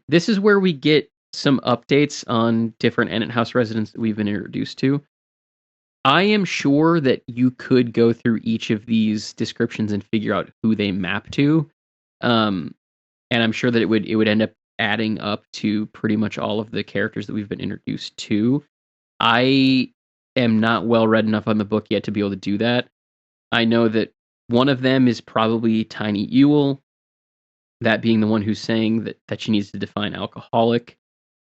This is where we get some updates on different Ennet House residents that we've been introduced to. I am sure that you could go through each of these descriptions and figure out who they map to. And I'm sure that it would end up adding up to pretty much all of the characters that we've been introduced to. I am not well read enough on the book yet to be able to do that. I know that one of them is probably Tiny Ewell, that being the one who's saying that she needs to define alcoholic.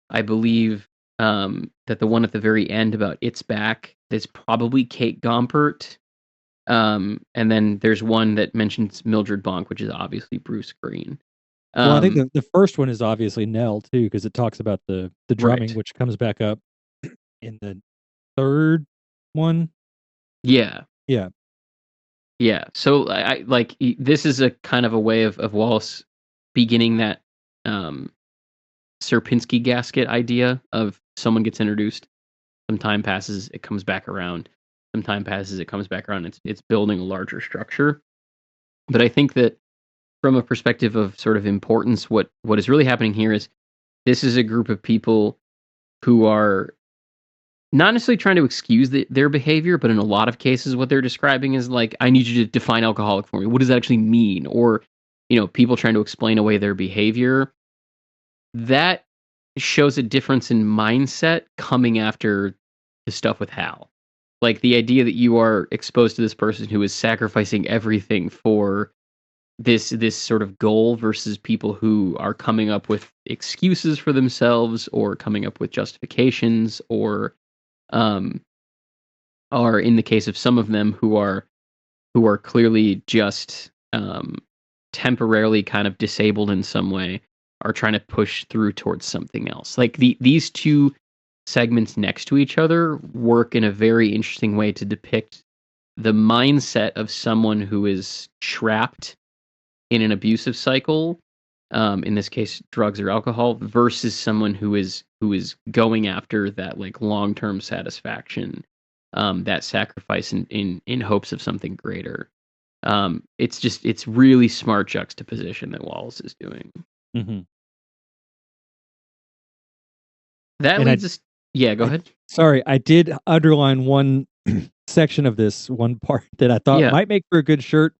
I believe that the one at the very end about It's Back is probably Kate Gompert. And then there's one that mentions Mildred Bonk, which is obviously Bruce Green. Well, I think the first one is obviously Nell too, because it talks about the drumming, right, which comes back up in the third one. Yeah. So I like this is a kind of a way of Wallace beginning that Sierpinski gasket idea of someone gets introduced, some time passes, it comes back around. Some time passes, it comes back around. It's building a larger structure. But I think that from a perspective of sort of importance, what is really happening here is this is a group of people who are not necessarily trying to excuse their behavior, but in a lot of cases, what they're describing is like, I need you to define alcoholic for me. What does that actually mean? Or, people trying to explain away their behavior. That shows a difference in mindset coming after the stuff with Hal. Like the idea that you are exposed to this person who is sacrificing everything for this sort of goal versus people who are coming up with excuses for themselves or coming up with justifications um or in the case of some of them who are clearly just temporarily kind of disabled in some way are trying to push through towards something else. Like these two segments next to each other work in a very interesting way to depict the mindset of someone who is trapped in an abusive cycle, in this case drugs or alcohol, versus someone who is going after that like long-term satisfaction, that sacrifice in hopes of something greater. It's really smart juxtaposition that Wallace is doing. Mm-hmm. That And leads us. Yeah, go ahead. Sorry, I did underline one section of this, one part that I thought Yeah. might make for a good shirt,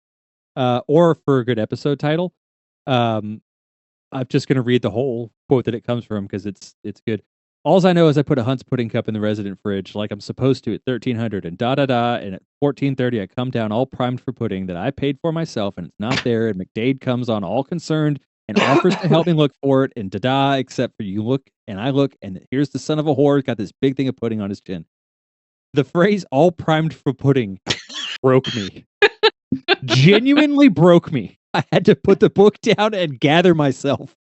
or for a good episode title. I'm just going to read the whole quote that it comes from because it's good. Alls I know is I put a Hunt's pudding cup in the resident fridge like I'm supposed to at 1300 and and at 1430 I come down all primed for pudding that I paid for myself and it's not there and McDade comes on all concerned and offers to help me look for it and except for you look and I look and here's the son of a whore got this big thing of pudding on his chin. The phrase all primed for pudding broke me. Genuinely broke me. I had to put the book down and gather myself.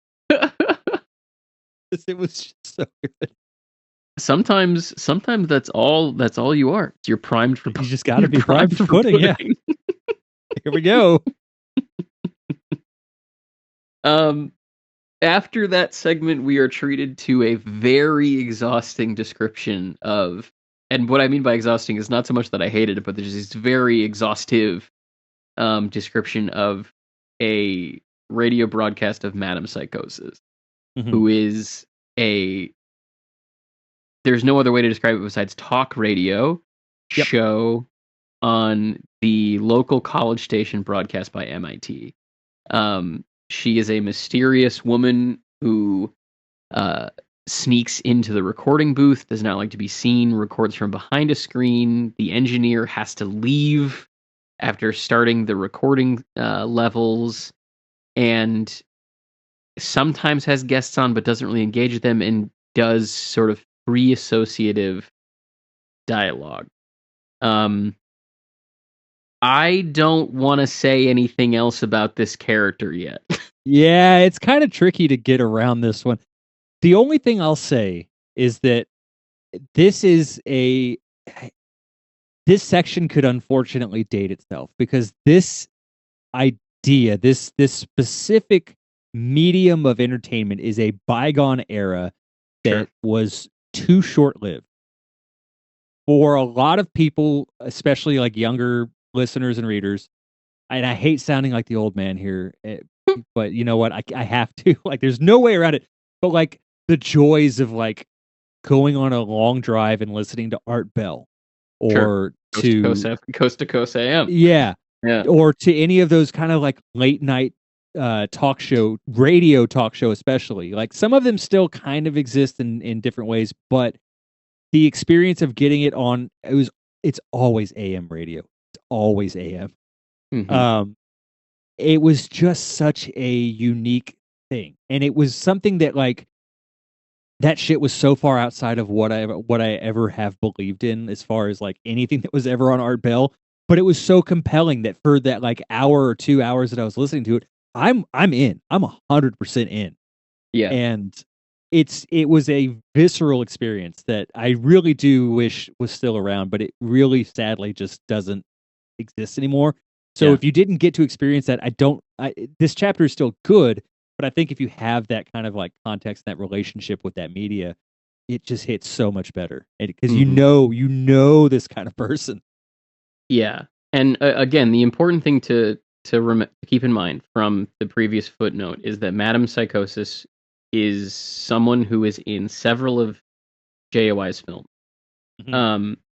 It was just so good. Sometimes that's all you are. You're primed for. You just got to be primed for pudding. Yeah. Here we go. After that segment, we are treated to a very exhausting description of, and what I mean by exhausting is not so much that I hated it, but there's this very exhaustive description of a radio broadcast of Madam Psychosis, who is there's no other way to describe it besides talk radio show on the local college station broadcast by MIT. She is a mysterious woman who sneaks into the recording booth, does not like to be seen, records from behind a screen. The engineer has to leave after starting the recording levels, and sometimes has guests on but doesn't really engage with them and does sort of free associative dialogue. I don't want to say anything else about this character yet. Yeah, it's kind of tricky to get around this one. The only thing I'll say is that this section could unfortunately date itself because this idea, this specific medium of entertainment is a bygone era that was too short-lived. For a lot of people, especially like younger listeners and readers, and I hate sounding like the old man here, but you know what? I have to. Like, there's no way around it. But like the joys of like going on a long drive and listening to Art Bell, or Coast to Coast AM. Yeah. Yeah. Or to any of those kind of like late night talk show, radio talk show, especially. Like some of them still kind of exist in different ways, but the experience of getting it on, it's always AM radio. It's always AM. Mm-hmm. It was just such a unique thing. And it was something that like that shit was so far outside of what I ever have believed in as far as like anything that was ever on Art Bell. But it was so compelling that for that like hour or 2 hours that I was listening to it, I'm in. I'm 100% in. Yeah. And it was a visceral experience that I really do wish was still around, but it really sadly just doesn't exist anymore. So if you didn't get to experience that, this chapter is still good, but I think if you have that kind of like context, that relationship with that media, it just hits so much better because you know this kind of person. Yeah, and again, the important thing to keep in mind from the previous footnote is that Madam Psychosis is someone who is in several of JOI's films,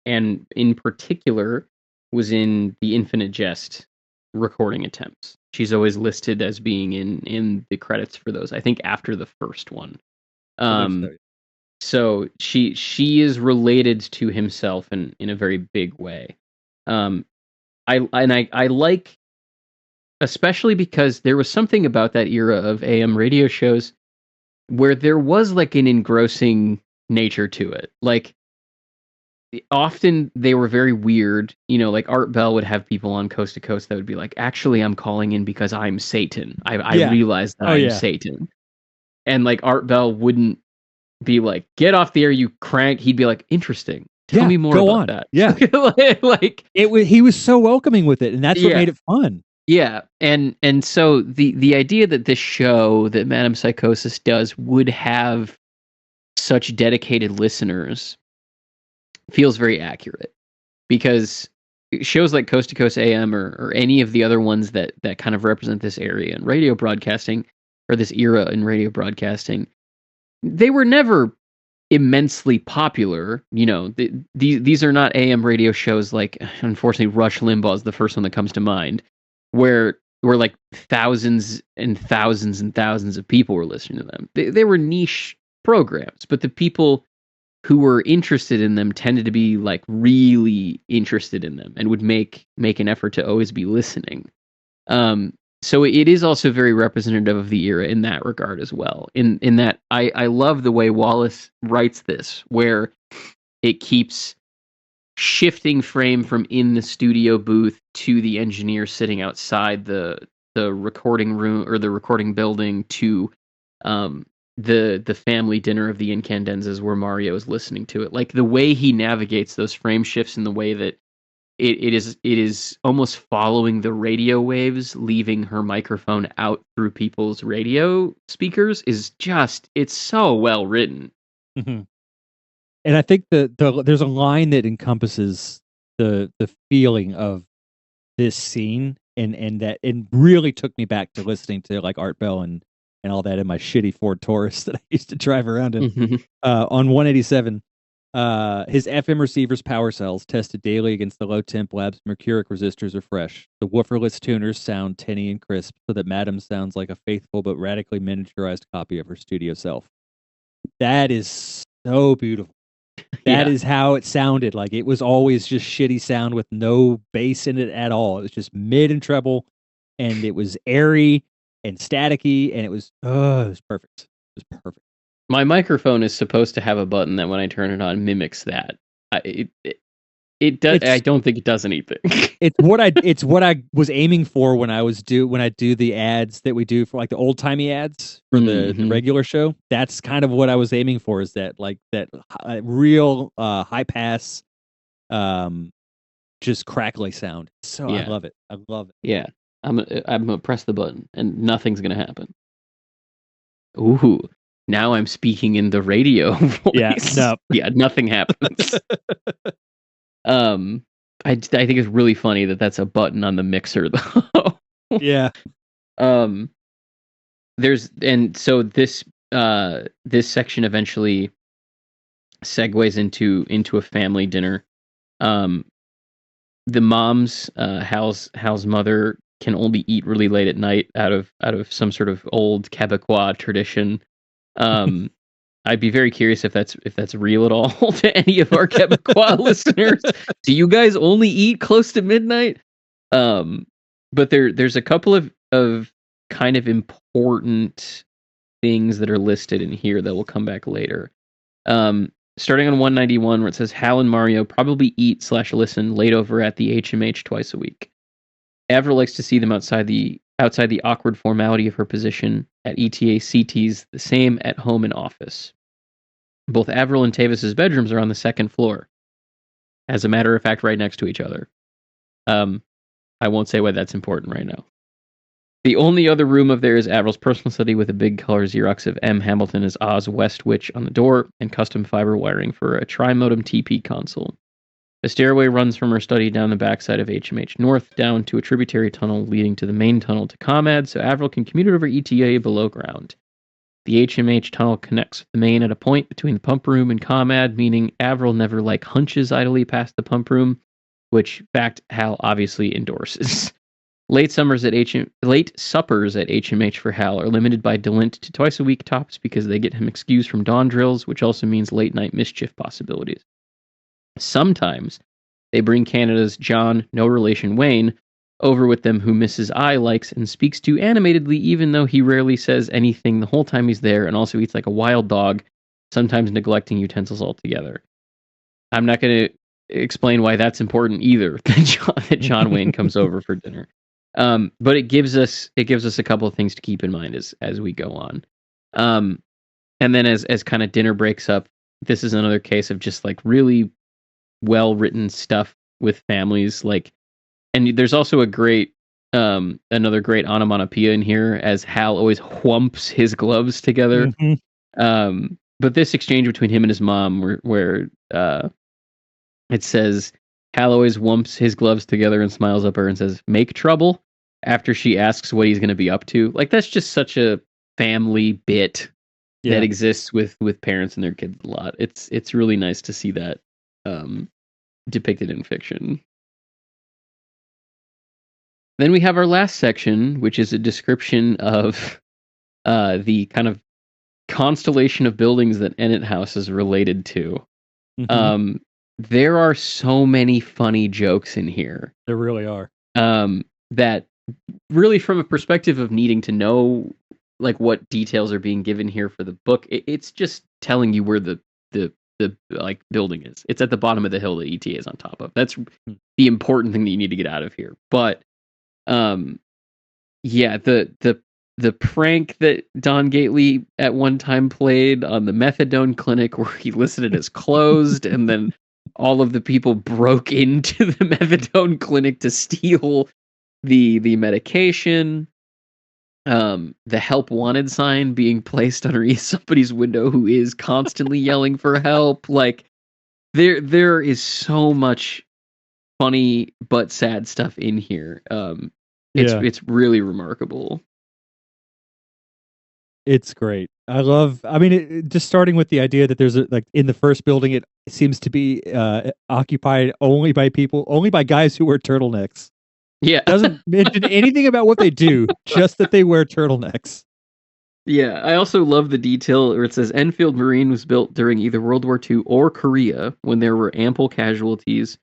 and in particular was in the Infinite Jest recording attempts. She's always listed as being in the credits for those. I think after the first one. Um, so she is related to himself in a very big way. I like, especially because there was something about that era of AM radio shows where there was like an engrossing nature to it. Like often they were very weird. Like Art Bell would have people on Coast to Coast that would be like, actually, I'm calling in because I'm Satan. I realized that I'm Satan. And like Art Bell wouldn't be like, get off the air, you crank. He'd be like, interesting. Tell me more about that. Yeah. Like he was so welcoming with it, and that's what made it fun. Yeah. And so the idea that this show that Madame Psychosis does would have such dedicated listeners feels very accurate, because shows like Coast to Coast AM or any of the other ones that kind of represent this area in radio broadcasting, or this era in radio broadcasting, they were never immensely popular. These are not AM radio shows like, unfortunately, Rush Limbaugh is the first one that comes to mind, where like thousands and thousands and thousands of people were listening to them. They were niche programs, but the people who were interested in them tended to be like really interested in them and would make an effort to always be listening. So it is also very representative of the era in that regard as well. In that I love the way Wallace writes this, where it keeps shifting frame from in the studio booth to the engineer sitting outside the recording room or the recording building to the family dinner of the Incandenzas where Mario is listening to it. Like the way he navigates those frame shifts in the way that it is almost following the radio waves, leaving her microphone out through people's radio speakers, is just, it's so well written. Mm-hmm. And I think there's a line that encompasses the feeling of this scene, and that it really took me back to listening to like Art Bell and all that in my shitty Ford Taurus that I used to drive around in. Mm-hmm. On 187, his FM receiver's power cells tested daily against the low temp lab's mercuric resistors are fresh. The wooferless tuners sound tinny and crisp, so that Madam sounds like a faithful but radically miniaturized copy of her studio self. That is so beautiful. That is how it sounded. Like it was always just shitty sound with no bass in it at all. It was just mid and treble, and it was airy and staticky, and it was perfect. It was perfect. My microphone is supposed to have a button that when I turn it on mimics that. It does. I don't think it does anything. It's what I was aiming for when I do the ads that we do for like the old timey ads for the regular show. That's kind of what I was aiming for, is that like that real high pass, just crackly sound. So I love it. I love it. Yeah, I'm gonna press the button and nothing's gonna happen. Ooh. Now I'm speaking in the radio voice. Yeah, nothing happens. I think it's really funny that that's a button on the mixer, though. Yeah. So this section eventually segues into a family dinner. The mom's Hal's mother can only eat really late at night out of some sort of old Quebecois tradition. I'd be very curious if that's real at all to any of our Quebecois listeners. Do you guys only eat close to midnight? But there's a couple of kind of important things that are listed in here that will come back later. Starting on 191, where it says Hal and Mario probably eat/listen late over at the HMH twice a week. Avril likes to see them outside the awkward formality of her position at ETA CT's the same at home and office. Both Avril and Tavis's bedrooms are on the second floor. As a matter of fact, right next to each other. I won't say why that's important right now. The only other room of there is Avril's personal study with a big color Xerox of M. Hamilton as Oz West Witch on the door and custom fiber wiring for a tri-modem TP console. A stairway runs from her study down the backside of HMH North down to a tributary tunnel leading to the main tunnel to ComEd, so Avril can commute over ETA below ground. The HMH tunnel connects the main at a point between the pump room and ComEd, meaning Avril never hunches idly past the pump room, which fact Hal obviously endorses. Late suppers at HMH for Hal are limited by Delint to twice a week tops because they get him excused from dawn drills, which also means late night mischief possibilities. Sometimes they bring Canada's John, no relation Wayne, over with them, who Mrs. I likes and speaks to animatedly, even though he rarely says anything the whole time he's there, and also eats like a wild dog, sometimes neglecting utensils altogether. I'm not going to explain why that's important either, that John Wayne comes over for dinner. But it gives us a couple of things to keep in mind as we go on. And then as kind of dinner breaks up, this is another case of just like really well written stuff with families. Like, and there's also another great onomatopoeia in here as Hal always whumps his gloves together. Mm-hmm. But this exchange between him and his mom, where it says Hal always whumps his gloves together and smiles up at her and says, "Make trouble?" after she asks what he's going to be up to. Like, that's just such a family bit that exists with parents and their kids a lot. It's really nice to see that depicted in fiction. Then we have our last section, which is a description of the kind of constellation of buildings that Ennet House is related to. Mm-hmm. There are so many funny jokes in here. There really are. That really, from a perspective of needing to know like what details are being given here for the book, it's just telling you where the like building is. It's at the bottom of the hill that ETA is on top of. That's the important thing that you need to get out of here. But yeah, the prank that Don Gately at one time played on the methadone clinic, where he listed it as closed, and then all of the people broke into the methadone clinic to steal the medication. The help wanted sign being placed underneath somebody's window who is constantly yelling for help. Like, there is so much funny but sad stuff in here. It's really remarkable. It's great. I mean, just starting with the idea that there's like in the first building, it seems to be occupied only by guys who wear turtlenecks. Yeah. Doesn't mention anything about what they do, just that they wear turtlenecks. Yeah, I also love the detail where it says Enfield Marine was built during either World War II or Korea, when there were ample casualties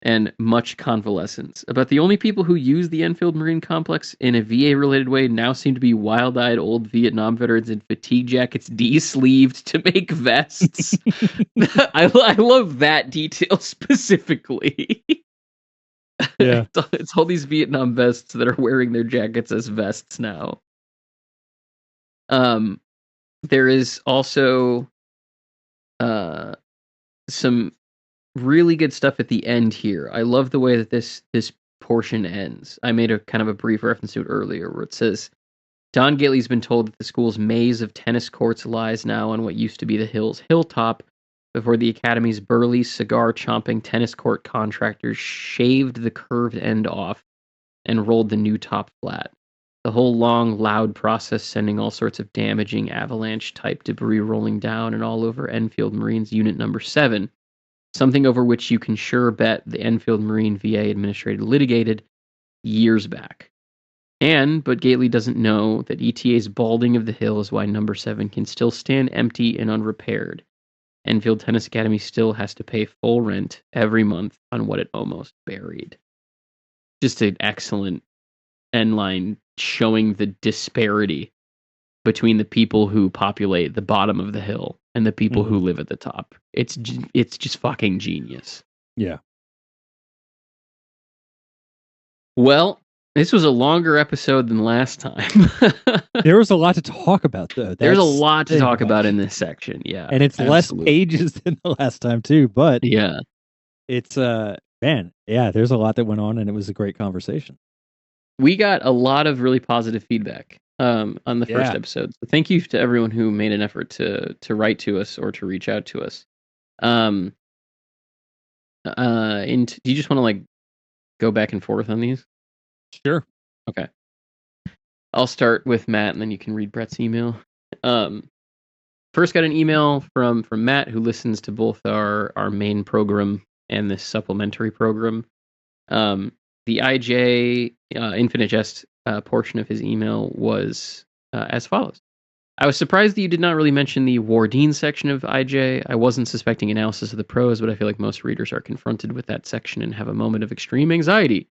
and much convalescence. About the only people who use the Enfield Marine Complex in a VA-related way now seem to be wild-eyed old Vietnam veterans in fatigue jackets de-sleeved to make vests. I love that detail specifically. Yeah. It's all these Vietnam vests that are wearing their jackets as vests now. There is also some really good stuff at the end here. I love the way that this portion ends. I made a kind of a brief reference to it earlier, where it says, Don Gately's been told that the school's maze of tennis courts lies now on what used to be the hill's hilltop, before the academy's burly, cigar-chomping tennis court contractors shaved the curved end off and rolled the new top flat. The whole long, loud process sending all sorts of damaging avalanche-type debris rolling down and all over Enfield Marine's Unit Number 7, something over which you can sure bet the Enfield Marine VA administrator litigated years back. But Gately doesn't know that ETA's balding of the hill is why Number 7 can still stand empty and unrepaired. Enfield Tennis Academy still has to pay full rent every month on what it almost buried. Just an excellent end line showing the disparity between the people who populate the bottom of the hill and the people who live at the top. It's just fucking genius. Yeah. Well, this was a longer episode than last time. There was a lot to talk about, though. There's a lot to talk about in this section, yeah. And it's less pages than the last time, too, but yeah. It's, man, yeah, there's a lot that went on, and it was a great conversation. We got a lot of really positive feedback on the first episode. So thank you to everyone who made an effort to write to us or to reach out to us. And do you just want to like go back and forth on these? Sure. Okay. I'll start with Matt, and then you can read Brett's email. First got an email from Matt, who listens to both our main program and this supplementary program. the IJ Infinite Jest portion of his email was as follows. I was surprised that you did not really mention the Wardeen section of IJ. I wasn't suspecting analysis of the prose, but I feel like most readers are confronted with that section and have a moment of extreme anxiety.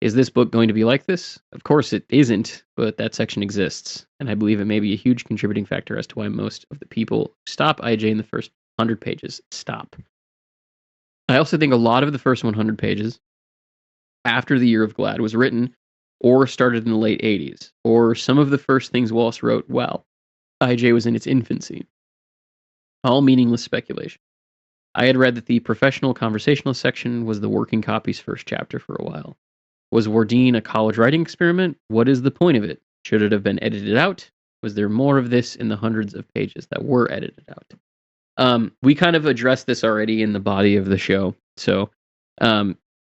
Is this book going to be like this? Of course it isn't, but that section exists, and I believe it may be a huge contributing factor as to why most of the people who stop IJ in the first 100 pages stop. I also think a lot of the first 100 pages after the Year of Glad was written or started in the late 80s, or some of the first things Wallace wrote while IJ was in its infancy. All meaningless speculation. I had read that the professional conversationalist section was the working copy's first chapter for a while. Was Wardeen a college writing experiment? What is the point of it? Should it have been edited out? Was there more of this in the hundreds of pages that were edited out? We kind of addressed this already in the body of the show, so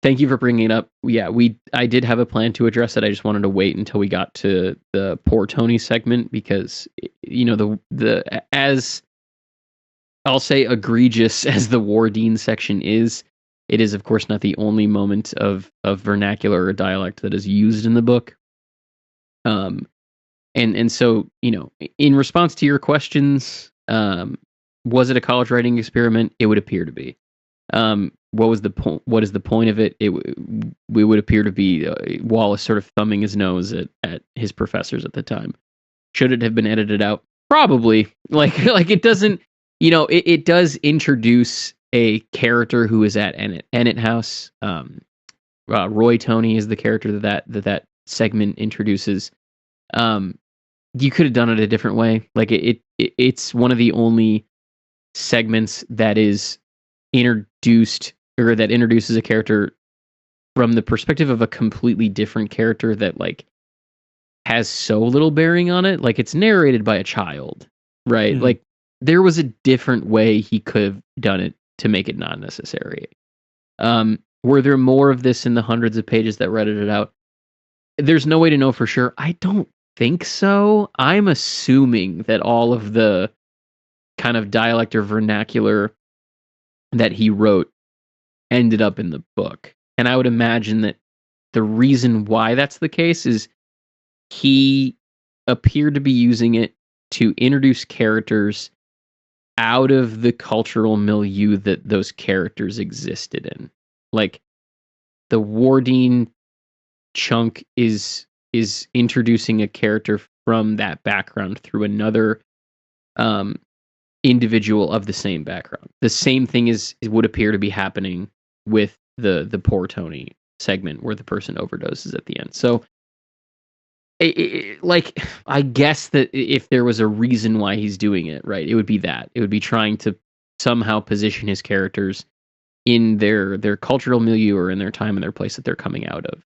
thank you for bringing it up. Yeah, I did have a plan to address it. I just wanted to wait until we got to the Poor Tony segment because the as I'll say egregious as the Wardeen section is, it is of course not the only moment of vernacular or dialect that is used in the book. And so, in response to your questions, was it a college writing experiment? It would appear to be. What was the point? What is the point of it? It would appear to be Wallace sort of thumbing his nose at his professors at the time. Should it have been edited out? Probably. Like it doesn't. It does introduce a character who is at Ennet House. Roy Tony is the character that segment introduces. You could have done it a different way. Like it's one of the only segments that is introduced or that introduces a character from the perspective of a completely different character that like has so little bearing on it. Like it's narrated by a child, right? Mhm. Like there was a different way he could have done it to make it not necessary. Were there more of this in the hundreds of pages that read it out? There's no way to know for sure. I don't think so. I'm assuming that all of the kind of dialect or vernacular that he wrote ended up in the book. And I would imagine that the reason why that's the case is he appeared to be using it to introduce characters out of the cultural milieu that those characters existed in. Like the Wardeen chunk is introducing a character from that background through another individual of the same background. The same thing would appear to be happening with the Poor Tony segment where the person overdoses at the end. So I guess that if there was a reason why he's doing it, right, it would be that. It would be trying to somehow position his characters in their cultural milieu or in their time and their place that they're coming out of.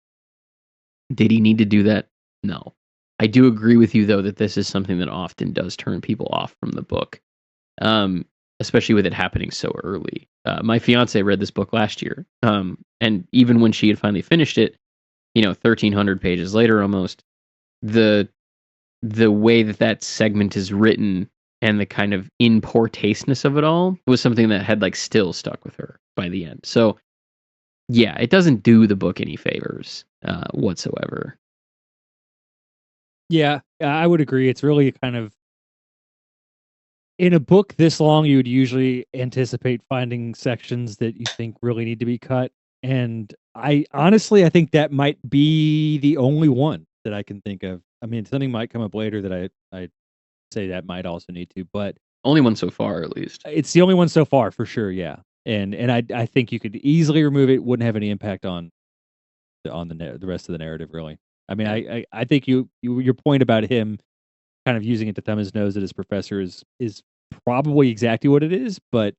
Did he need to do that? No. I do agree with you, though, that this is something that often does turn people off from the book, especially with it happening so early. My fiance read this book last year, and even when she had finally finished it, 1,300 pages later almost, the way that segment is written and the kind of in poor tasteness of it all was something that had like still stuck with her by the end. So yeah, it doesn't do the book any favors whatsoever. Yeah, I would agree. It's really kind of in a book this long, you would usually anticipate finding sections that you think really need to be cut. And I think that might be the only one that I can think of. I mean, something might come up later that I say that might also need to, but Only one so far, at least. it's the only one so far for sure. Yeah, and I think you could easily remove it; wouldn't have any impact on the rest of the narrative. Really, I mean, I think your point about him kind of using it to thumb his nose at his professor is probably exactly what it is, but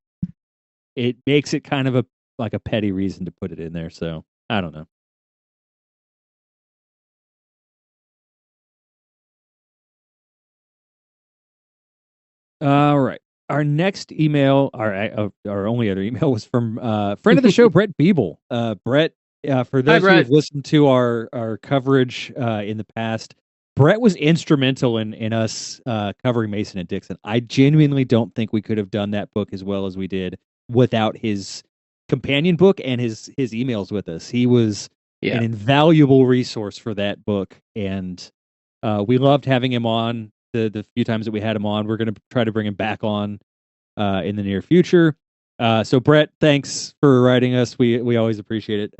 it makes it kind of a petty reason to put it in there. So I don't know. All right. Our next email, our only other email was from friend of the show, Brett Biebel. Brett, for those who have listened to our coverage in the past, Brett was instrumental in us covering Mason and Dixon. I genuinely don't think we could have done that book as well as we did without his companion book and his emails with us. He was Yeah. invaluable resource for that book, and we loved having him on the few times that we had him on. We're going to try to bring him back on in the near future. So Brett, thanks for writing us. We always appreciate it.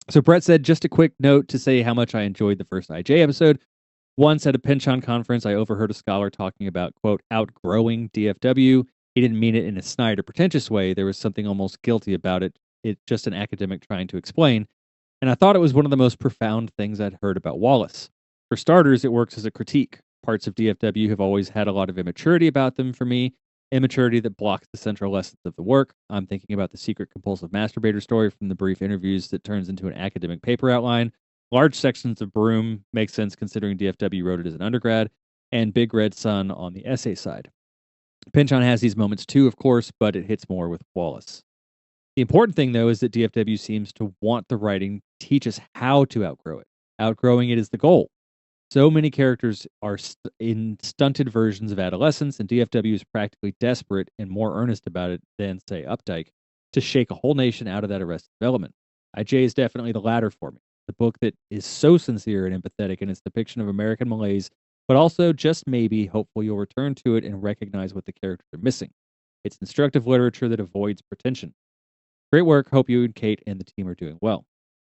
So Brett said, just a quick note to say how much I enjoyed the first IJ episode. Once at a Pinchon conference, I overheard a scholar talking about, quote, outgrowing DFW. He didn't mean it in a snide or pretentious way. There was something almost guilty about it. It's just an academic trying to explain. And I thought it was one of the most profound things I'd heard about Wallace. For starters, it works as a critique. Parts of DFW have always had a lot of immaturity about them for me, immaturity that blocks the central lessons of the work. I'm thinking about the secret compulsive masturbator story from the brief interviews that turns into an academic paper outline. Large sections of Broom make sense considering DFW wrote it as an undergrad, and Big Red Sun on the essay side. Pynchon has these moments too, of course, but it hits more with Wallace. The important thing, though, is that DFW seems to want the writing to teach us how to outgrow it. Outgrowing it is the goal. So many characters are in stunted versions of adolescence, and DFW is practically desperate and more earnest about it than, say, Updike, to shake a whole nation out of that arrested development. IJ is definitely the latter for me. The book that is so sincere and empathetic in its depiction of American malaise, but also, just maybe, hopeful you'll return to it and recognize what the characters are missing. It's instructive literature that avoids pretension. Great work. Hope you and Kate and the team are doing well.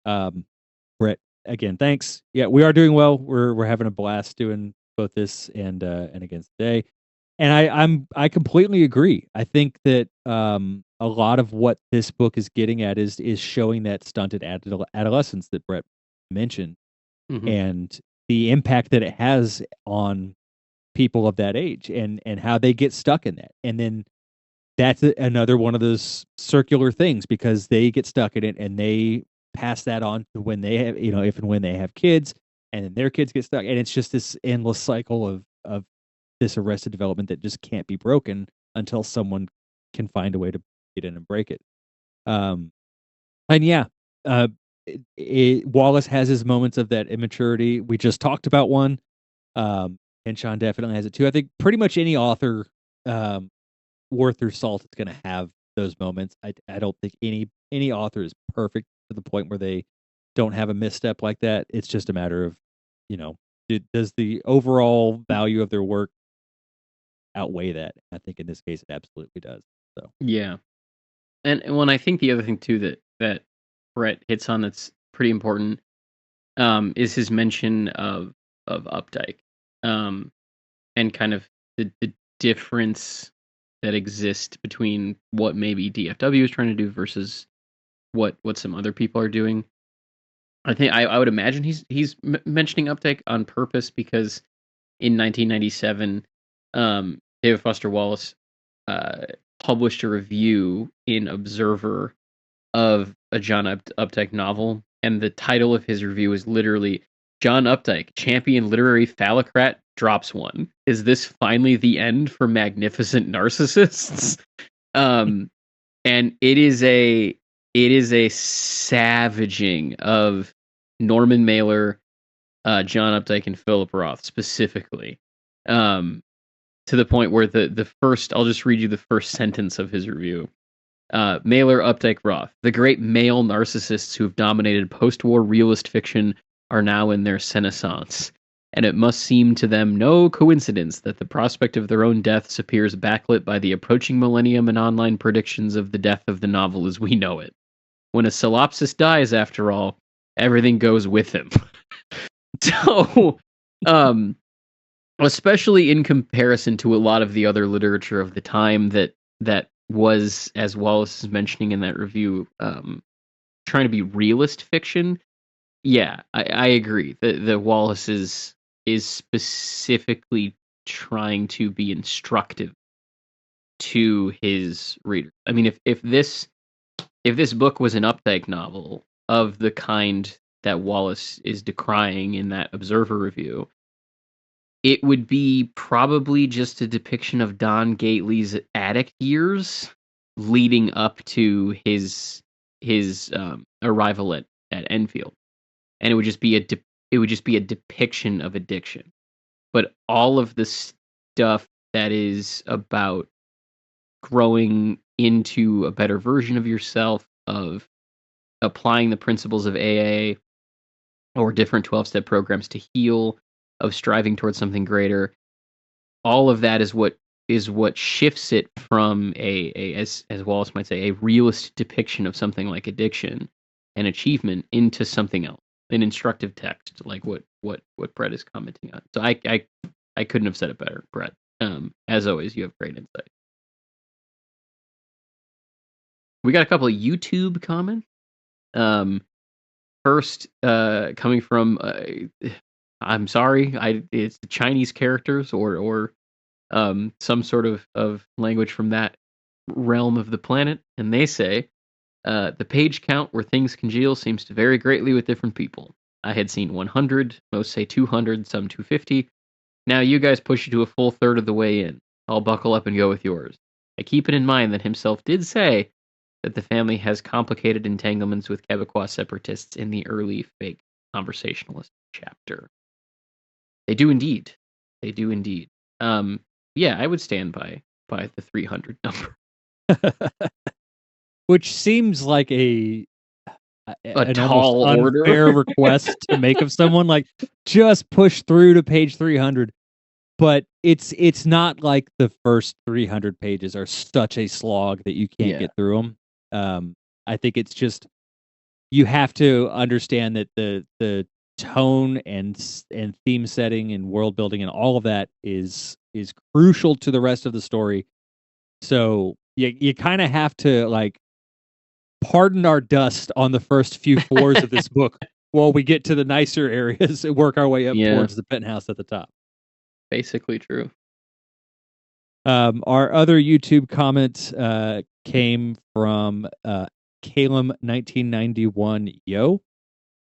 Brett, again, thanks. Yeah, we are doing well. We're having a blast doing both this and against today. And I completely agree. I think that a lot of what this book is getting at is showing that stunted adolescence that Brett mentioned, and the impact that it has on people of that age, and how they get stuck in that. And then that's another one of those circular things, because they get stuck in it and they pass that on to when they have, if and when they have kids, and then their kids get stuck. And it's just this endless cycle of this arrested development that just can't be broken until someone can find a way to get in and break it. And yeah, Wallace has his moments of that immaturity. We just talked about one. And Sean definitely has it too. I think pretty much any author worth their salt is going to have those moments. I don't think any author is perfect to the point where they don't have a misstep like that. It's just a matter of, does the overall value of their work outweigh that? I think in this case it absolutely does. So yeah, and when I think the other thing too that Brett hits on that's pretty important is his mention of Updike, and kind of the difference that exists between what maybe DFW is trying to do versus what some other people are doing. I think I would imagine he's mentioning Updike on purpose, because in 1997, David Foster Wallace published a review in Observer of a John Updike novel, and the title of his review is literally "John Updike, Champion Literary Phallocrat, drops one. Is this finally the end for magnificent narcissists?" And it is a savaging of Norman Mailer, John Updike, and Philip Roth specifically, to the point where the first, I'll just read you the first sentence of his review. Mailer, Updike, Roth, the great male narcissists who have dominated post-war realist fiction are now in their senescence, and it must seem to them no coincidence that the prospect of their own deaths appears backlit by the approaching millennium and online predictions of the death of the novel as we know it. When a solipsis dies, after all, everything goes with him. So, especially in comparison to a lot of the other literature of the time that was, as Wallace is mentioning in that review, trying to be realist fiction. Yeah, I agree. The Wallace is specifically trying to be instructive to his reader. I mean, if this book was an Updike novel of the kind that Wallace is decrying in that Observer review, it would be probably just a depiction of Don Gately's addict years leading up to his arrival at Enfield, and it would just be a depiction of addiction. But all of the stuff that is about growing into a better version of yourself, of applying the principles of AA or different 12-step programs to heal, of striving towards something greater. All of that is what shifts it from as Wallace might say, a realist depiction of something like addiction and achievement into something else, an instructive text, like what Brett is commenting on. So I couldn't have said it better, Brett. As always, you have great insight. We got a couple of YouTube comments. First, coming from, I'm sorry, it's the Chinese characters or some sort of language from that realm of the planet, and they say, the page count where things congeal seems to vary greatly with different people. I had seen 100, most say 200, some 250. Now you guys push it to a full third of the way in. I'll buckle up and go with yours. I keep it in mind that himself did say that the family has complicated entanglements with Quebecois separatists in the early fake conversationalist chapter. They do indeed. They do indeed. Yeah, I would stand by the 300 number. Which seems like an tall almost order. unfair request to make of someone. Like, just push through to page 300. But it's not like the first 300 pages are such a slog that you can't get through them. I think it's just, you have to understand that the tone and theme setting and world building and all of that is crucial to the rest of the story. So you kind of have to, like, pardon our dust on the first few fours of this book while we get to the nicer areas and work our way up towards the penthouse at the top. Basically true. Our other YouTube comment came from Calum1991 Yo.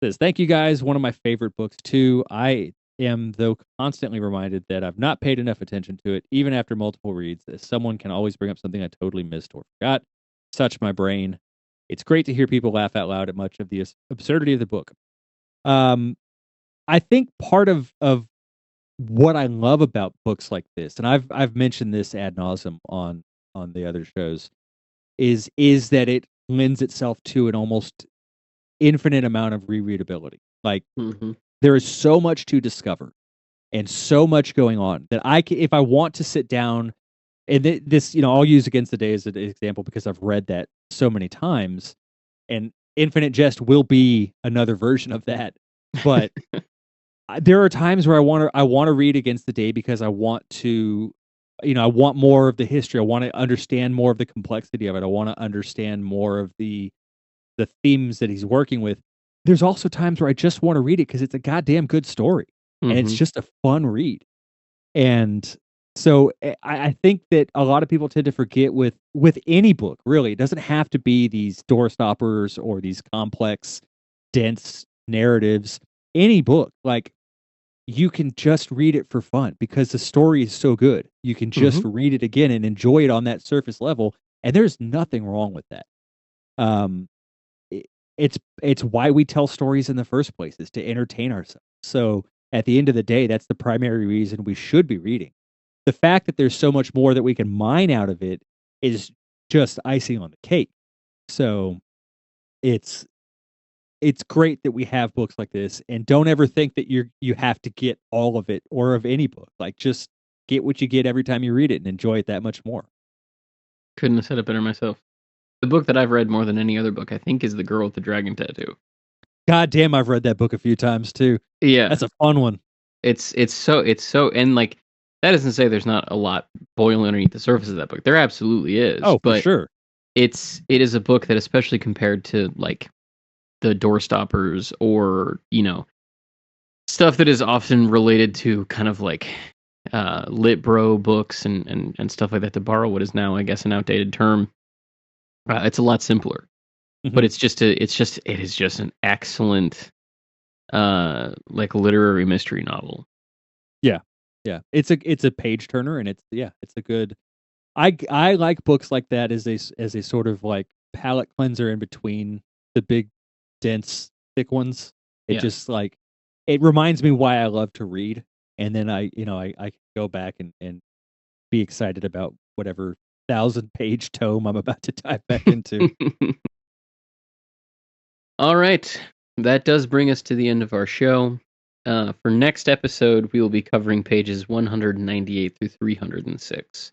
Says, thank you guys. One of my favorite books too. I am, though, constantly reminded that I've not paid enough attention to it, even after multiple reads, that someone can always bring up something I totally missed or forgot. Such my brain. It's great to hear people laugh out loud at much of the absurdity of the book. I think part of what I love about books like this, and I've mentioned this ad nauseum on the other shows, is that it lends itself to an almost infinite amount of rereadability. Like, there is so much to discover and so much going on that if I want to sit down, and this, I'll use Against the Day as an example because I've read that so many times, and Infinite Jest will be another version of that. But there are times where I want to read Against the Day because I want to, I want more of the history. I want to understand more of the complexity of it. I want to understand more of the themes that he's working with. There's also times where I just want to read it because it's a goddamn good story and it's just a fun read. And so I think that a lot of people tend to forget with any book, really. It doesn't have to be these door stoppers or these complex, dense narratives. Any book, like, you can just read it for fun because the story is so good. You can just read it again and enjoy it on that surface level, and there's nothing wrong with that. It's why we tell stories in the first place, is to entertain ourselves. So at the end of the day, that's the primary reason we should be reading. The fact that there's so much more that we can mine out of it is just icing on the cake. So it's great that we have books like this, and don't ever think that you have to get all of it or of any book. Like, just get what you get every time you read it and enjoy it that much more. Couldn't have said it better myself. The book that I've read more than any other book, I think, is The Girl with the Dragon Tattoo. God damn, I've read that book a few times too. Yeah. That's a fun one. It's so, and like, that doesn't say there's not a lot boiling underneath the surface of that book. There absolutely is. Oh, but for sure. It is a book that, especially compared to, like, the Doorstoppers or, stuff that is often related to kind of like lit bro books and stuff like that, to borrow what is now, I guess, an outdated term, it's a lot simpler. But it is just an excellent like literary mystery novel. Yeah. It's a page turner, and it's a good. I like books like that as a sort of like palate cleanser in between the big, dense, thick ones. It just, like, it reminds me why I love to read, and then I can go back and be excited about whatever 1,000-page tome I'm about to dive back into. All right. That does bring us to the end of our show. For next episode, we will be covering pages 198 through 306.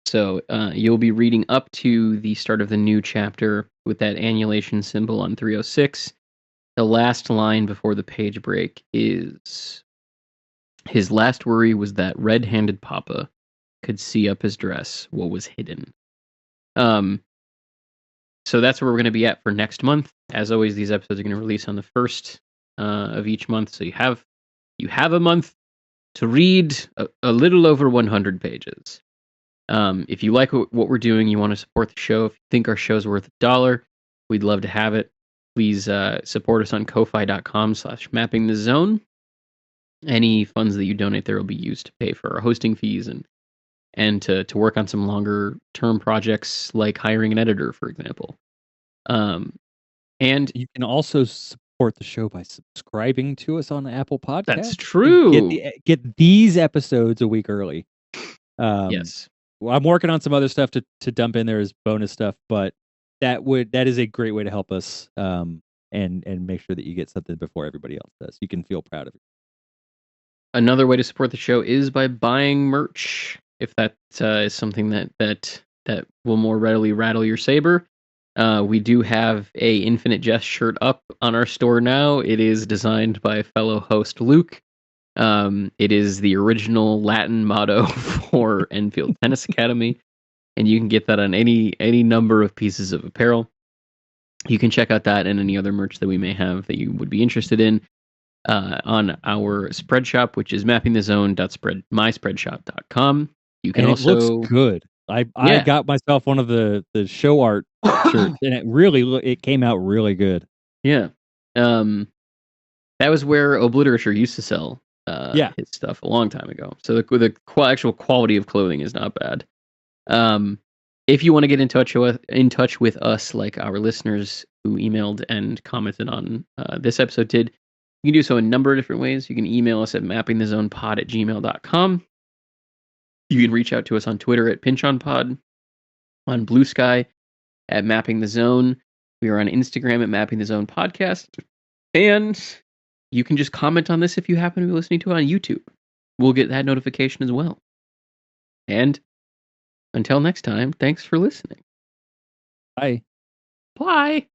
So you'll be reading up to the start of the new chapter with that annulation symbol on 306. The last line before the page break is, his last worry was that red-handed Papa could see up his dress what was hidden. So that's where we're going to be at for next month. As always, these episodes are going to release on the first of each month. So you have a month to read a little over 100 pages. If you like what we're doing, you want to support the show, if you think our show's worth $1, we'd love to have it. Please support us on ko-fi.com/mappingthezone. Any funds that you donate there will be used to pay for our hosting fees and to work on some longer term projects like hiring an editor, for example. And you can also support the show by subscribing to us on Apple Podcasts. That's true. Get these episodes a week early. Yes. Well, I'm working on some other stuff to dump in there as bonus stuff, but that is a great way to help us and make sure that you get something before everybody else does. You can feel proud of it. Another way to support the show is by buying merch. If that is something that will more readily rattle your saber. We do have a Infinite Jest shirt up on our store now. It is designed by fellow host Luke. It is the original Latin motto for Enfield Tennis Academy, and you can get that on any number of pieces of apparel. You can check out that and any other merch that we may have that you would be interested in on our spread shop, which is mappingthezone.myspreadshop.com. You can also, it looks good. I got myself one of the show art shirts, and it came out really good. Yeah. That was where Obliterature used to sell his stuff a long time ago. So the actual quality of clothing is not bad. If you want to get in touch with us, like our listeners who emailed and commented on this episode did, you can do so in a number of different ways. You can email us at mappingthezonepod@gmail.com. You can reach out to us on Twitter at PinchOnPod, on Blue Sky at Mapping the Zone. We are on Instagram at Mapping the Zone Podcast. And you can just comment on this if you happen to be listening to it on YouTube. We'll get that notification as well. And until next time, thanks for listening. Bye. Bye.